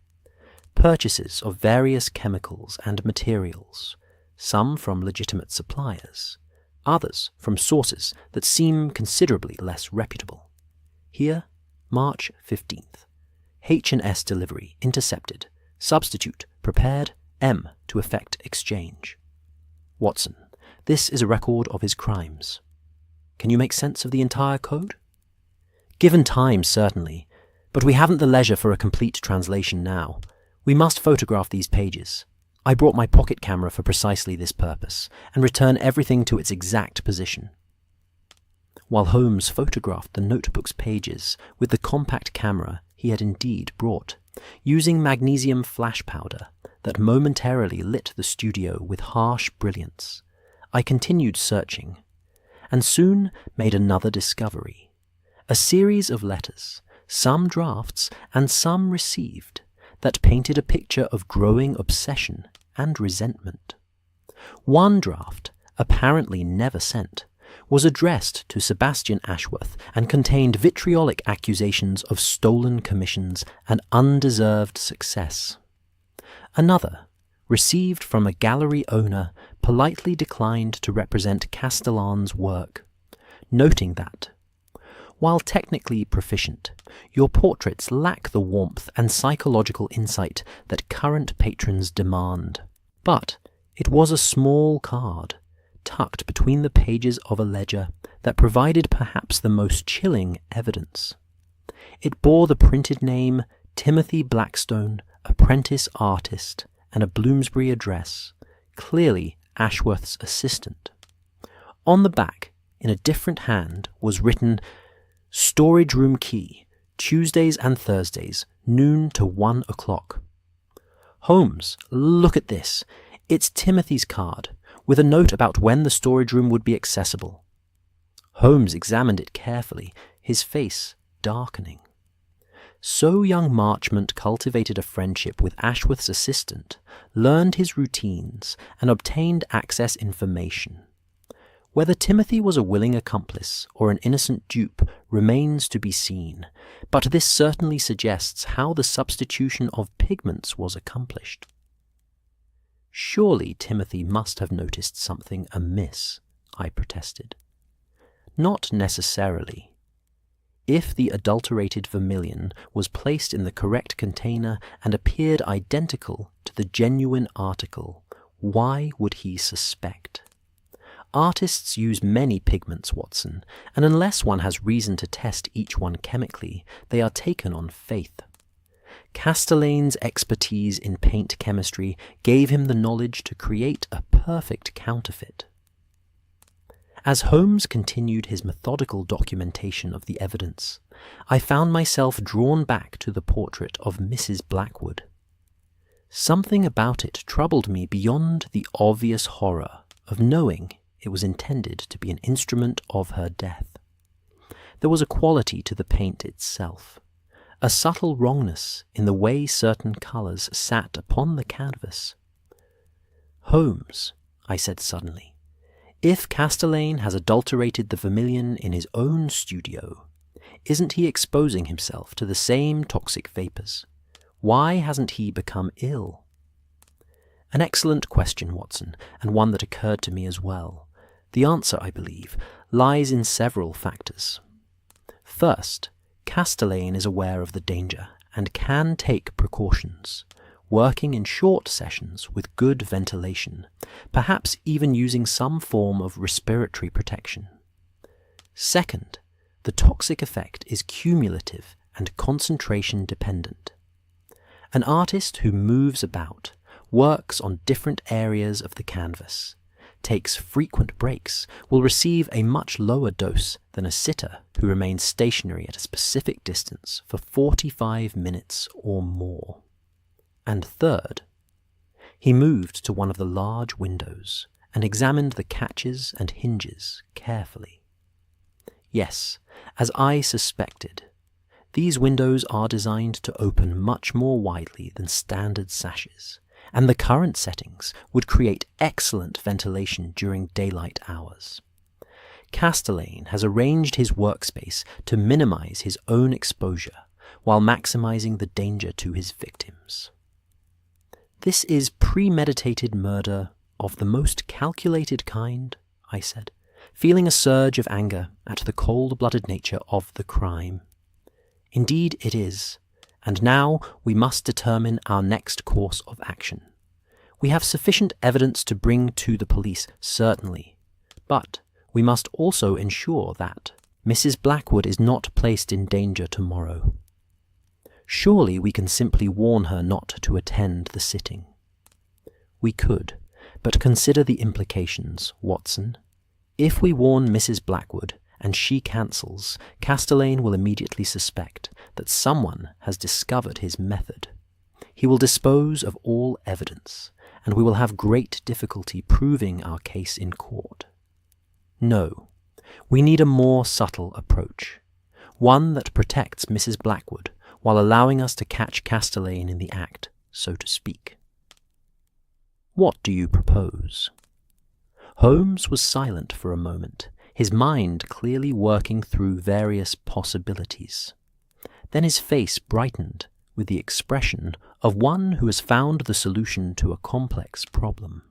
Purchases of various chemicals and materials, some from legitimate suppliers, others from sources that seem considerably less reputable. Here, March 15th. H&S delivery intercepted. Substitute prepared. M to effect exchange. Watson, this is a record of his crimes. Can you make sense of the entire code? Given time, certainly, but we haven't the leisure for a complete translation now. We must photograph these pages. I brought my pocket camera for precisely this purpose, and return everything to its exact position. While Holmes photographed the notebook's pages with the compact camera he had indeed brought, using magnesium flash powder that momentarily lit the studio with harsh brilliance, I continued searching, and soon made another discovery. A series of letters, some drafts and some received, that painted a picture of growing obsession and resentment. One draft, apparently never sent, was addressed to Sebastian Ashworth and contained vitriolic accusations of stolen commissions and undeserved success. Another, received from a gallery owner, politely declined to represent Castellan's work, noting that, while technically proficient, your portraits lack the warmth and psychological insight that current patrons demand. But it was a small card, tucked between the pages of a ledger, that provided perhaps the most chilling evidence. It bore the printed name Timothy Blackstone, apprentice artist, and a Bloomsbury address, clearly Ashworth's assistant. On the back, in a different hand, was written, "Storage room key, Tuesdays and Thursdays, noon to 1 o'clock. "Holmes, look at this. It's Timothy's card, with a note about when the storage room would be accessible." Holmes examined it carefully, his face darkening. So young Marchmont cultivated a friendship with Ashworth's assistant, learned his routines, and obtained access information. Whether Timothy was a willing accomplice or an innocent dupe remains to be seen, but this certainly suggests how the substitution of pigments was accomplished. "Surely Timothy must have noticed something amiss," I protested. "Not necessarily. If the adulterated vermilion was placed in the correct container and appeared identical to the genuine article, why would he suspect? Artists use many pigments, Watson, and unless one has reason to test each one chemically, they are taken on faith. Castellan's expertise in paint chemistry gave him the knowledge to create a perfect counterfeit." As Holmes continued his methodical documentation of the evidence, I found myself drawn back to the portrait of Mrs. Blackwood. Something about it troubled me beyond the obvious horror of knowing it was intended to be an instrument of her death. There was a quality to the paint itself, a subtle wrongness in the way certain colours sat upon the canvas. "Holmes," I said suddenly, "if Castellane has adulterated the vermilion in his own studio, isn't he exposing himself to the same toxic vapours? Why hasn't he become ill?" An excellent question, Watson, and one that occurred to me as well. The answer, I believe, lies in several factors. First, Castellane is aware of the danger and can take precautions, working in short sessions with good ventilation, perhaps even using some form of respiratory protection. Second, the toxic effect is cumulative and concentration dependent. An artist who moves about, works on different areas of the canvas, takes frequent breaks, will receive a much lower dose than a sitter who remains stationary at a specific distance for 45 minutes or more. And third, he moved to one of the large windows and examined the catches and hinges carefully. Yes, as I suspected, these windows are designed to open much more widely than standard sashes, and the current settings would create excellent ventilation during daylight hours. Castellane has arranged his workspace to minimize his own exposure while maximizing the danger to his victims. "This is premeditated murder of the most calculated kind," I said, feeling a surge of anger at the cold-blooded nature of the crime. "Indeed it is. And now we must determine our next course of action. We have sufficient evidence to bring to the police, certainly, but we must also ensure that Mrs. Blackwood is not placed in danger tomorrow. Surely we can simply warn her not to attend the sitting." "We could, but consider the implications, Watson. If we warn Mrs. Blackwood and she cancels, Castellane will immediately suspect that someone has discovered his method. He will dispose of all evidence, and we will have great difficulty proving our case in court. No, we need a more subtle approach, one that protects Mrs. Blackwood while allowing us to catch Castellane in the act, so to speak." "What do you propose?" Holmes was silent for a moment, his mind clearly working through various possibilities. Then his face brightened with the expression of one who has found the solution to a complex problem.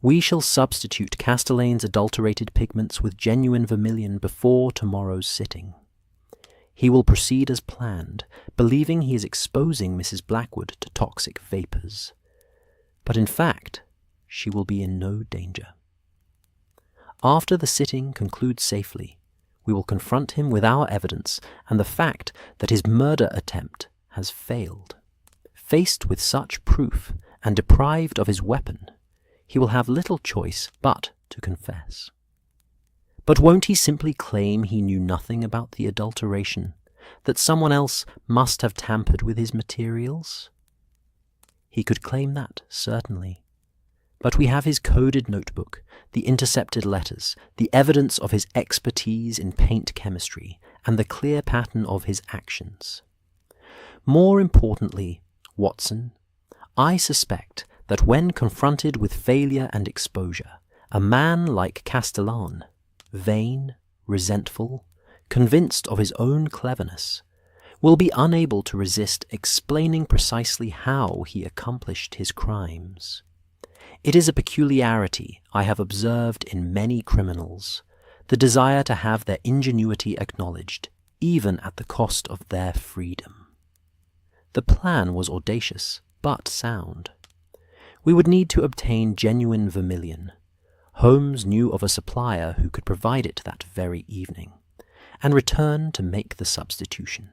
"We shall substitute Castellane's adulterated pigments with genuine vermilion before tomorrow's sitting. He will proceed as planned, believing he is exposing Mrs. Blackwood to toxic vapours. But in fact, she will be in no danger. After the sitting concludes safely, we will confront him with our evidence and the fact that his murder attempt has failed. Faced with such proof and deprived of his weapon, he will have little choice but to confess. But won't he simply claim he knew nothing about the adulteration, that someone else must have tampered with his materials? He could claim that, certainly. But we have his coded notebook, the intercepted letters, the evidence of his expertise in paint chemistry, and the clear pattern of his actions. More importantly, Watson, I suspect that when confronted with failure and exposure, a man like Castellan, vain, resentful, convinced of his own cleverness, will be unable to resist explaining precisely how he accomplished his crimes. It is a peculiarity I have observed in many criminals, the desire to have their ingenuity acknowledged, even at the cost of their freedom. The plan was audacious, but sound. We would need to obtain genuine vermilion. Holmes knew of a supplier who could provide it that very evening, and return to make the substitution.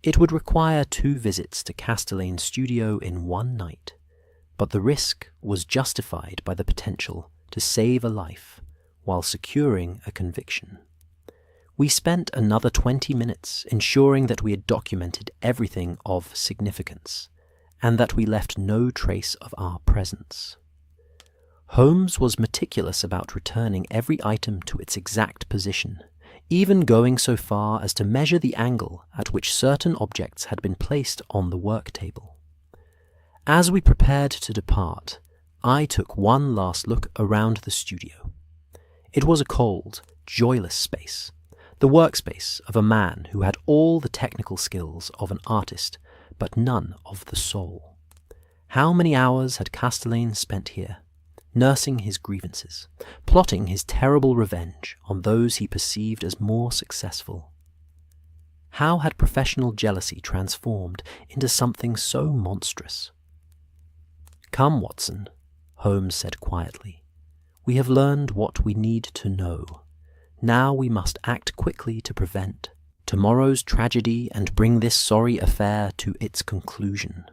It would require 2 visits to Castellan's studio in one night, but the risk was justified by the potential to save a life while securing a conviction. We spent another 20 minutes ensuring that we had documented everything of significance, and that we left no trace of our presence. Holmes was meticulous about returning every item to its exact position, even going so far as to measure the angle at which certain objects had been placed on the work table. As we prepared to depart, I took one last look around the studio. It was a cold, joyless space, the workspace of a man who had all the technical skills of an artist, but none of the soul. How many hours had Castellan spent here, nursing his grievances, plotting his terrible revenge on those he perceived as more successful? How had professional jealousy transformed into something so monstrous? "Come, Watson," Holmes said quietly. "We have learned what we need to know. Now we must act quickly to prevent tomorrow's tragedy and bring this sorry affair to its conclusion."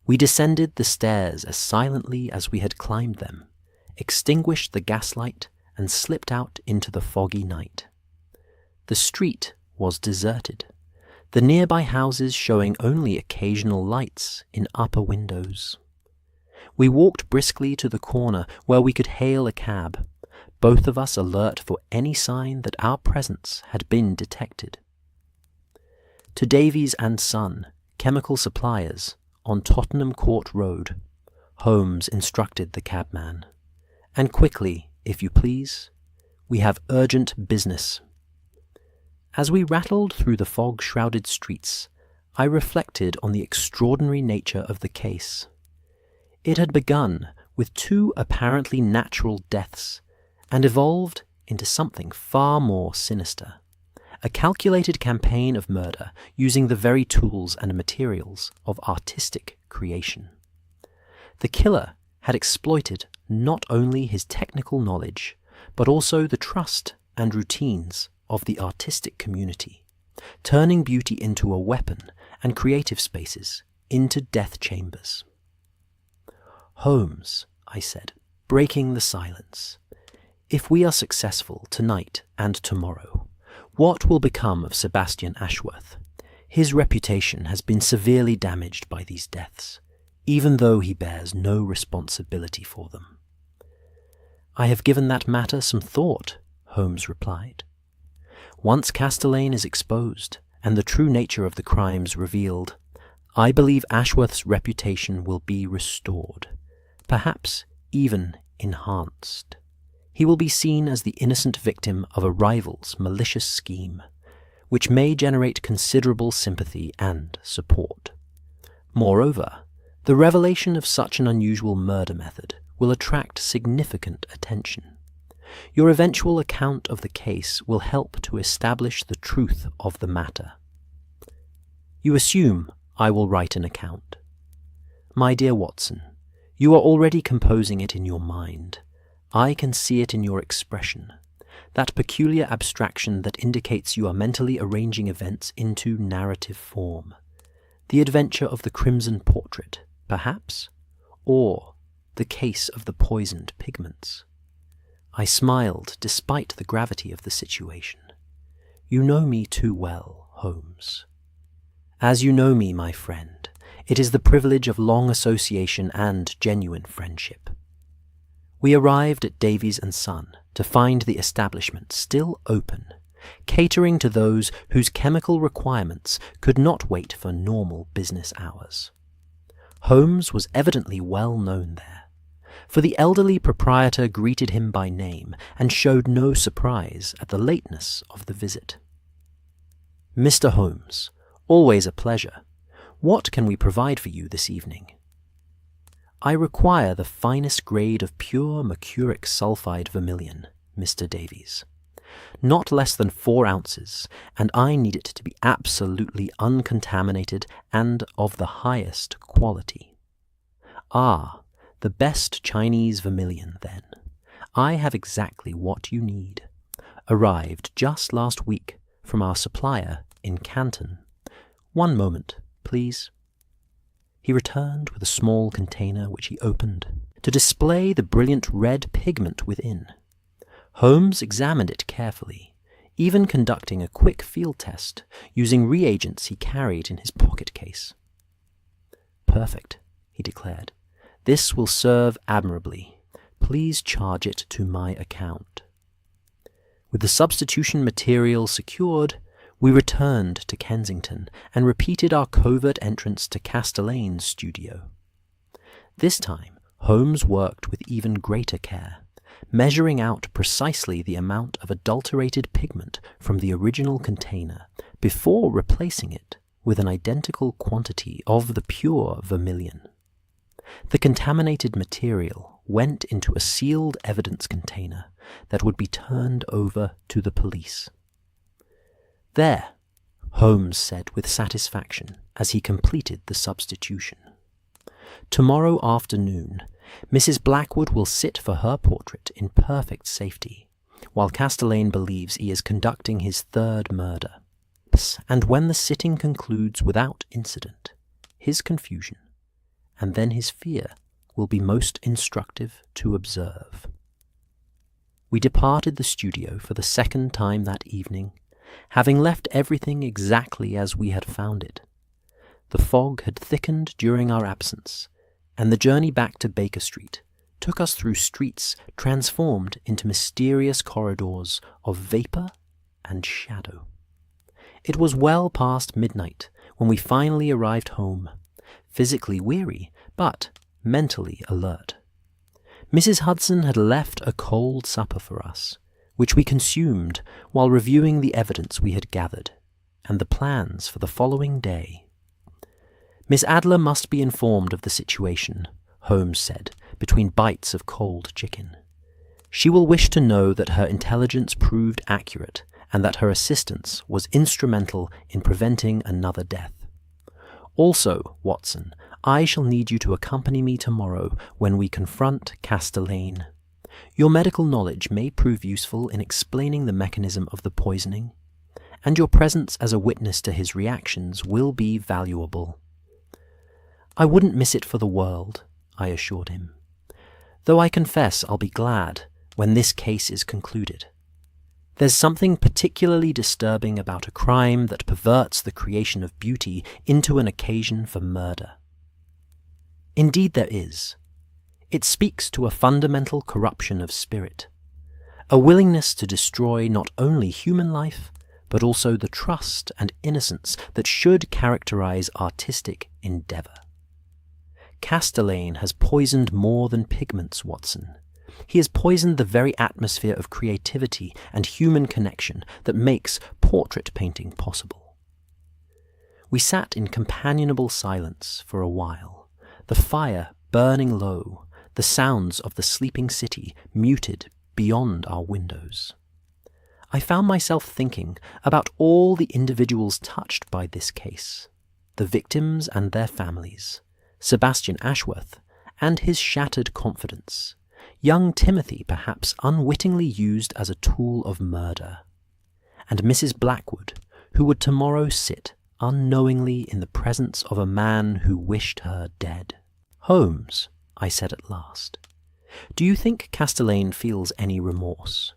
We descended the stairs as silently as we had climbed them, extinguished the gaslight, and slipped out into the foggy night. The street was deserted, the nearby houses showing only occasional lights in upper windows. We walked briskly to the corner where we could hail a cab, both of us alert for any sign that our presence had been detected. To Davies and Son, chemical suppliers, on Tottenham Court Road, Holmes instructed the cabman. "And quickly, if you please. We have urgent business." As we rattled through the fog-shrouded streets, I reflected on the extraordinary nature of the case. It had begun with 2 apparently natural deaths, and evolved into something far more sinister. A calculated campaign of murder using the very tools and materials of artistic creation. The killer had exploited not only his technical knowledge, but also the trust and routines of the artistic community, turning beauty into a weapon and creative spaces into death chambers. "Holmes," I said, breaking the silence, "if we are successful tonight and tomorrow, what will become of Sebastian Ashworth? His reputation has been severely damaged by these deaths, even though he bears no responsibility for them." "I have given that matter some thought," Holmes replied. "Once Castellan is exposed and the true nature of the crimes revealed, I believe Ashworth's reputation will be restored, perhaps even enhanced. He will be seen as the innocent victim of a rival's malicious scheme, which may generate considerable sympathy and support. Moreover, the revelation of such an unusual murder method will attract significant attention. Your eventual account of the case will help to establish the truth of the matter." "You assume I will write an account. My dear Watson, you are already composing it in your mind. I can see it in your expression, that peculiar abstraction that indicates you are mentally arranging events into narrative form. The adventure of the crimson portrait, perhaps, or the case of the poisoned pigments." I smiled despite the gravity of the situation. You know me too well, Holmes. As you know me, my friend, it is the privilege of long association and genuine friendship. We arrived at Davies & Son to find the establishment still open, catering to those whose chemical requirements could not wait for normal business hours. Holmes was evidently well known there, for the elderly proprietor greeted him by name and showed no surprise at the lateness of the visit. "Mr. Holmes, always a pleasure. What can we provide for you this evening?" "I require the finest grade of pure mercuric sulfide vermilion, Mr. Davies. Not less than 4 ounces, and I need it to be absolutely uncontaminated and of the highest quality." "Ah, the best Chinese vermilion, then. I have exactly what you need. Arrived just last week from our supplier in Canton. One moment, please." He returned with a small container which he opened, to display the brilliant red pigment within. Holmes examined it carefully, even conducting a quick field test using reagents he carried in his pocket case. "Perfect," he declared. "This will serve admirably. Please charge it to my account." With the substitution material secured, we returned to Kensington and repeated our covert entrance to Castellane's studio. This time, Holmes worked with even greater care, measuring out precisely the amount of adulterated pigment from the original container before replacing it with an identical quantity of the pure vermilion. The contaminated material went into a sealed evidence container that would be turned over to the police. "There," Holmes said with satisfaction as he completed the substitution. "Tomorrow afternoon, Mrs. Blackwood will sit for her portrait in perfect safety, while Castelaine believes he is conducting his 3rd murder. And when the sitting concludes without incident, his confusion, and then his fear, will be most instructive to observe." We departed the studio for the 2nd time that evening, having left everything exactly as we had found it. The fog had thickened during our absence, and the journey back to Baker Street took us through streets transformed into mysterious corridors of vapour and shadow. It was well past midnight when we finally arrived home, physically weary, but mentally alert. Mrs. Hudson had left a cold supper for us, which we consumed while reviewing the evidence we had gathered, and the plans for the following day. "Miss Adler must be informed of the situation," Holmes said, between bites of cold chicken. "She will wish to know that her intelligence proved accurate, and that her assistance was instrumental in preventing another death. Also, Watson, I shall need you to accompany me tomorrow when we confront Castelaine. Your medical knowledge may prove useful in explaining the mechanism of the poisoning, and your presence as a witness to his reactions will be valuable." "I wouldn't miss it for the world," I assured him, "though I confess I'll be glad when this case is concluded. There's something particularly disturbing about a crime that perverts the creation of beauty into an occasion for murder." "Indeed there is. It speaks to a fundamental corruption of spirit, a willingness to destroy not only human life, but also the trust and innocence that should characterize artistic endeavor. Castelaine has poisoned more than pigments, Watson. He has poisoned the very atmosphere of creativity and human connection that makes portrait painting possible." We sat in companionable silence for a while, the fire burning low, the sounds of the sleeping city muted beyond our windows. I found myself thinking about all the individuals touched by this case, the victims and their families, Sebastian Ashworth and his shattered confidence, young Timothy perhaps unwittingly used as a tool of murder, and Mrs. Blackwood, who would tomorrow sit unknowingly in the presence of a man who wished her dead. "Holmes," I said at last, "do you think Castelaine feels any remorse?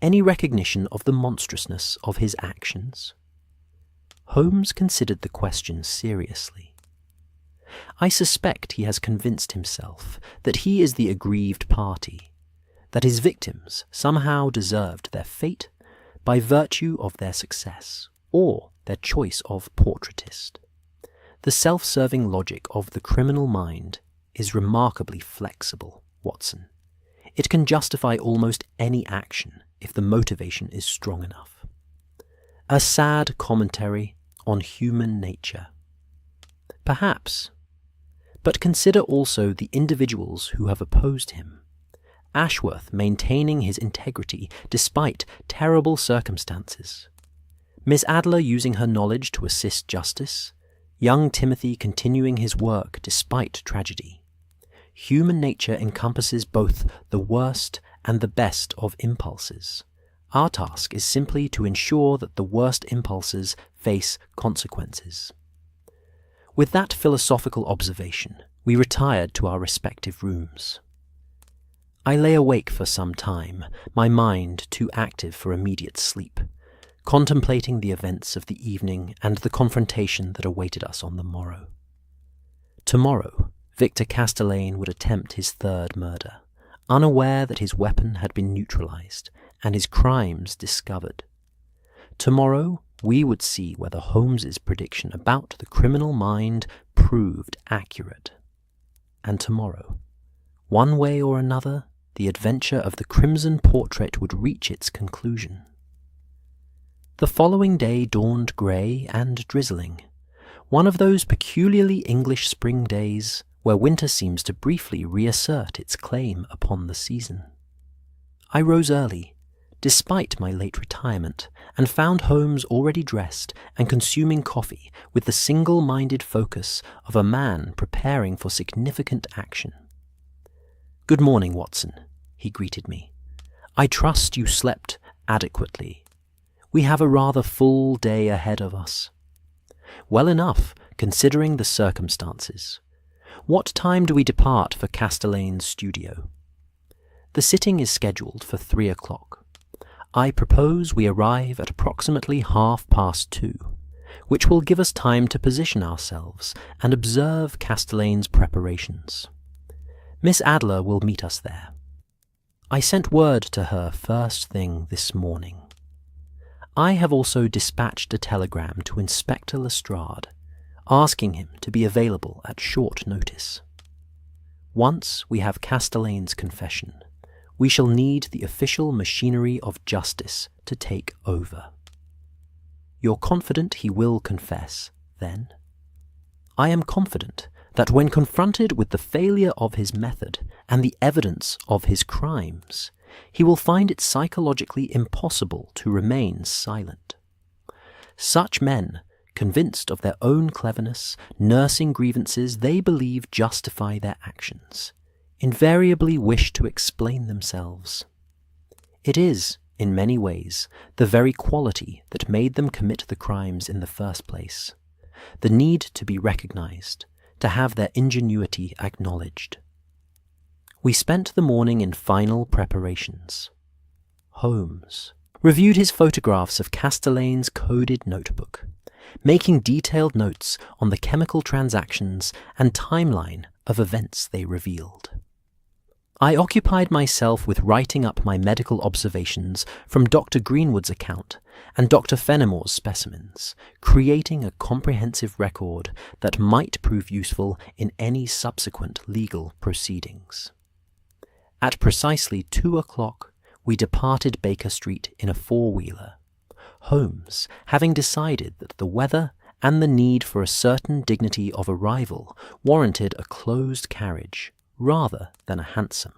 any recognition of the monstrousness of his actions? Holmes considered the question seriously. I suspect he has convinced himself that he is the aggrieved party, that his victims somehow deserved their fate by virtue of their success or their choice of portraitist. The self-serving logic of the criminal mind is remarkably flexible, Watson. It can justify almost any action if the motivation is strong enough. A sad commentary on human nature. Perhaps. But consider also the individuals who have opposed him. Ashworth maintaining his integrity despite terrible circumstances. Miss Adler using her knowledge to assist justice. Young Timothy continuing his work despite tragedy. Human nature encompasses both the worst and the best of impulses. Our task is simply to ensure that the worst impulses face consequences. With that philosophical observation, we retired to our respective rooms. I lay awake for some time, my mind too active for immediate sleep, contemplating the events of the evening and the confrontation that awaited us on the morrow. Tomorrow, Victor Castellane would attempt his third murder, unaware that his weapon had been neutralized and his crimes discovered. Tomorrow, we would see whether Holmes's prediction about the criminal mind proved accurate. And tomorrow, one way or another, the adventure of the Crimson Portrait would reach its conclusion. The following day dawned grey and drizzling, one of those peculiarly English spring days where winter seems to briefly reassert its claim upon the season. I rose early, despite my late retirement, and found Holmes already dressed and consuming coffee with the single-minded focus of a man preparing for significant action. "Good morning, Watson," he greeted me. "I trust you slept adequately. We have a rather full day ahead of us." "Well enough, considering the circumstances. What time do we depart for Castellane's studio?" "The sitting is scheduled for 3 o'clock. I propose we arrive at approximately 2:30, which will give us time to position ourselves and observe Castellane's preparations. Miss Adler will meet us there. I sent word to her first thing this morning. I have also dispatched a telegram to Inspector Lestrade, asking him to be available at short notice. Once we have Castellane's confession, we shall need the official machinery of justice to take over. You're confident he will confess, then? I am confident that when confronted with the failure of his method and the evidence of his crimes, he will find it psychologically impossible to remain silent. Such men, convinced of their own cleverness, nursing grievances they believe justify their actions, invariably wish to explain themselves. It is, in many ways, the very quality that made them commit the crimes in the first place, the need to be recognized, to have their ingenuity acknowledged. We spent the morning in final preparations. Holmes reviewed his photographs of Castellane's coded notebook, making detailed notes on the chemical transactions and timeline of events they revealed. I occupied myself with writing up my medical observations from Dr. Greenwood's account and Dr. Fenimore's specimens, creating a comprehensive record that might prove useful in any subsequent legal proceedings. At precisely 2 o'clock, we departed Baker Street in a four-wheeler, Holmes having decided that the weather and the need for a certain dignity of arrival warranted a closed carriage rather than a hansom.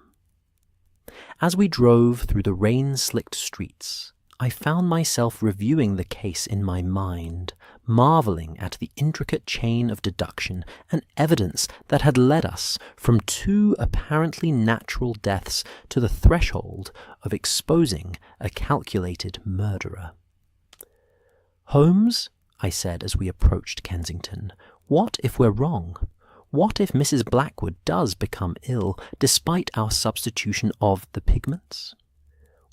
As we drove through the rain-slicked streets, I found myself reviewing the case in my mind, marvelling at the intricate chain of deduction and evidence that had led us from 2 apparently natural deaths to the threshold of exposing a calculated murderer. "Holmes," I said as we approached Kensington, "what if we're wrong? What if Mrs. Blackwood does become ill despite our substitution of the pigments?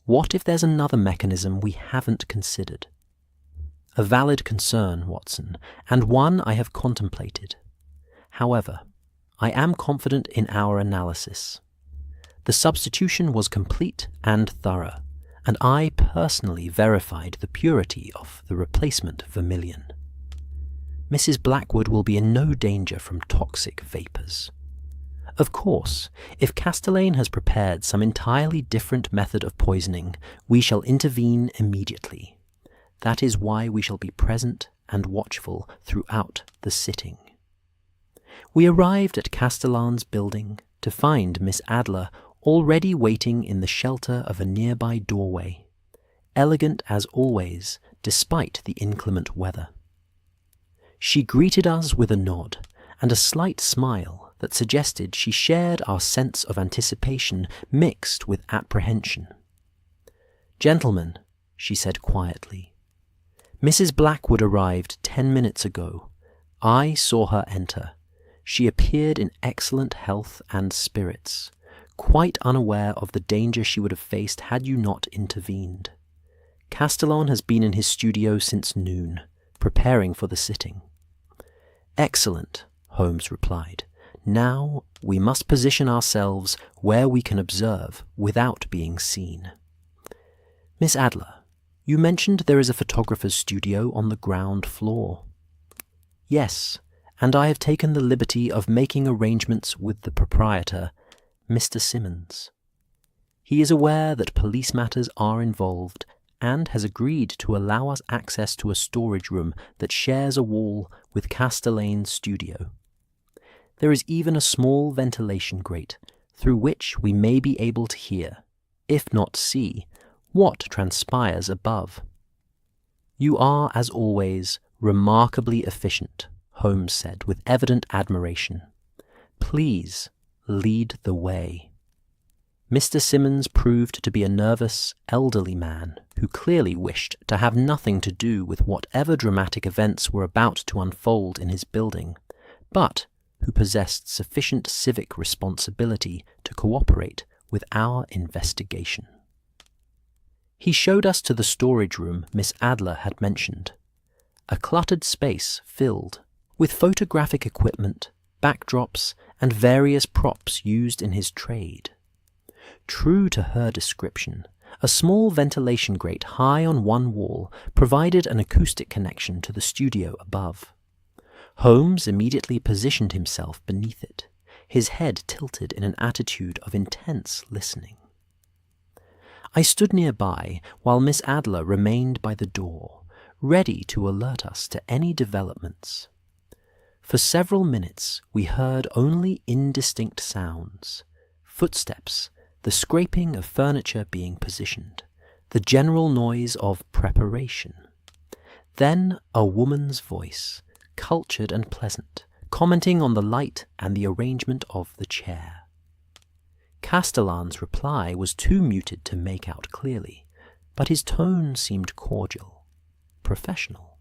What if there's another mechanism we haven't considered? A valid concern, Watson, and one I have contemplated. However, I am confident in our analysis. The substitution was complete and thorough, and I personally verified the purity of the replacement vermilion. Mrs. Blackwood will be in no danger from toxic vapours. Of course, if Castellane has prepared some entirely different method of poisoning, we shall intervene immediately. That is why we shall be present and watchful throughout the sitting. We arrived at Castellane's building to find Miss Adler already waiting in the shelter of a nearby doorway, elegant as always, despite the inclement weather. She greeted us with a nod and a slight smile that suggested she shared our sense of anticipation mixed with apprehension. "Gentlemen," she said quietly, "Mrs. Blackwood arrived 10 minutes ago. I saw her enter. She appeared in excellent health and spirits, quite unaware of the danger she would have faced had you not intervened. Castellane has been in his studio since noon, preparing for the sitting." "Excellent," Holmes replied. "Now we must position ourselves where we can observe without being seen. Miss Adler, you mentioned there is a photographer's studio on the ground floor." "Yes, and I have taken the liberty of making arrangements with the proprietor, Mr. Simmons. He is aware that police matters are involved and has agreed to allow us access to a storage room that shares a wall with Castellane's studio. There is even a small ventilation grate through which we may be able to hear, if not see, what transpires above." "You are, as always, remarkably efficient," Holmes said with evident admiration. "Please lead the way." Mr. Simmons proved to be a nervous, elderly man who clearly wished to have nothing to do with whatever dramatic events were about to unfold in his building, but who possessed sufficient civic responsibility to cooperate with our investigation. He showed us to the storage room Miss Adler had mentioned, a cluttered space filled with photographic equipment, backdrops, and various props used in his trade. True to her description, a small ventilation grate high on one wall provided an acoustic connection to the studio above. Holmes immediately positioned himself beneath it, his head tilted in an attitude of intense listening. I stood nearby while Miss Adler remained by the door, ready to alert us to any developments. For several minutes we heard only indistinct sounds, footsteps, the scraping of furniture being positioned, the general noise of preparation. Then a woman's voice, cultured and pleasant, commenting on the light and the arrangement of the chair. Castellane's reply was too muted to make out clearly, but his tone seemed cordial, professional.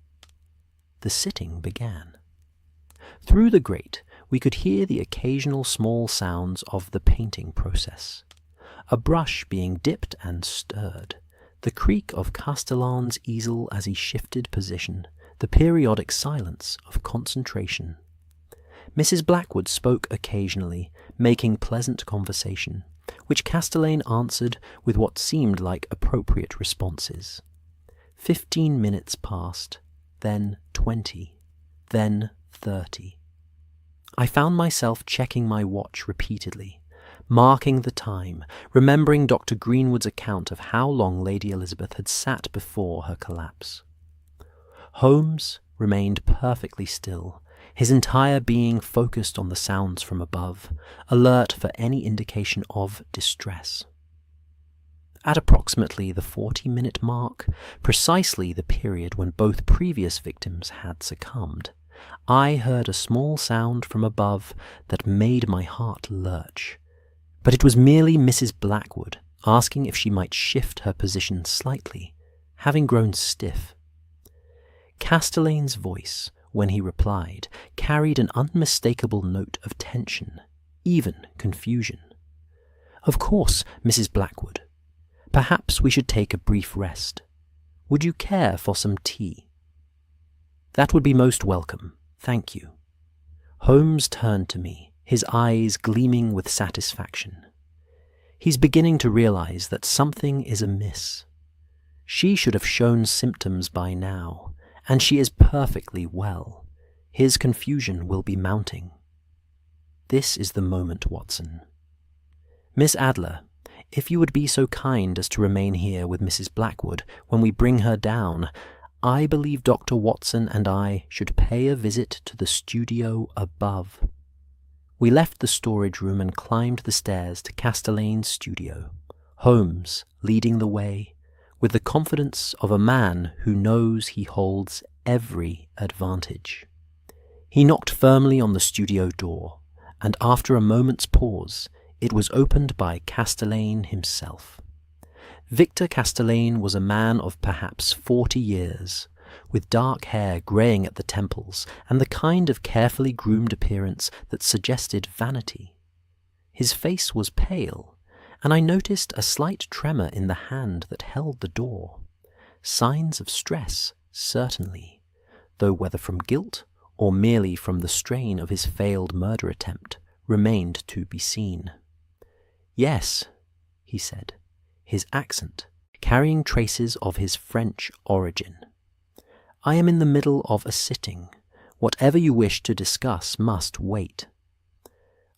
The sitting began. Through the grate we could hear the occasional small sounds of the painting process, a brush being dipped and stirred, the creak of Castellane's easel as he shifted position, the periodic silence of concentration. Mrs. Blackwood spoke occasionally, making pleasant conversation, which Castellane answered with what seemed like appropriate responses. 15 minutes passed, then 20, then 30. I found myself checking my watch repeatedly, marking the time, remembering Dr. Greenwood's account of how long Lady Elizabeth had sat before her collapse. Holmes remained perfectly still, his entire being focused on the sounds from above, alert for any indication of distress. At approximately the 40-minute mark, precisely the period when both previous victims had succumbed, I heard a small sound from above that made my heart lurch. But it was merely Mrs. Blackwood asking if she might shift her position slightly, having grown stiff. Castellane's voice, when he replied, carried an unmistakable note of tension, even confusion. "Of course, Mrs. Blackwood. Perhaps we should take a brief rest. Would you care for some tea?" "That would be most welcome, thank you." Holmes turned to me, his eyes gleaming with satisfaction. He's beginning to realize that something is amiss. She should have shown symptoms by now, and she is perfectly well. His confusion will be mounting. This is the moment, Watson. Miss Adler, if you would be so kind as to remain here with Mrs. Blackwood when we bring her down, I believe Dr. Watson and I should pay a visit to the studio above. We left the storage room and climbed the stairs to Castellane's studio, Holmes leading the way, with the confidence of a man who knows he holds every advantage. He knocked firmly on the studio door, and after a moment's pause, it was opened by Castellane himself. Victor Castellane was a man of perhaps 40 years, with dark hair greying at the temples and the kind of carefully groomed appearance that suggested vanity. His face was pale, and I noticed a slight tremor in the hand that held the door. Signs of stress, certainly, though whether from guilt or merely from the strain of his failed murder attempt remained to be seen. "Yes," he said, his accent carrying traces of his French origin. "I am in the middle of a sitting. Whatever you wish to discuss must wait."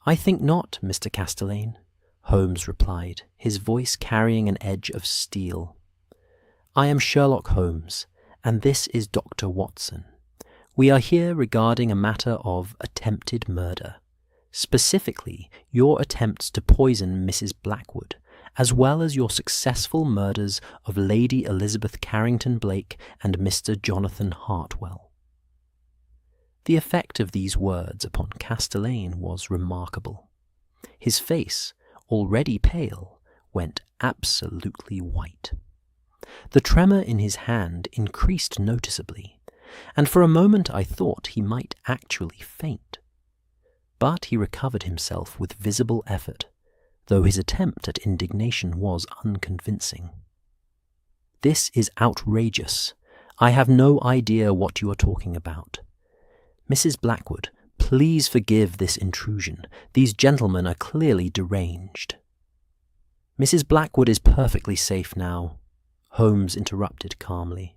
"I think not, Mr. Castellane," Holmes replied, his voice carrying an edge of steel. "I am Sherlock Holmes, and this is Dr. Watson. We are here regarding a matter of attempted murder, specifically your attempts to poison Mrs. Blackwood, as well as your successful murders of Lady Elizabeth Carrington Blake and Mr. Jonathan Hartwell." The effect of these words upon Castellane was remarkable. His face, already pale, went absolutely white. The tremor in his hand increased noticeably, and for a moment I thought he might actually faint. But he recovered himself with visible effort, though his attempt at indignation was unconvincing. "This is outrageous. I have no idea what you are talking about. Mrs. Blackwood, please forgive this intrusion. These gentlemen are clearly deranged." "Mrs. Blackwood is perfectly safe now," Holmes interrupted calmly,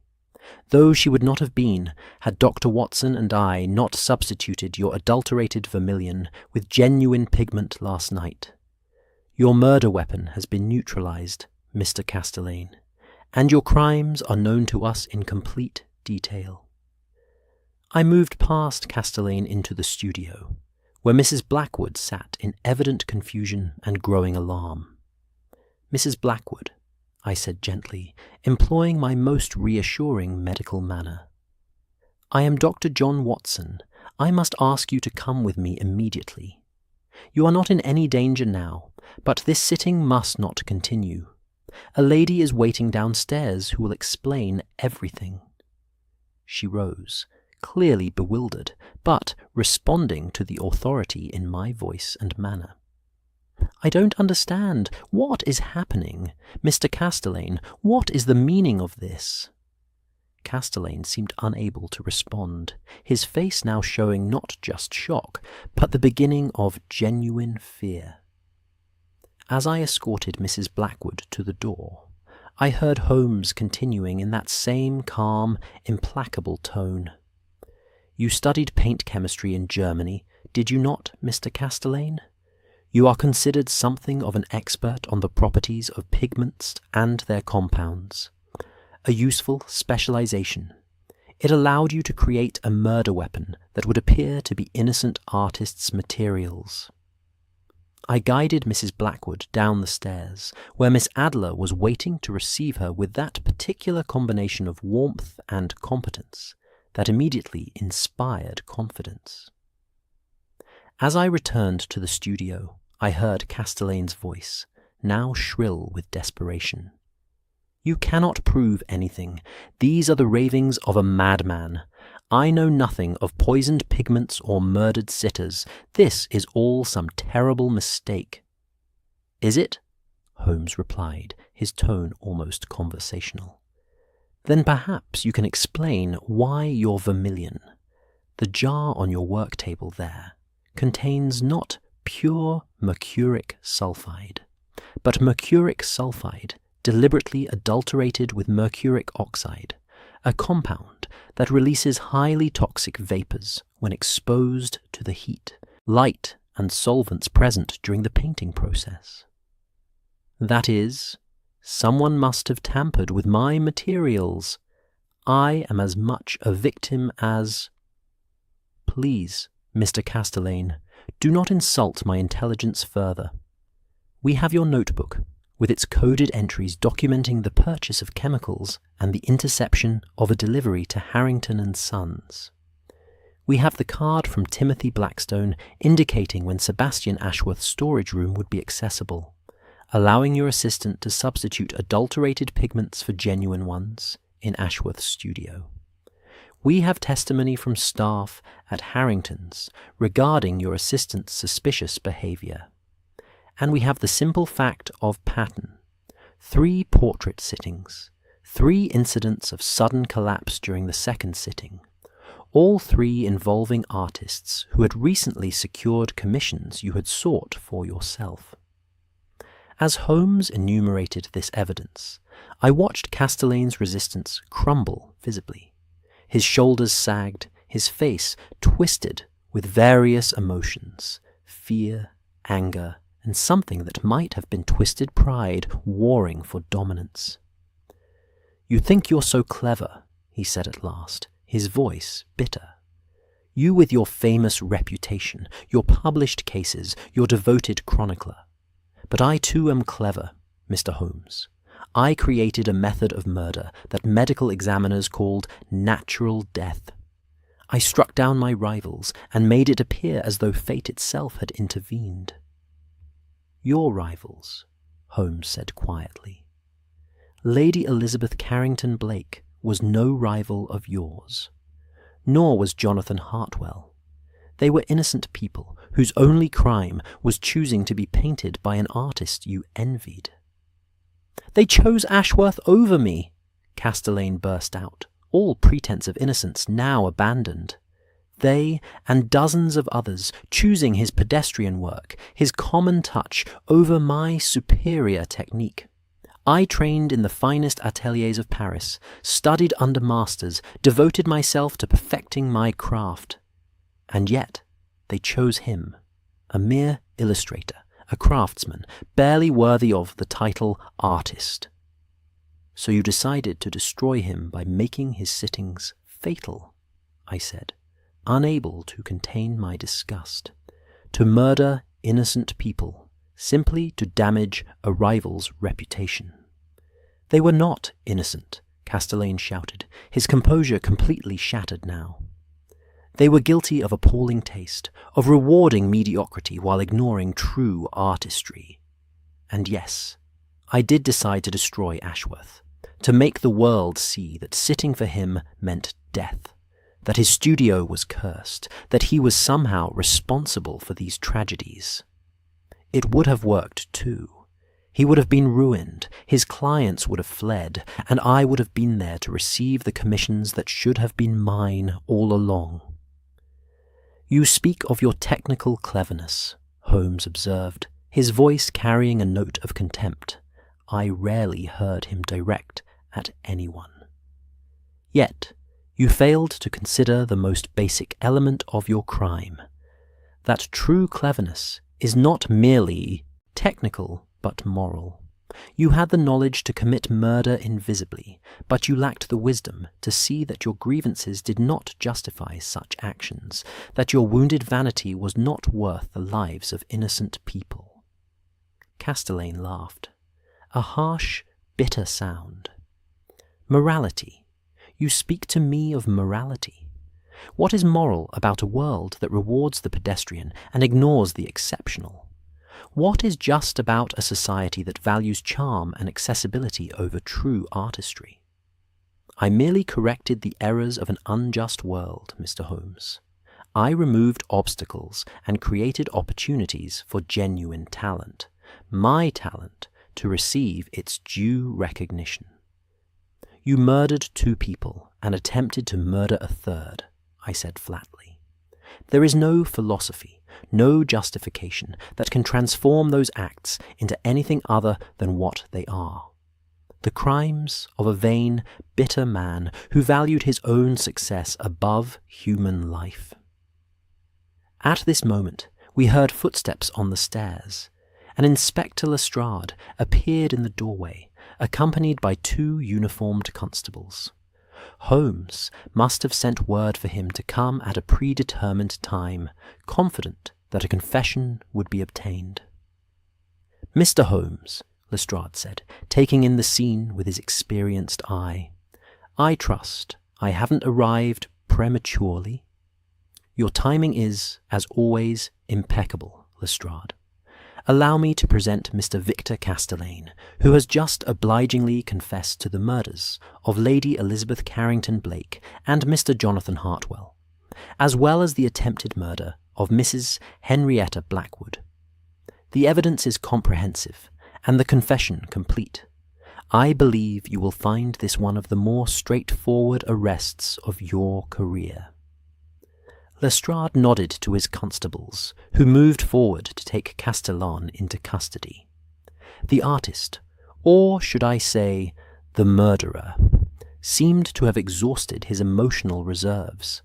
"though she would not have been had Dr. Watson and I not substituted your adulterated vermilion with genuine pigment last night. Your murder weapon has been neutralized, Mr. Castellane, and your crimes are known to us in complete detail." I moved past Castellane into the studio, where Mrs. Blackwood sat in evident confusion and growing alarm. "Mrs. Blackwood," I said gently, employing my most reassuring medical manner, "I am Dr. John Watson. I must ask you to come with me immediately. You are not in any danger now, but this sitting must not continue. A lady is waiting downstairs who will explain everything." She rose, clearly bewildered, but responding to the authority in my voice and manner. "I don't understand. What is happening? Mr. Castellane, what is the meaning of this?" Castellane seemed unable to respond, his face now showing not just shock, but the beginning of genuine fear. As I escorted Mrs. Blackwood to the door, I heard Holmes continuing in that same calm, implacable tone. "You studied paint chemistry in Germany, did you not, Mr. Castellane? You are considered something of an expert on the properties of pigments and their compounds. A useful specialization. It allowed you to create a murder weapon that would appear to be innocent artists' materials." I guided Mrs. Blackwood down the stairs, where Miss Adler was waiting to receive her with that particular combination of warmth and competence that immediately inspired confidence. As I returned to the studio, I heard Castellane's voice, now shrill with desperation. "You cannot prove anything. These are the ravings of a madman. I know nothing of poisoned pigments or murdered sitters. This is all some terrible mistake." "Is it?" Holmes replied, his tone almost conversational. "Then perhaps you can explain why your vermilion, the jar on your work table there, contains not pure mercuric sulfide, but mercuric sulfide deliberately adulterated with mercuric oxide, a compound that releases highly toxic vapors when exposed to the heat, light, and solvents present during the painting process. That is, someone must have tampered with my materials. I am as much a victim as—" "Please, Mr. Castelain, do not insult my intelligence further. We have your notebook, with its coded entries documenting the purchase of chemicals and the interception of a delivery to Harrington and Sons. We have the card from Timothy Blackstone indicating when Sebastian Ashworth's storage room would be accessible, allowing your assistant to substitute adulterated pigments for genuine ones in Ashworth's studio. We have testimony from staff at Harrington's regarding your assistant's suspicious behavior. And we have the simple fact of pattern: 3 portrait sittings, 3 incidents of sudden collapse during the second sitting, all 3 involving artists who had recently secured commissions you had sought for yourself." As Holmes enumerated this evidence, I watched Castelain's resistance crumble visibly. His shoulders sagged, his face twisted with various emotions, fear, anger, and something that might have been twisted pride warring for dominance. "You think you're so clever," he said at last, his voice bitter. "You with your famous reputation, your published cases, your devoted chronicler. But I too am clever, Mr. Holmes. I created a method of murder that medical examiners called natural death. I struck down my rivals and made it appear as though fate itself had intervened." "Your rivals," Holmes said quietly. "Lady Elizabeth Carrington Blake was no rival of yours. Nor was Jonathan Hartwell. They were innocent people whose only crime was choosing to be painted by an artist you envied." "They chose Ashworth over me," Castelain burst out, all pretense of innocence now abandoned. "They and dozens of others choosing his pedestrian work, his common touch, over my superior technique. I trained in the finest ateliers of Paris, studied under masters, devoted myself to perfecting my craft. And yet they chose him, a mere illustrator, a craftsman, barely worthy of the title artist. So you decided to destroy him by making his sittings fatal," I said, unable to contain my disgust. "To murder innocent people, simply to damage a rival's reputation." "They were not innocent," Castelain shouted, his composure completely shattered now. "They were guilty of appalling taste, of rewarding mediocrity while ignoring true artistry. And yes, I did decide to destroy Ashworth, to make the world see that sitting for him meant death, that his studio was cursed, that he was somehow responsible for these tragedies. It would have worked too. He would have been ruined, his clients would have fled, and I would have been there to receive the commissions that should have been mine all along." "You speak of your technical cleverness," Holmes observed, his voice carrying a note of contempt. I rarely heard him direct at anyone. "Yet you failed to consider the most basic element of your crime, that true cleverness is not merely technical but moral. You had the knowledge to commit murder invisibly, but you lacked the wisdom to see that your grievances did not justify such actions, that your wounded vanity was not worth the lives of innocent people." Castelain laughed, a harsh, bitter sound. "Morality. You speak to me of morality. What is moral about a world that rewards the pedestrian and ignores the exceptional? What is just about a society that values charm and accessibility over true artistry? I merely corrected the errors of an unjust world, Mr. Holmes. I removed obstacles and created opportunities for genuine talent. My talent to receive its due recognition. You murdered 2 people and attempted to murder a third, I said flatly. There is no philosophy, no justification that can transform those acts into anything other than what they are. The crimes of a vain, bitter man who valued his own success above human life. At this moment, we heard footsteps on the stairs, and Inspector Lestrade appeared in the doorway, accompanied by 2 uniformed constables. Holmes must have sent word for him to come at a predetermined time, confident that a confession would be obtained. "Mr. Holmes," Lestrade said, taking in the scene with his experienced eye, "I trust I haven't arrived prematurely." "Your timing is, as always, impeccable, Lestrade. Allow me to present Mr. Victor Castelaine, who has just obligingly confessed to the murders of Lady Elizabeth Carrington Blake and Mr. Jonathan Hartwell, as well as the attempted murder of Mrs. Henrietta Blackwood. The evidence is comprehensive, and the confession complete. I believe you will find this one of the more straightforward arrests of your career." Lestrade nodded to his constables, who moved forward to take Castellan into custody. The artist, or should I say, the murderer, seemed to have exhausted his emotional reserves.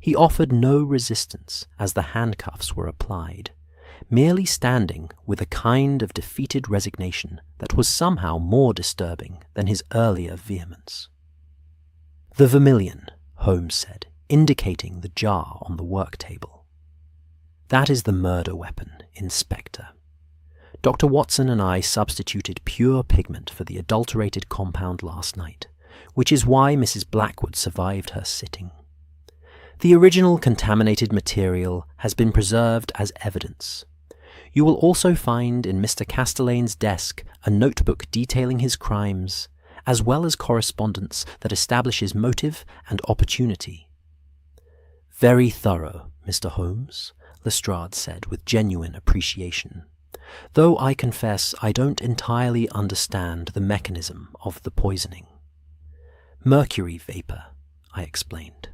He offered no resistance as the handcuffs were applied, merely standing with a kind of defeated resignation that was somehow more disturbing than his earlier vehemence. "The vermilion," Holmes said, indicating the jar on the work table. "That is the murder weapon, Inspector. Dr. Watson and I substituted pure pigment for the adulterated compound last night, which is why Mrs. Blackwood survived her sitting. The original contaminated material has been preserved as evidence. You will also find in Mr. Castelaine's desk a notebook detailing his crimes, as well as correspondence that establishes motive and opportunity." "Very thorough, Mr. Holmes," Lestrade said with genuine appreciation, "though I confess I don't entirely understand the mechanism of the poisoning." "Mercury vapor," I explained.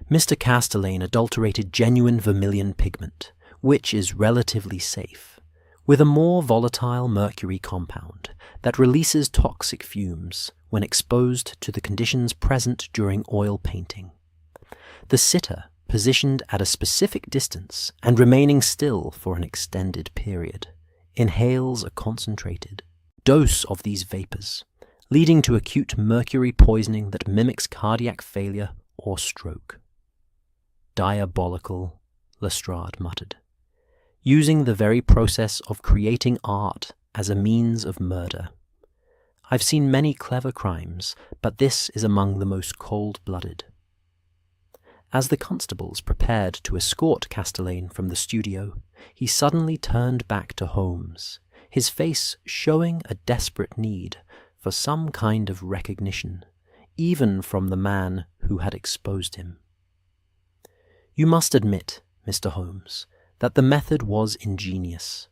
"Mr. Castelaine adulterated genuine vermilion pigment, which is relatively safe, with a more volatile mercury compound that releases toxic fumes when exposed to the conditions present during oil painting. The sitter, positioned at a specific distance and remaining still for an extended period, inhales a concentrated dose of these vapors, leading to acute mercury poisoning that mimics cardiac failure or stroke." "Diabolical," Lestrade muttered. "Using the very process of creating art as a means of murder. I've seen many clever crimes, but this is among the most cold-blooded." As the constables prepared to escort Castelaine from the studio, he suddenly turned back to Holmes, his face showing a desperate need for some kind of recognition, even from the man who had exposed him. "You must admit, Mr. Holmes, that the method was ingenious.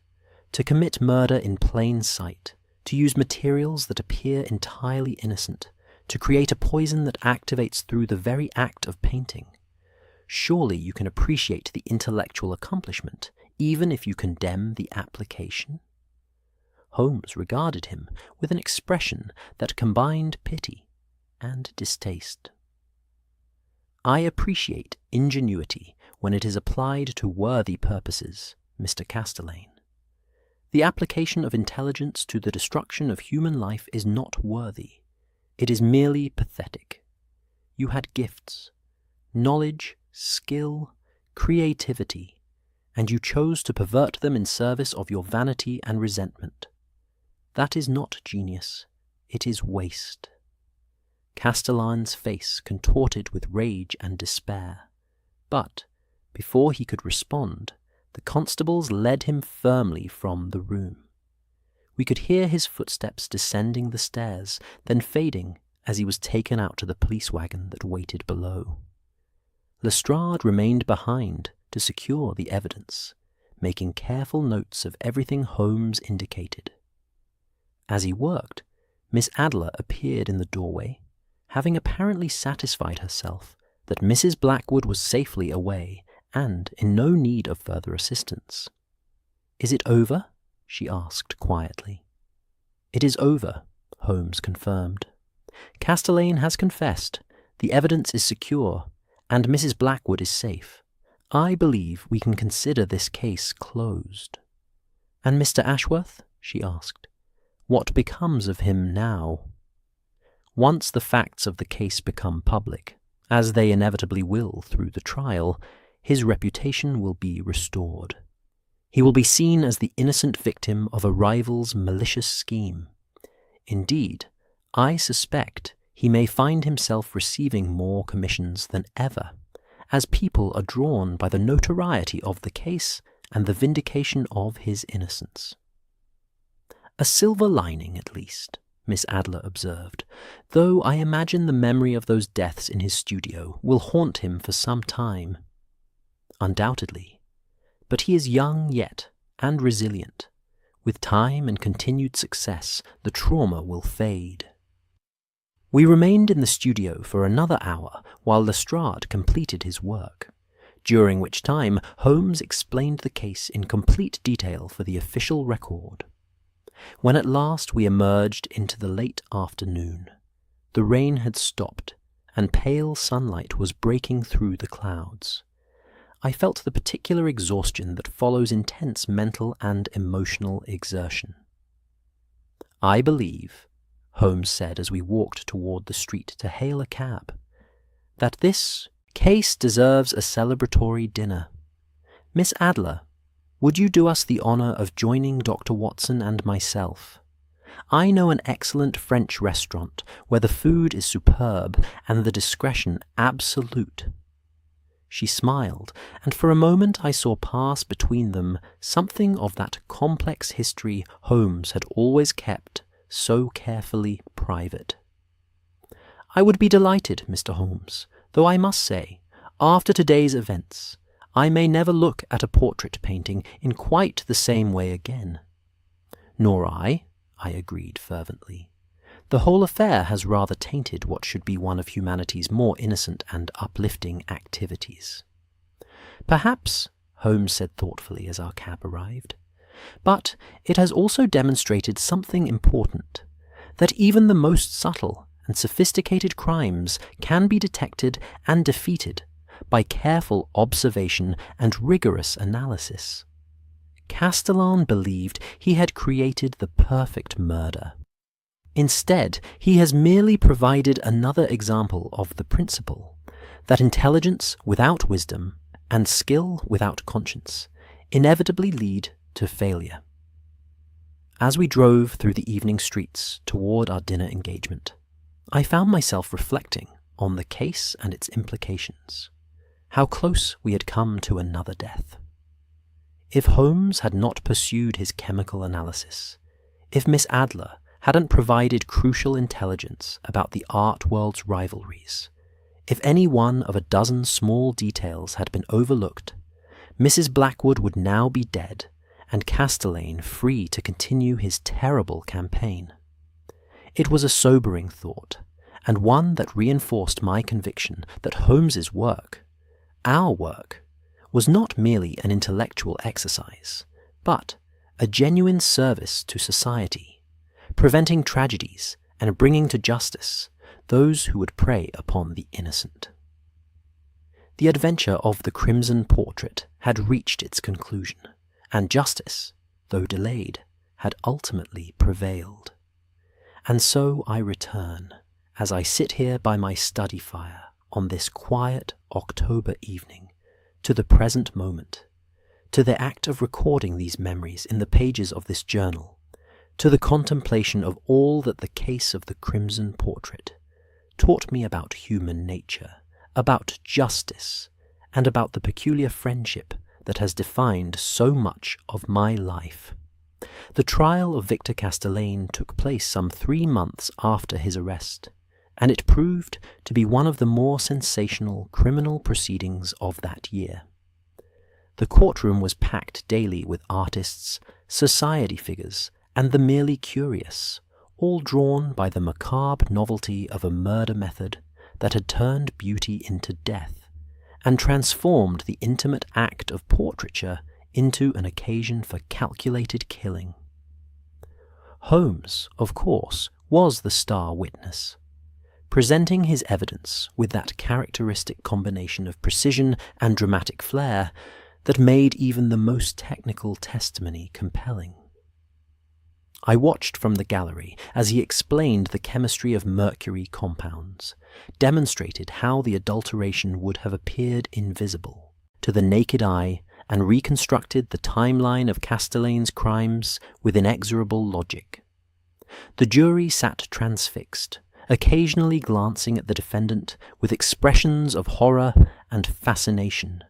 To commit murder in plain sight, to use materials that appear entirely innocent, to create a poison that activates through the very act of painting. Surely you can appreciate the intellectual accomplishment, even if you condemn the application?" Holmes regarded him with an expression that combined pity and distaste. "I appreciate ingenuity when it is applied to worthy purposes, Mr. Castelaine. The application of intelligence to the destruction of human life is not worthy. It is merely pathetic. You had gifts, knowledge, skill, creativity, and you chose to pervert them in service of your vanity and resentment. That is not genius, it is waste." Castellan's face contorted with rage and despair, but before he could respond, the constables led him firmly from the room. We could hear his footsteps descending the stairs, then fading as he was taken out to the police wagon that waited below. Lestrade remained behind to secure the evidence, making careful notes of everything Holmes indicated. As he worked, Miss Adler appeared in the doorway, having apparently satisfied herself that Mrs. Blackwood was safely away and in no need of further assistance. "Is it over?" she asked quietly. "It is over," Holmes confirmed. "Castelaine has confessed, the evidence is secure, and Mrs. Blackwood is safe. I believe we can consider this case closed." "And Mr. Ashworth?" she asked. "What becomes of him now?" "Once the facts of the case become public, as they inevitably will through the trial, his reputation will be restored. He will be seen as the innocent victim of a rival's malicious scheme. Indeed, I suspect he may find himself receiving more commissions than ever, as people are drawn by the notoriety of the case and the vindication of his innocence." "A silver lining, at least," Miss Adler observed, "though I imagine the memory of those deaths in his studio will haunt him for some time." "Undoubtedly. But he is young yet, and resilient. With time and continued success, the trauma will fade." We remained in the studio for another hour while Lestrade completed his work, during which time Holmes explained the case in complete detail for the official record. When at last we emerged into the late afternoon, the rain had stopped and pale sunlight was breaking through the clouds. I felt the particular exhaustion that follows intense mental and emotional exertion. "I believe," Holmes said as we walked toward the street to hail a cab, "that this case deserves a celebratory dinner. Miss Adler, would you do us the honor of joining Dr. Watson and myself? I know an excellent French restaurant where the food is superb and the discretion absolute." She smiled, and for a moment I saw pass between them something of that complex history Holmes had always kept so carefully private. "I would be delighted, Mr. Holmes, though I must say, after today's events, I may never look at a portrait painting in quite the same way again." "Nor I agreed fervently. "The whole affair has rather tainted what should be one of humanity's more innocent and uplifting activities." "Perhaps," Holmes said thoughtfully as our cab arrived, "but it has also demonstrated something important, that even the most subtle and sophisticated crimes can be detected and defeated by careful observation and rigorous analysis. Castellan believed he had created the perfect murder. Instead, he has merely provided another example of the principle that intelligence without wisdom and skill without conscience inevitably lead to failure." As we drove through the evening streets toward our dinner engagement, I found myself reflecting on the case and its implications. How close we had come to another death. If Holmes had not pursued his chemical analysis, if Miss Adler hadn't provided crucial intelligence about the art world's rivalries, if any one of a dozen small details had been overlooked, Mrs. Blackwood would now be dead and Castelaine free to continue his terrible campaign. It was a sobering thought, and one that reinforced my conviction that Holmes's work, our work, was not merely an intellectual exercise, but a genuine service to society, preventing tragedies and bringing to justice those who would prey upon the innocent. The adventure of the Crimson Portrait had reached its conclusion, and justice, though delayed, had ultimately prevailed. And so I return, as I sit here by my study fire on this quiet October evening, to the present moment, to the act of recording these memories in the pages of this journal, to the contemplation of all that the case of the Crimson Portrait taught me about human nature, about justice, and about the peculiar friendship that has defined so much of my life. The trial of Victor Castelaine took place some 3 months after his arrest, and it proved to be one of the more sensational criminal proceedings of that year. The courtroom was packed daily with artists, society figures, and the merely curious, all drawn by the macabre novelty of a murder method that had turned beauty into death, and transformed the intimate act of portraiture into an occasion for calculated killing. Holmes, of course, was the star witness, presenting his evidence with that characteristic combination of precision and dramatic flair that made even the most technical testimony compelling. I watched from the gallery as he explained the chemistry of mercury compounds, demonstrated how the adulteration would have appeared invisible to the naked eye, and reconstructed the timeline of Castellane's crimes with inexorable logic. The jury sat transfixed, occasionally glancing at the defendant with expressions of horror and fascination.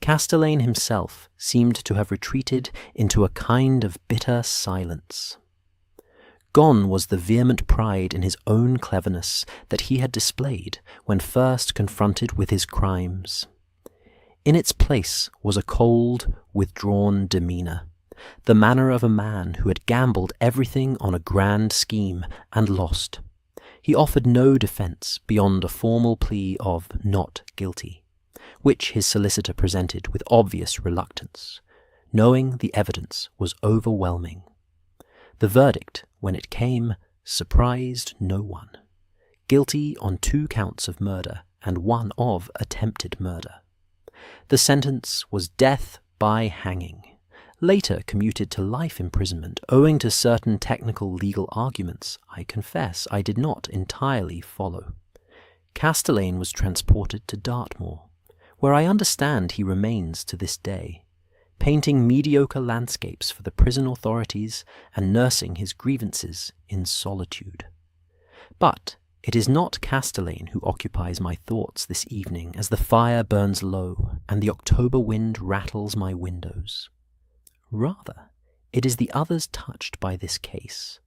Castellane himself seemed to have retreated into a kind of bitter silence. Gone was the vehement pride in his own cleverness that he had displayed when first confronted with his crimes. In its place was a cold, withdrawn demeanour, the manner of a man who had gambled everything on a grand scheme and lost. He offered no defence beyond a formal plea of not guilty, which his solicitor presented with obvious reluctance, knowing the evidence was overwhelming. The verdict, when it came, surprised no one. Guilty on 2 counts of murder and 1 of attempted murder. The sentence was death by hanging, later commuted to life imprisonment owing to certain technical legal arguments I confess I did not entirely follow. Castellane was transported to Dartmoor, where I understand he remains to this day, painting mediocre landscapes for the prison authorities and nursing his grievances in solitude. But it is not Castellane who occupies my thoughts this evening as the fire burns low and the October wind rattles my windows. Rather, it is the others touched by this case,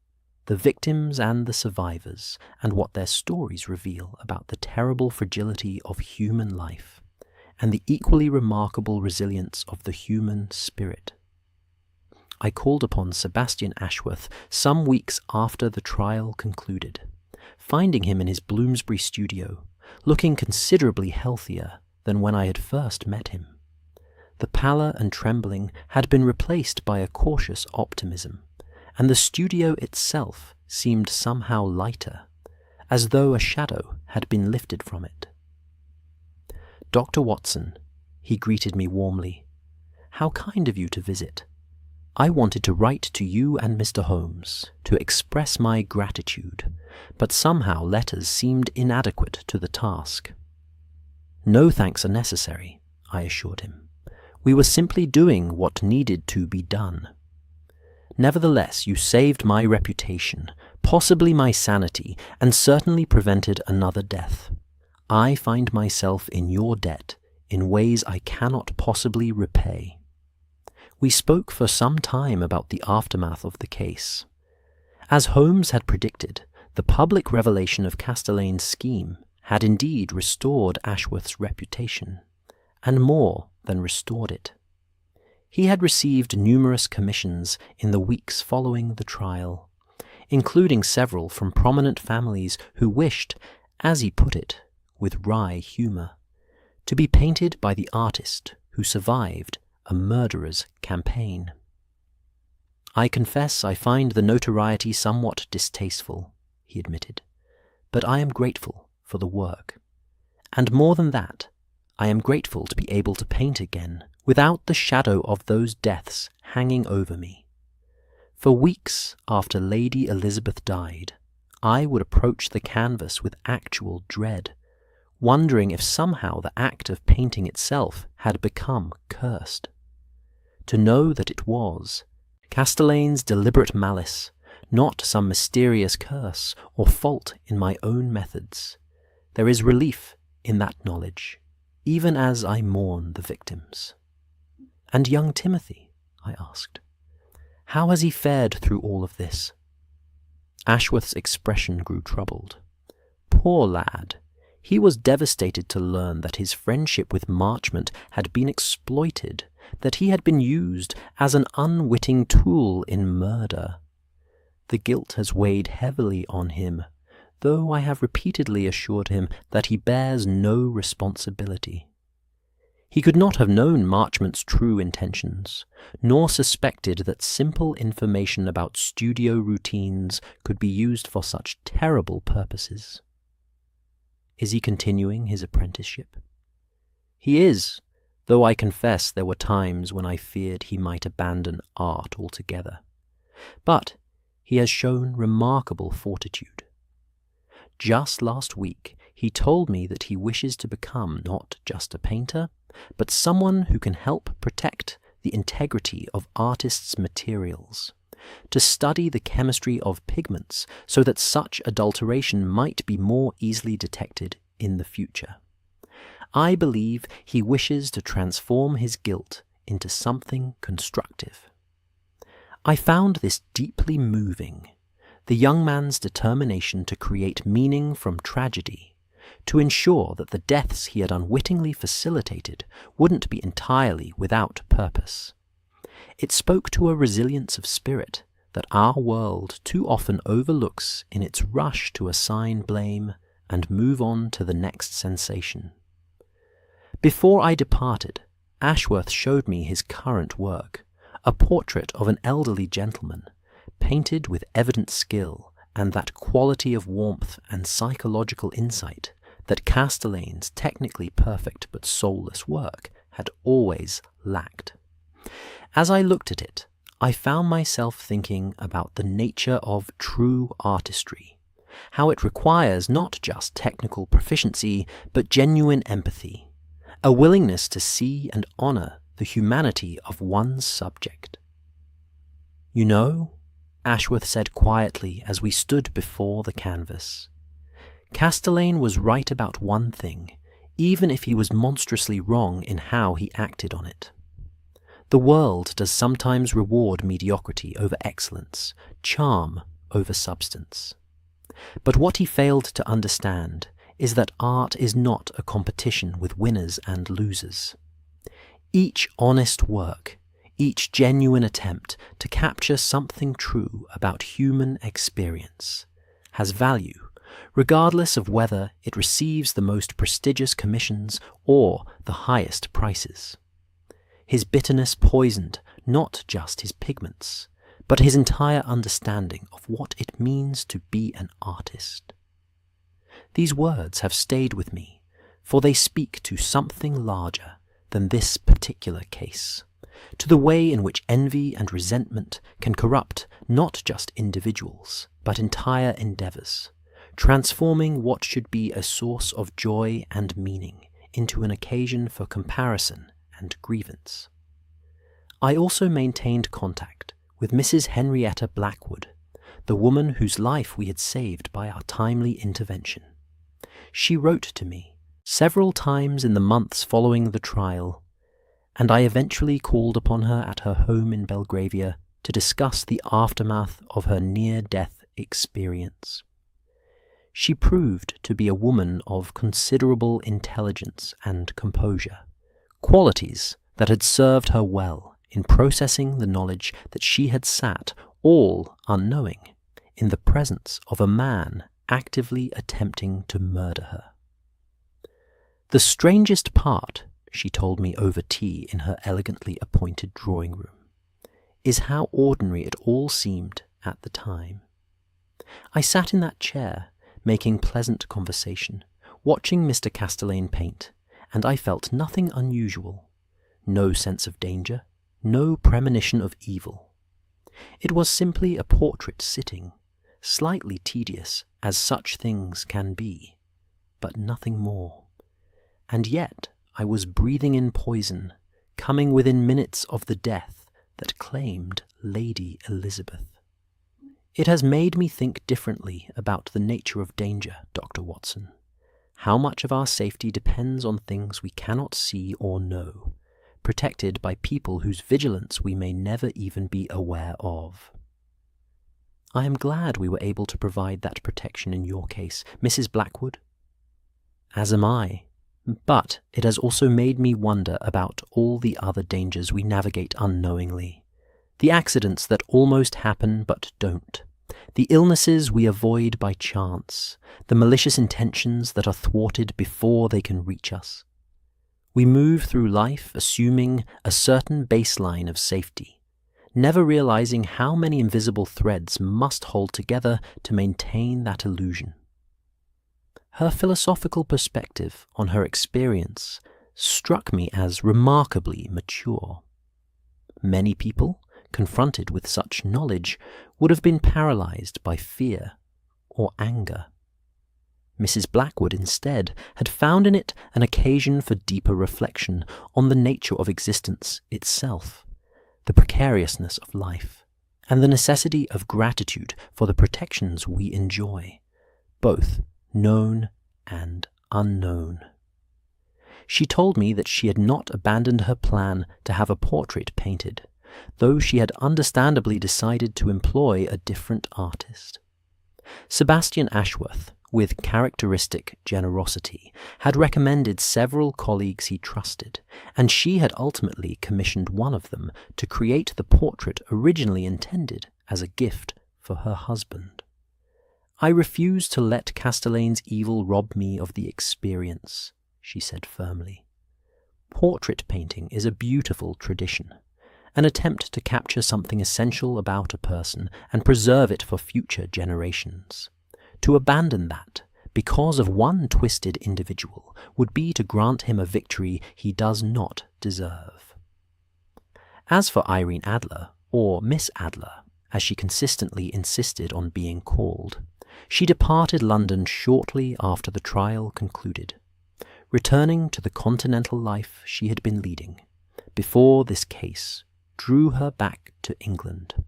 the victims and the survivors, and what their stories reveal about the terrible fragility of human life, and the equally remarkable resilience of the human spirit. I called upon Sebastian Ashworth some weeks after the trial concluded, finding him in his Bloomsbury studio, looking considerably healthier than when I had first met him. The pallor and trembling had been replaced by a cautious optimism, and the studio itself seemed somehow lighter, as though a shadow had been lifted from it. "Dr. Watson," he greeted me warmly, "how kind of you to visit. I wanted to write to you and Mr. Holmes to express my gratitude, but somehow letters seemed inadequate to the task." "No thanks are necessary," I assured him. "We were simply doing what needed to be done. Nevertheless, you saved my reputation, possibly my sanity, and certainly prevented another death. I find myself in your debt in ways I cannot possibly repay." We spoke for some time about the aftermath of the case. As Holmes had predicted, the public revelation of Castellane's scheme had indeed restored Ashworth's reputation, and more than restored it. He had received numerous commissions in the weeks following the trial, including several from prominent families who wished, as he put it, with wry humour, to be painted by the artist who survived a murderer's campaign. "I confess I find the notoriety somewhat distasteful," he admitted, "but I am grateful for the work. And more than that, I am grateful to be able to paint again without the shadow of those deaths hanging over me. For weeks after Lady Elizabeth died, I would approach the canvas with actual dread, wondering if somehow the act of painting itself had become cursed. To know that it was Castellane's deliberate malice, not some mysterious curse or fault in my own methods, there is relief in that knowledge, even as I mourn the victims." "And young Timothy?" I asked. "How has he fared through all of this?" Ashworth's expression grew troubled. Poor lad! He was devastated to learn that his friendship with Marchmont had been exploited, that he had been used as an unwitting tool in murder, The guilt has weighed heavily on him, though I have repeatedly assured him that he bears no responsibility. He could not have known Marchmont's true intentions, nor suspected that simple information about studio routines could be used for such terrible purposes. Is he continuing his apprenticeship? He is, though I confess there were times when I feared he might abandon art altogether. But he has shown remarkable fortitude. Just last week, he told me that he wishes to become not just a painter, but someone who can help protect the integrity of artists' materials, to study the chemistry of pigments so that such adulteration might be more easily detected in the future. I believe he wishes to transform his guilt into something constructive. I found this deeply moving, the young man's determination to create meaning from tragedy, to ensure that the deaths he had unwittingly facilitated wouldn't be entirely without purpose. It spoke to a resilience of spirit that our world too often overlooks in its rush to assign blame and move on to the next sensation. Before I departed, Ashworth showed me his current work, a portrait of an elderly gentleman, painted with evident skill and that quality of warmth and psychological insight that Castellane's technically perfect but soulless work had always lacked. As I looked at it, I found myself thinking about the nature of true artistry, how it requires not just technical proficiency, but genuine empathy, a willingness to see and honor the humanity of one's subject. "You know," Ashworth said quietly as we stood before the canvas, "Castelaine was right about one thing, even if he was monstrously wrong in how he acted on it. The world does sometimes reward mediocrity over excellence, charm over substance. But what he failed to understand is that art is not a competition with winners and losers. Each honest work, each genuine attempt to capture something true about human experience, has value, regardless of whether it receives the most prestigious commissions or the highest prices. His bitterness poisoned not just his pigments, but his entire understanding of what it means to be an artist." These words have stayed with me, for they speak to something larger than this particular case, to the way in which envy and resentment can corrupt not just individuals, but entire endeavors, transforming what should be a source of joy and meaning into an occasion for comparison and grievance. I also maintained contact with Mrs. Henrietta Blackwood, the woman whose life we had saved by our timely intervention. She wrote to me several times in the months following the trial, and I eventually called upon her at her home in Belgravia to discuss the aftermath of her near-death experience. She proved to be a woman of considerable intelligence and composure, qualities that had served her well in processing the knowledge that she had sat, all unknowing, in the presence of a man actively attempting to murder her. "The strangest part," she told me over tea in her elegantly appointed drawing room, "is how ordinary it all seemed at the time. I sat in that chair, making pleasant conversation, watching Mr. Castelaine paint, and I felt nothing unusual, no sense of danger, no premonition of evil. It was simply a portrait sitting, slightly tedious as such things can be, but nothing more. And yet I was breathing in poison, coming within minutes of the death that claimed Lady Elizabeth. It has made me think differently about the nature of danger, Dr. Watson. How much of our safety depends on things we cannot see or know, protected by people whose vigilance we may never even be aware of. I am glad we were able to provide that protection in your case, Mrs. Blackwood. As am I. But it has also made me wonder about all the other dangers we navigate unknowingly, the accidents that almost happen but don't, the illnesses we avoid by chance, the malicious intentions that are thwarted before they can reach us. We move through life assuming a certain baseline of safety, never realizing how many invisible threads must hold together to maintain that illusion. Her philosophical perspective on her experience struck me as remarkably mature. Many people, confronted with such knowledge, would have been paralyzed by fear or anger. Mrs. Blackwood, instead, had found in it an occasion for deeper reflection on the nature of existence itself, the precariousness of life, and the necessity of gratitude for the protections we enjoy, both known and unknown. She told me that she had not abandoned her plan to have a portrait painted, though she had understandably decided to employ a different artist. Sebastian Ashworth, with characteristic generosity, had recommended several colleagues he trusted, and she had ultimately commissioned one of them to create the portrait originally intended as a gift for her husband. "I refuse to let Castellane's evil rob me of the experience," she said firmly. "Portrait painting is a beautiful tradition, an attempt to capture something essential about a person and preserve it for future generations. To abandon that, because of one twisted individual, would be to grant him a victory he does not deserve." As for Irene Adler, or Miss Adler, as she consistently insisted on being called, she departed London shortly after the trial concluded, returning to the continental life she had been leading before this case drew her back to England.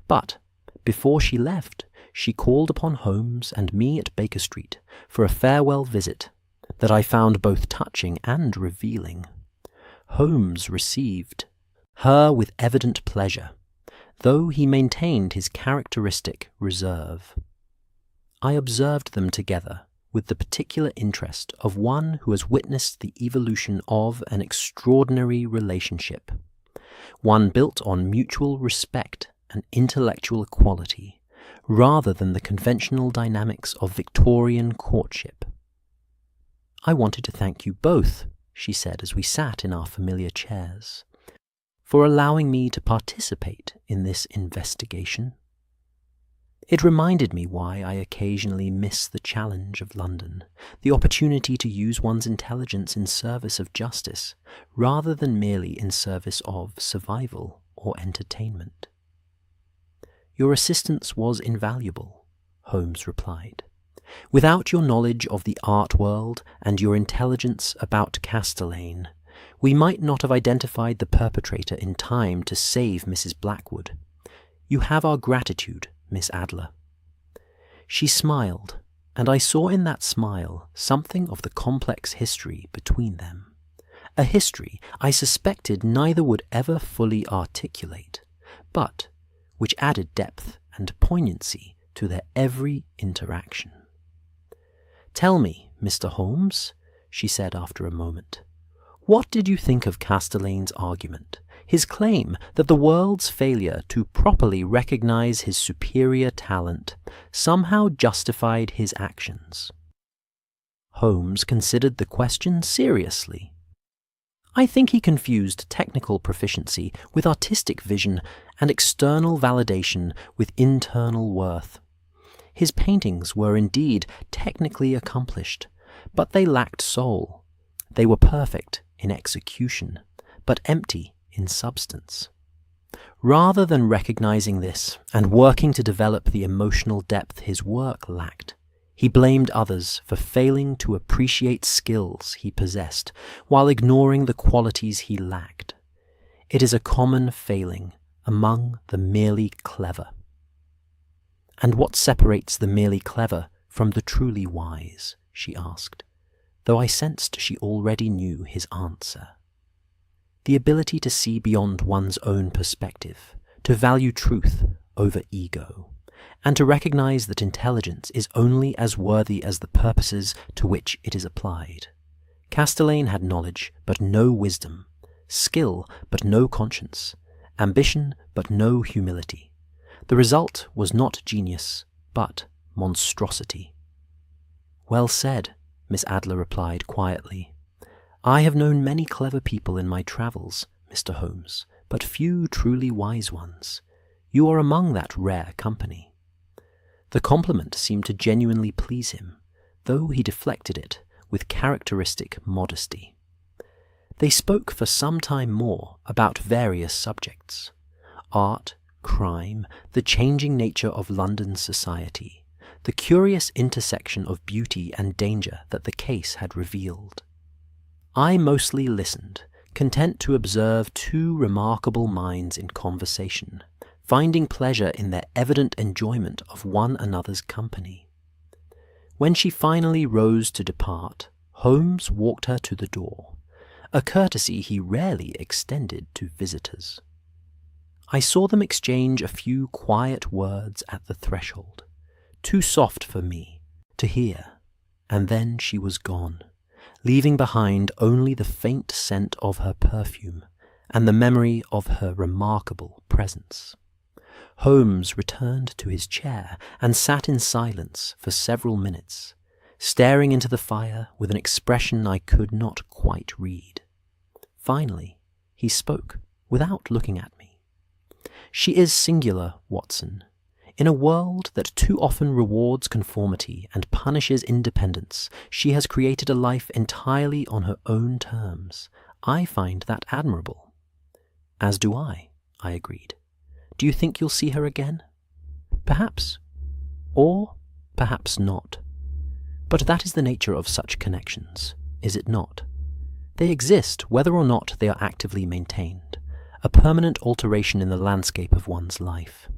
But before she left, she called upon Holmes and me at Baker Street for a farewell visit that I found both touching and revealing. Holmes received her with evident pleasure, though he maintained his characteristic reserve. I observed them together with the particular interest of one who has witnessed the evolution of an extraordinary relationship, one built on mutual respect and intellectual equality, rather than the conventional dynamics of Victorian courtship. "I wanted to thank you both," she said as we sat in our familiar chairs, "for allowing me to participate in this investigation. It reminded me why I occasionally miss the challenge of London, the opportunity to use one's intelligence in service of justice, rather than merely in service of survival or entertainment." "Your assistance was invaluable," Holmes replied. "Without your knowledge of the art world and your intelligence about Castelaine, we might not have identified the perpetrator in time to save Mrs. Blackwood. You have our gratitude, Miss Adler." She smiled, and I saw in that smile something of the complex history between them, a history I suspected neither would ever fully articulate, but which added depth and poignancy to their every interaction. "Tell me, Mr. Holmes," she said after a moment, "what did you think of Castelaine's argument, his claim that the world's failure to properly recognize his superior talent somehow justified his actions?" Holmes considered the question seriously. "I think he confused technical proficiency with artistic vision and external validation with internal worth. His paintings were indeed technically accomplished, but they lacked soul. They were perfect in execution, but empty in substance. Rather than recognizing this and working to develop the emotional depth his work lacked, he blamed others for failing to appreciate skills he possessed while ignoring the qualities he lacked. It is a common failing among the merely clever. "And what separates the merely clever from the truly wise?" she asked, though I sensed she already knew his answer. "The ability to see beyond one's own perspective, to value truth over ego, and to recognize that intelligence is only as worthy as the purposes to which it is applied. Castelaine had knowledge but no wisdom, skill but no conscience, ambition but no humility. The result was not genius, but monstrosity. "Well said," Miss Adler replied quietly. "I have known many clever people in my travels, Mr. Holmes, but few truly wise ones. You are among that rare company." The compliment seemed to genuinely please him, though he deflected it with characteristic modesty. They spoke for some time more about various subjects: art, crime, the changing nature of London society, the curious intersection of beauty and danger that the case had revealed. I mostly listened, content to observe two remarkable minds in conversation, finding pleasure in their evident enjoyment of one another's company. When she finally rose to depart, Holmes walked her to the door, a courtesy he rarely extended to visitors. I saw them exchange a few quiet words at the threshold, too soft for me to hear, and then she was gone, leaving behind only the faint scent of her perfume and the memory of her remarkable presence. Holmes returned to his chair and sat in silence for several minutes, staring into the fire with an expression I could not quite read. Finally, he spoke without looking at me. "She is singular, Watson. In a world that too often rewards conformity and punishes independence, she has created a life entirely on her own terms. I find that admirable." "As do I agreed. "Do you think you'll see her again?" "Perhaps. Or perhaps not. But that is the nature of such connections, is it not? They exist whether or not they are actively maintained, a permanent alteration in the landscape of one's life."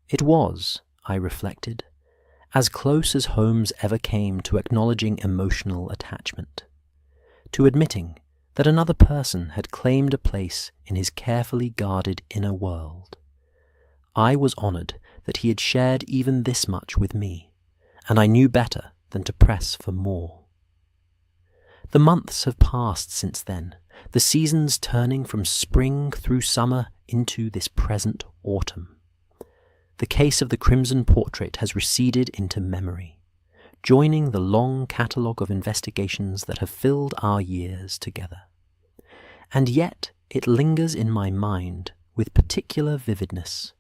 It was, I reflected, as close as Holmes ever came to acknowledging emotional attachment, to admitting that another person had claimed a place in his carefully guarded inner world. I was honoured that he had shared even this much with me, and I knew better than to press for more. The months have passed since then, the seasons turning from spring through summer into this present autumn. The case of the Crimson Portrait has receded into memory, joining the long catalogue of investigations that have filled our years together. And yet it lingers in my mind with particular vividness,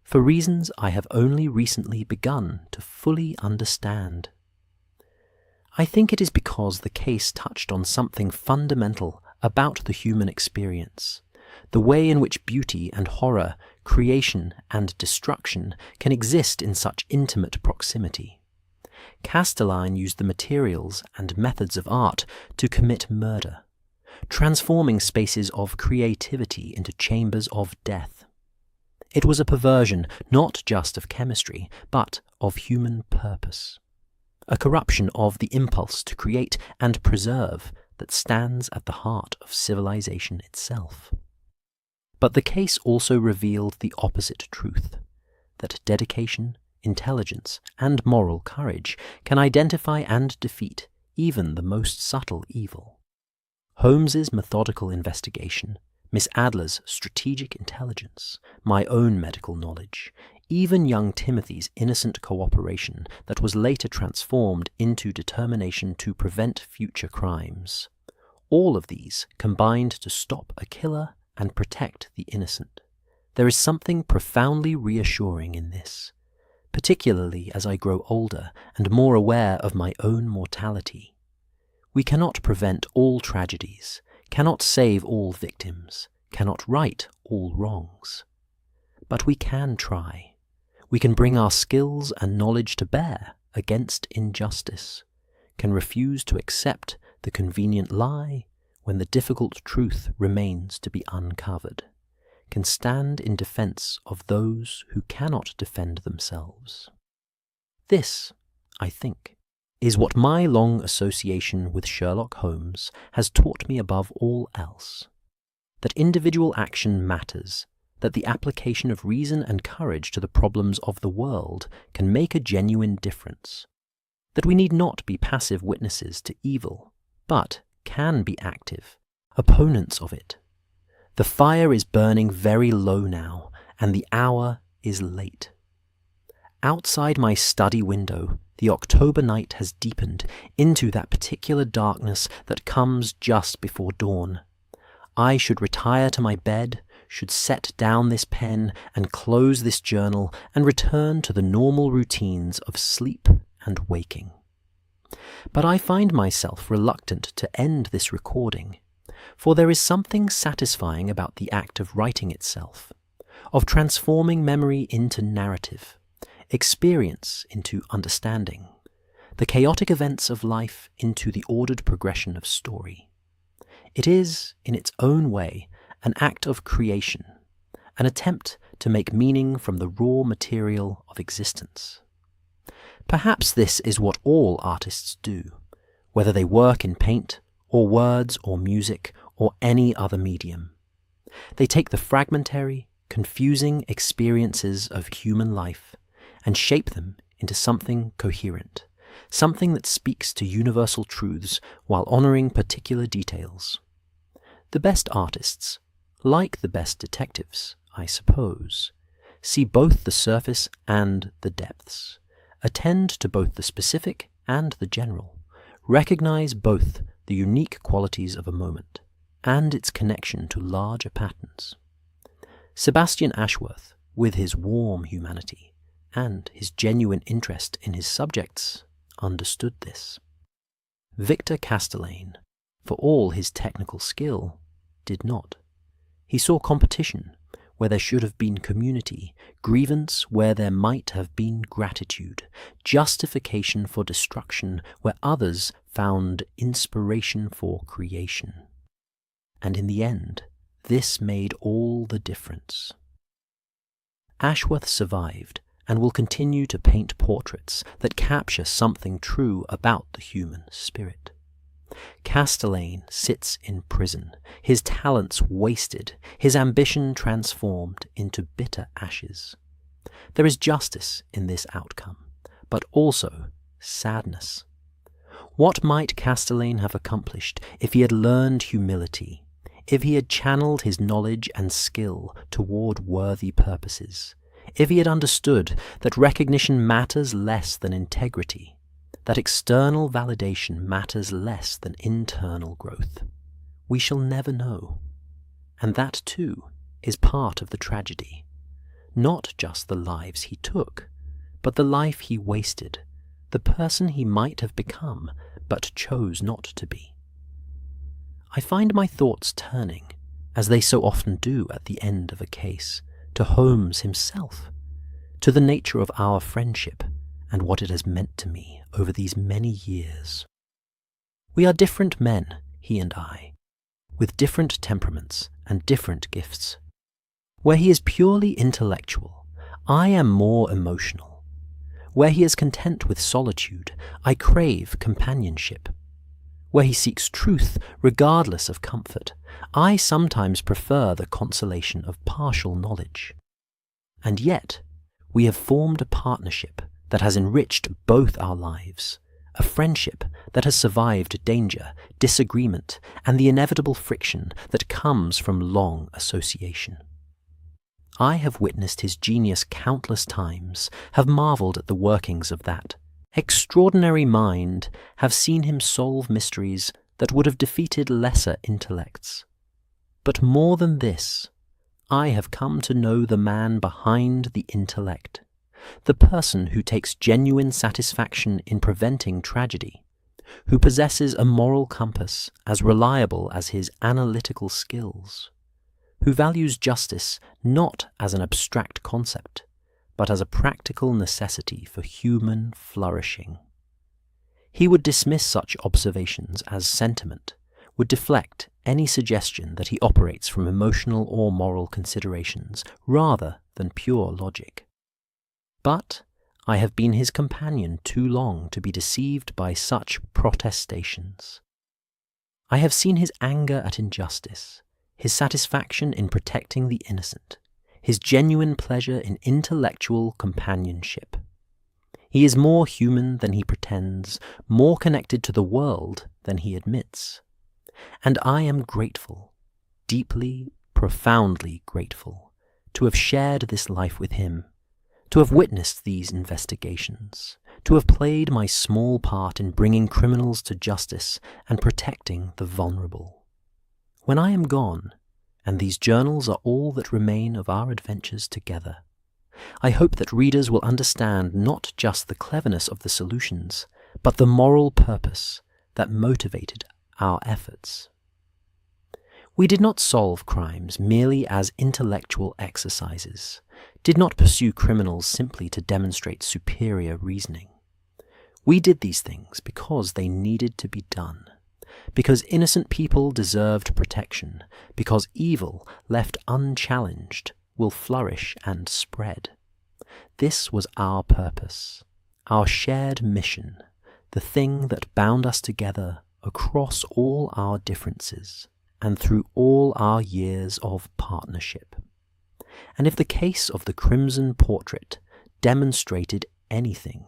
for reasons I have only recently begun to fully understand. I think it is because the case touched on something fundamental about the human experience, the way in which beauty and horror, creation and destruction can exist in such intimate proximity. Castelline used the materials and methods of art to commit murder, transforming spaces of creativity into chambers of death. It was a perversion not just of chemistry, but of human purpose, a corruption of the impulse to create and preserve that stands at the heart of civilization itself. But the case also revealed the opposite truth, that dedication, intelligence, and moral courage can identify and defeat even the most subtle evil. Holmes's methodical investigation, Miss Adler's strategic intelligence, my own medical knowledge, even young Timothy's innocent cooperation that was later transformed into determination to prevent future crimes. All of these combined to stop a killer and protect the innocent. There is something profoundly reassuring in this, particularly as I grow older and more aware of my own mortality. We cannot prevent all tragedies, cannot save all victims, cannot right all wrongs. But we can try. We can bring our skills and knowledge to bear against injustice, can refuse to accept the convenient lie when the difficult truth remains to be uncovered, can stand in defense of those who cannot defend themselves. This, I think, is what my long association with Sherlock Holmes has taught me above all else, that individual action matters, that the application of reason and courage to the problems of the world can make a genuine difference, that we need not be passive witnesses to evil, but can be active, opponents of it. The fire is burning very low now, and the hour is late. Outside my study window, the October night has deepened into that particular darkness that comes just before dawn. I should retire to my bed, should set down this pen and close this journal and return to the normal routines of sleep and waking. But I find myself reluctant to end this recording, for there is something satisfying about the act of writing itself, of transforming memory into narrative, experience into understanding, the chaotic events of life into the ordered progression of story. It is, in its own way, an act of creation, an attempt to make meaning from the raw material of existence. Perhaps this is what all artists do, whether they work in paint, or words, or music, or any other medium. They take the fragmentary, confusing experiences of human life and shape them into something coherent, something that speaks to universal truths while honoring particular details. The best artists, like the best detectives, I suppose, see both the surface and the depths, attend to both the specific and the general, recognize both the unique qualities of a moment and its connection to larger patterns. Sebastian Ashworth, with his warm humanity and his genuine interest in his subjects, understood this. Victor Castelein, for all his technical skill, did not. He saw competition where there should have been community, grievance where there might have been gratitude, justification for destruction where others found inspiration for creation. And in the end, this made all the difference. Ashworth survived and will continue to paint portraits that capture something true about the human spirit. Castelein sits in prison, his talents wasted, his ambition transformed into bitter ashes. There is justice in this outcome, but also sadness. What might Castelein have accomplished if he had learned humility, if he had channeled his knowledge and skill toward worthy purposes, if he had understood that recognition matters less than integrity, that external validation matters less than internal growth? We shall never know. And that, too, is part of the tragedy. Not just the lives he took, but the life he wasted, the person he might have become but chose not to be. I find my thoughts turning, as they so often do at the end of a case, to Holmes himself, to the nature of our friendship and what it has meant to me over these many years. We are different men, he and I, with different temperaments and different gifts. Where he is purely intellectual, I am more emotional. Where he is content with solitude, I crave companionship. Where he seeks truth regardless of comfort, I sometimes prefer the consolation of partial knowledge. And yet, we have formed a partnership that has enriched both our lives, a friendship that has survived danger, disagreement, and the inevitable friction that comes from long association. I have witnessed his genius countless times, have marveled at the workings of that extraordinary mind, have seen him solve mysteries that would have defeated lesser intellects. But more than this, I have come to know the man behind the intellect, the person who takes genuine satisfaction in preventing tragedy, who possesses a moral compass as reliable as his analytical skills, who values justice not as an abstract concept, but as a practical necessity for human flourishing. He would dismiss such observations as sentiment, would deflect any suggestion that he operates from emotional or moral considerations rather than pure logic. But I have been his companion too long to be deceived by such protestations. I have seen his anger at injustice, his satisfaction in protecting the innocent, his genuine pleasure in intellectual companionship. He is more human than he pretends, more connected to the world than he admits. And I am grateful, deeply, profoundly grateful, to have shared this life with him to have witnessed these investigations, to have played my small part in bringing criminals to justice and protecting the vulnerable. When I am gone, and these journals are all that remain of our adventures together, I hope that readers will understand not just the cleverness of the solutions, but the moral purpose that motivated our efforts. We did not solve crimes merely as intellectual exercises, did not pursue criminals simply to demonstrate superior reasoning. We did these things because they needed to be done, because innocent people deserved protection, because evil, left unchallenged, will flourish and spread. This was our purpose, our shared mission, the thing that bound us together across all our differences and through all our years of partnership. And if the case of the Crimson Portrait demonstrated anything,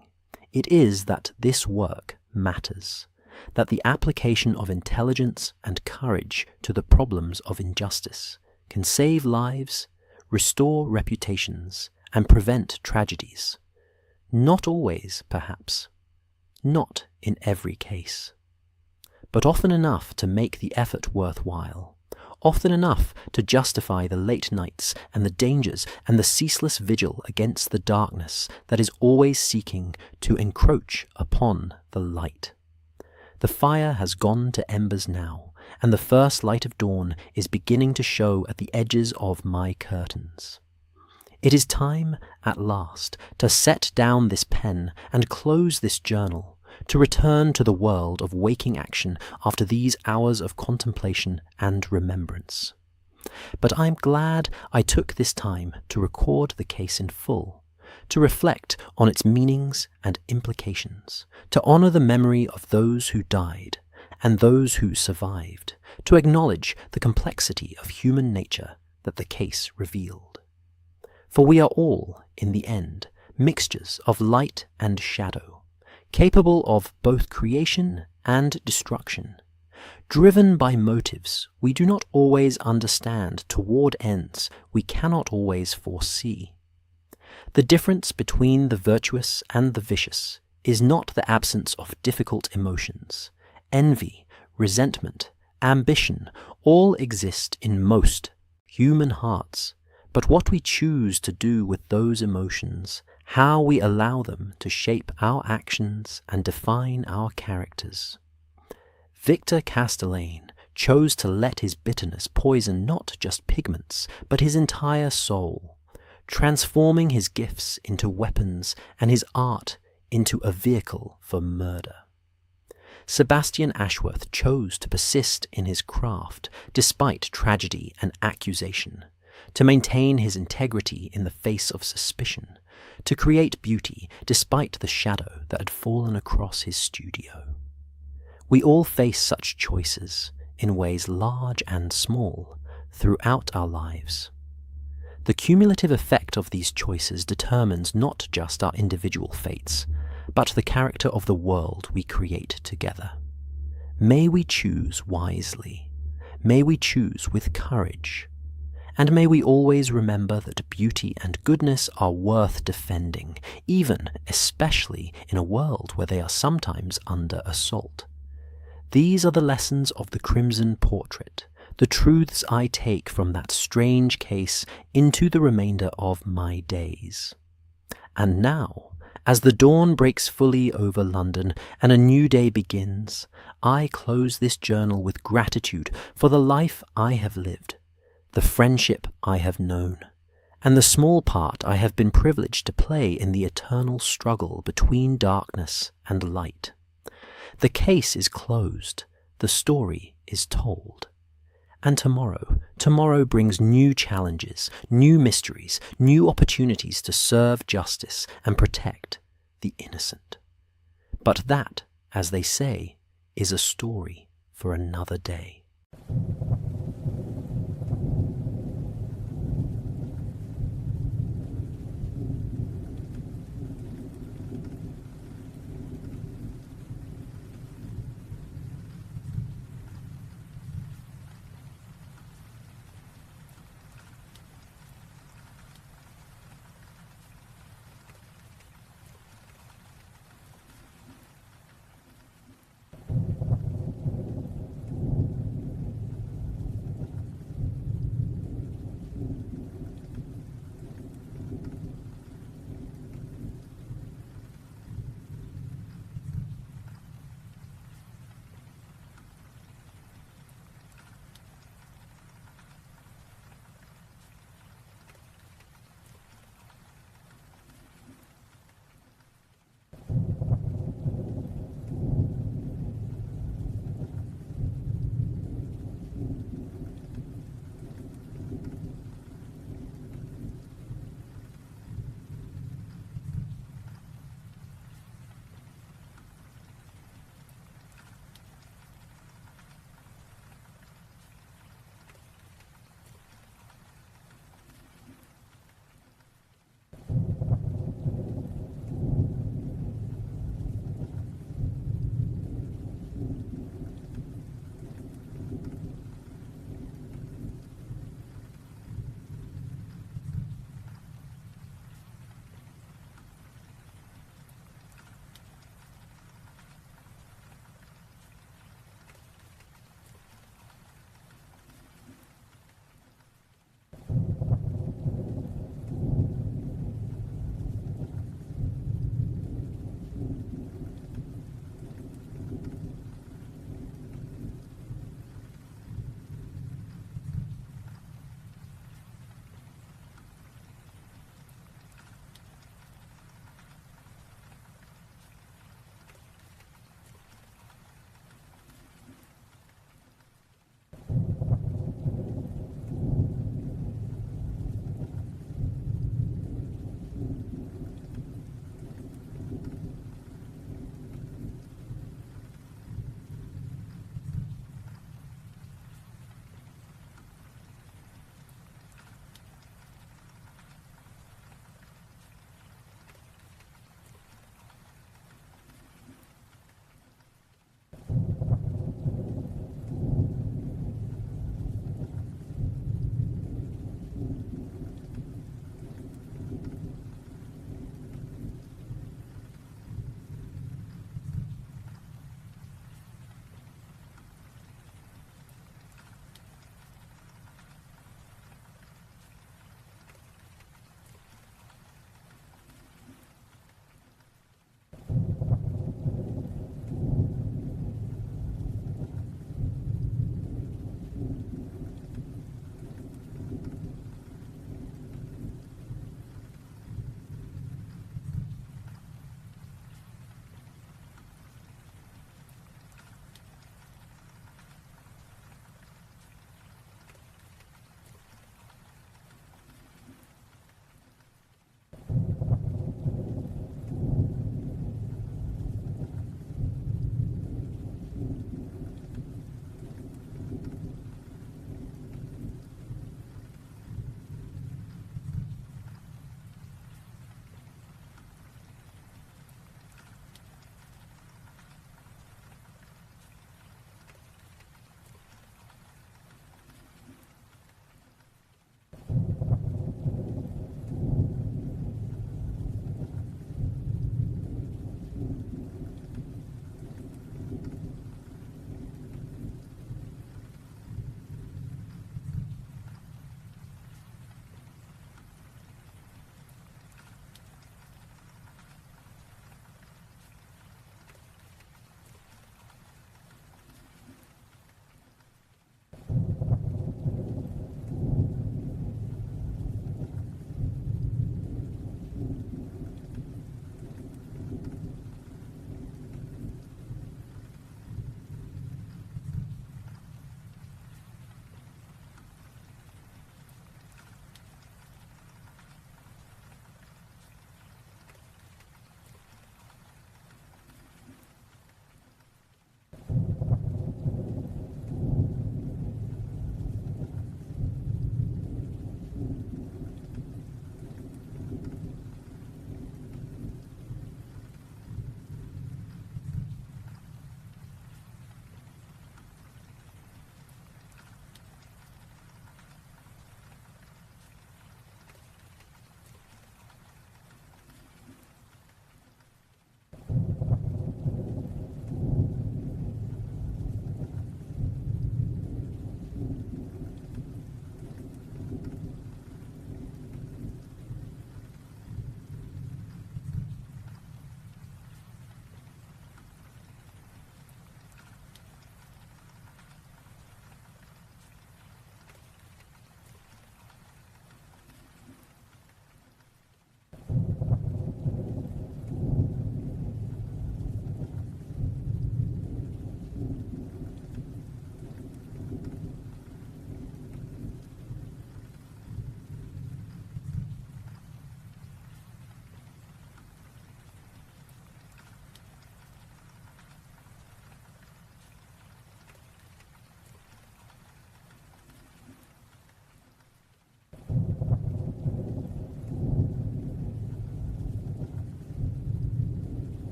it is that this work matters, that the application of intelligence and courage to the problems of injustice can save lives, restore reputations, and prevent tragedies. Not always, perhaps. Not in every case. But often enough to make the effort worthwhile. Often enough to justify the late nights and the dangers and the ceaseless vigil against the darkness that is always seeking to encroach upon the light. The fire has gone to embers now, and the first light of dawn is beginning to show at the edges of my curtains. It is time, at last, to set down this pen and close this journal, to return to the world of waking action after these hours of contemplation and remembrance. But I am glad I took this time to record the case in full, to reflect on its meanings and implications, to honour the memory of those who died and those who survived, to acknowledge the complexity of human nature that the case revealed. For we are all, in the end, mixtures of light and shadow, capable of both creation and destruction, driven by motives we do not always understand toward ends we cannot always foresee. The difference between the virtuous and the vicious is not the absence of difficult emotions. Envy, resentment, ambition all exist in most human hearts, but what we choose to do with those emotions, how we allow them to shape our actions and define our characters. Victor Castellane chose to let his bitterness poison not just pigments, but his entire soul, transforming his gifts into weapons and his art into a vehicle for murder. Sebastian Ashworth chose to persist in his craft despite tragedy and accusation, to maintain his integrity in the face of suspicion, to create beauty despite the shadow that had fallen across his studio. We all face such choices, in ways large and small, throughout our lives. The cumulative effect of these choices determines not just our individual fates, but the character of the world we create together. May we choose wisely. May we choose with courage. And may we always remember that beauty and goodness are worth defending, even, especially, in a world where they are sometimes under assault. These are the lessons of the Crimson Portrait, the truths I take from that strange case into the remainder of my days. And now, as the dawn breaks fully over London and a new day begins, I close this journal with gratitude for the life I have lived, the friendship I have known, and the small part I have been privileged to play in the eternal struggle between darkness and light. The case is closed, the story is told. And tomorrow brings new challenges, new mysteries, new opportunities to serve justice and protect the innocent. But that, as they say, is a story for another day.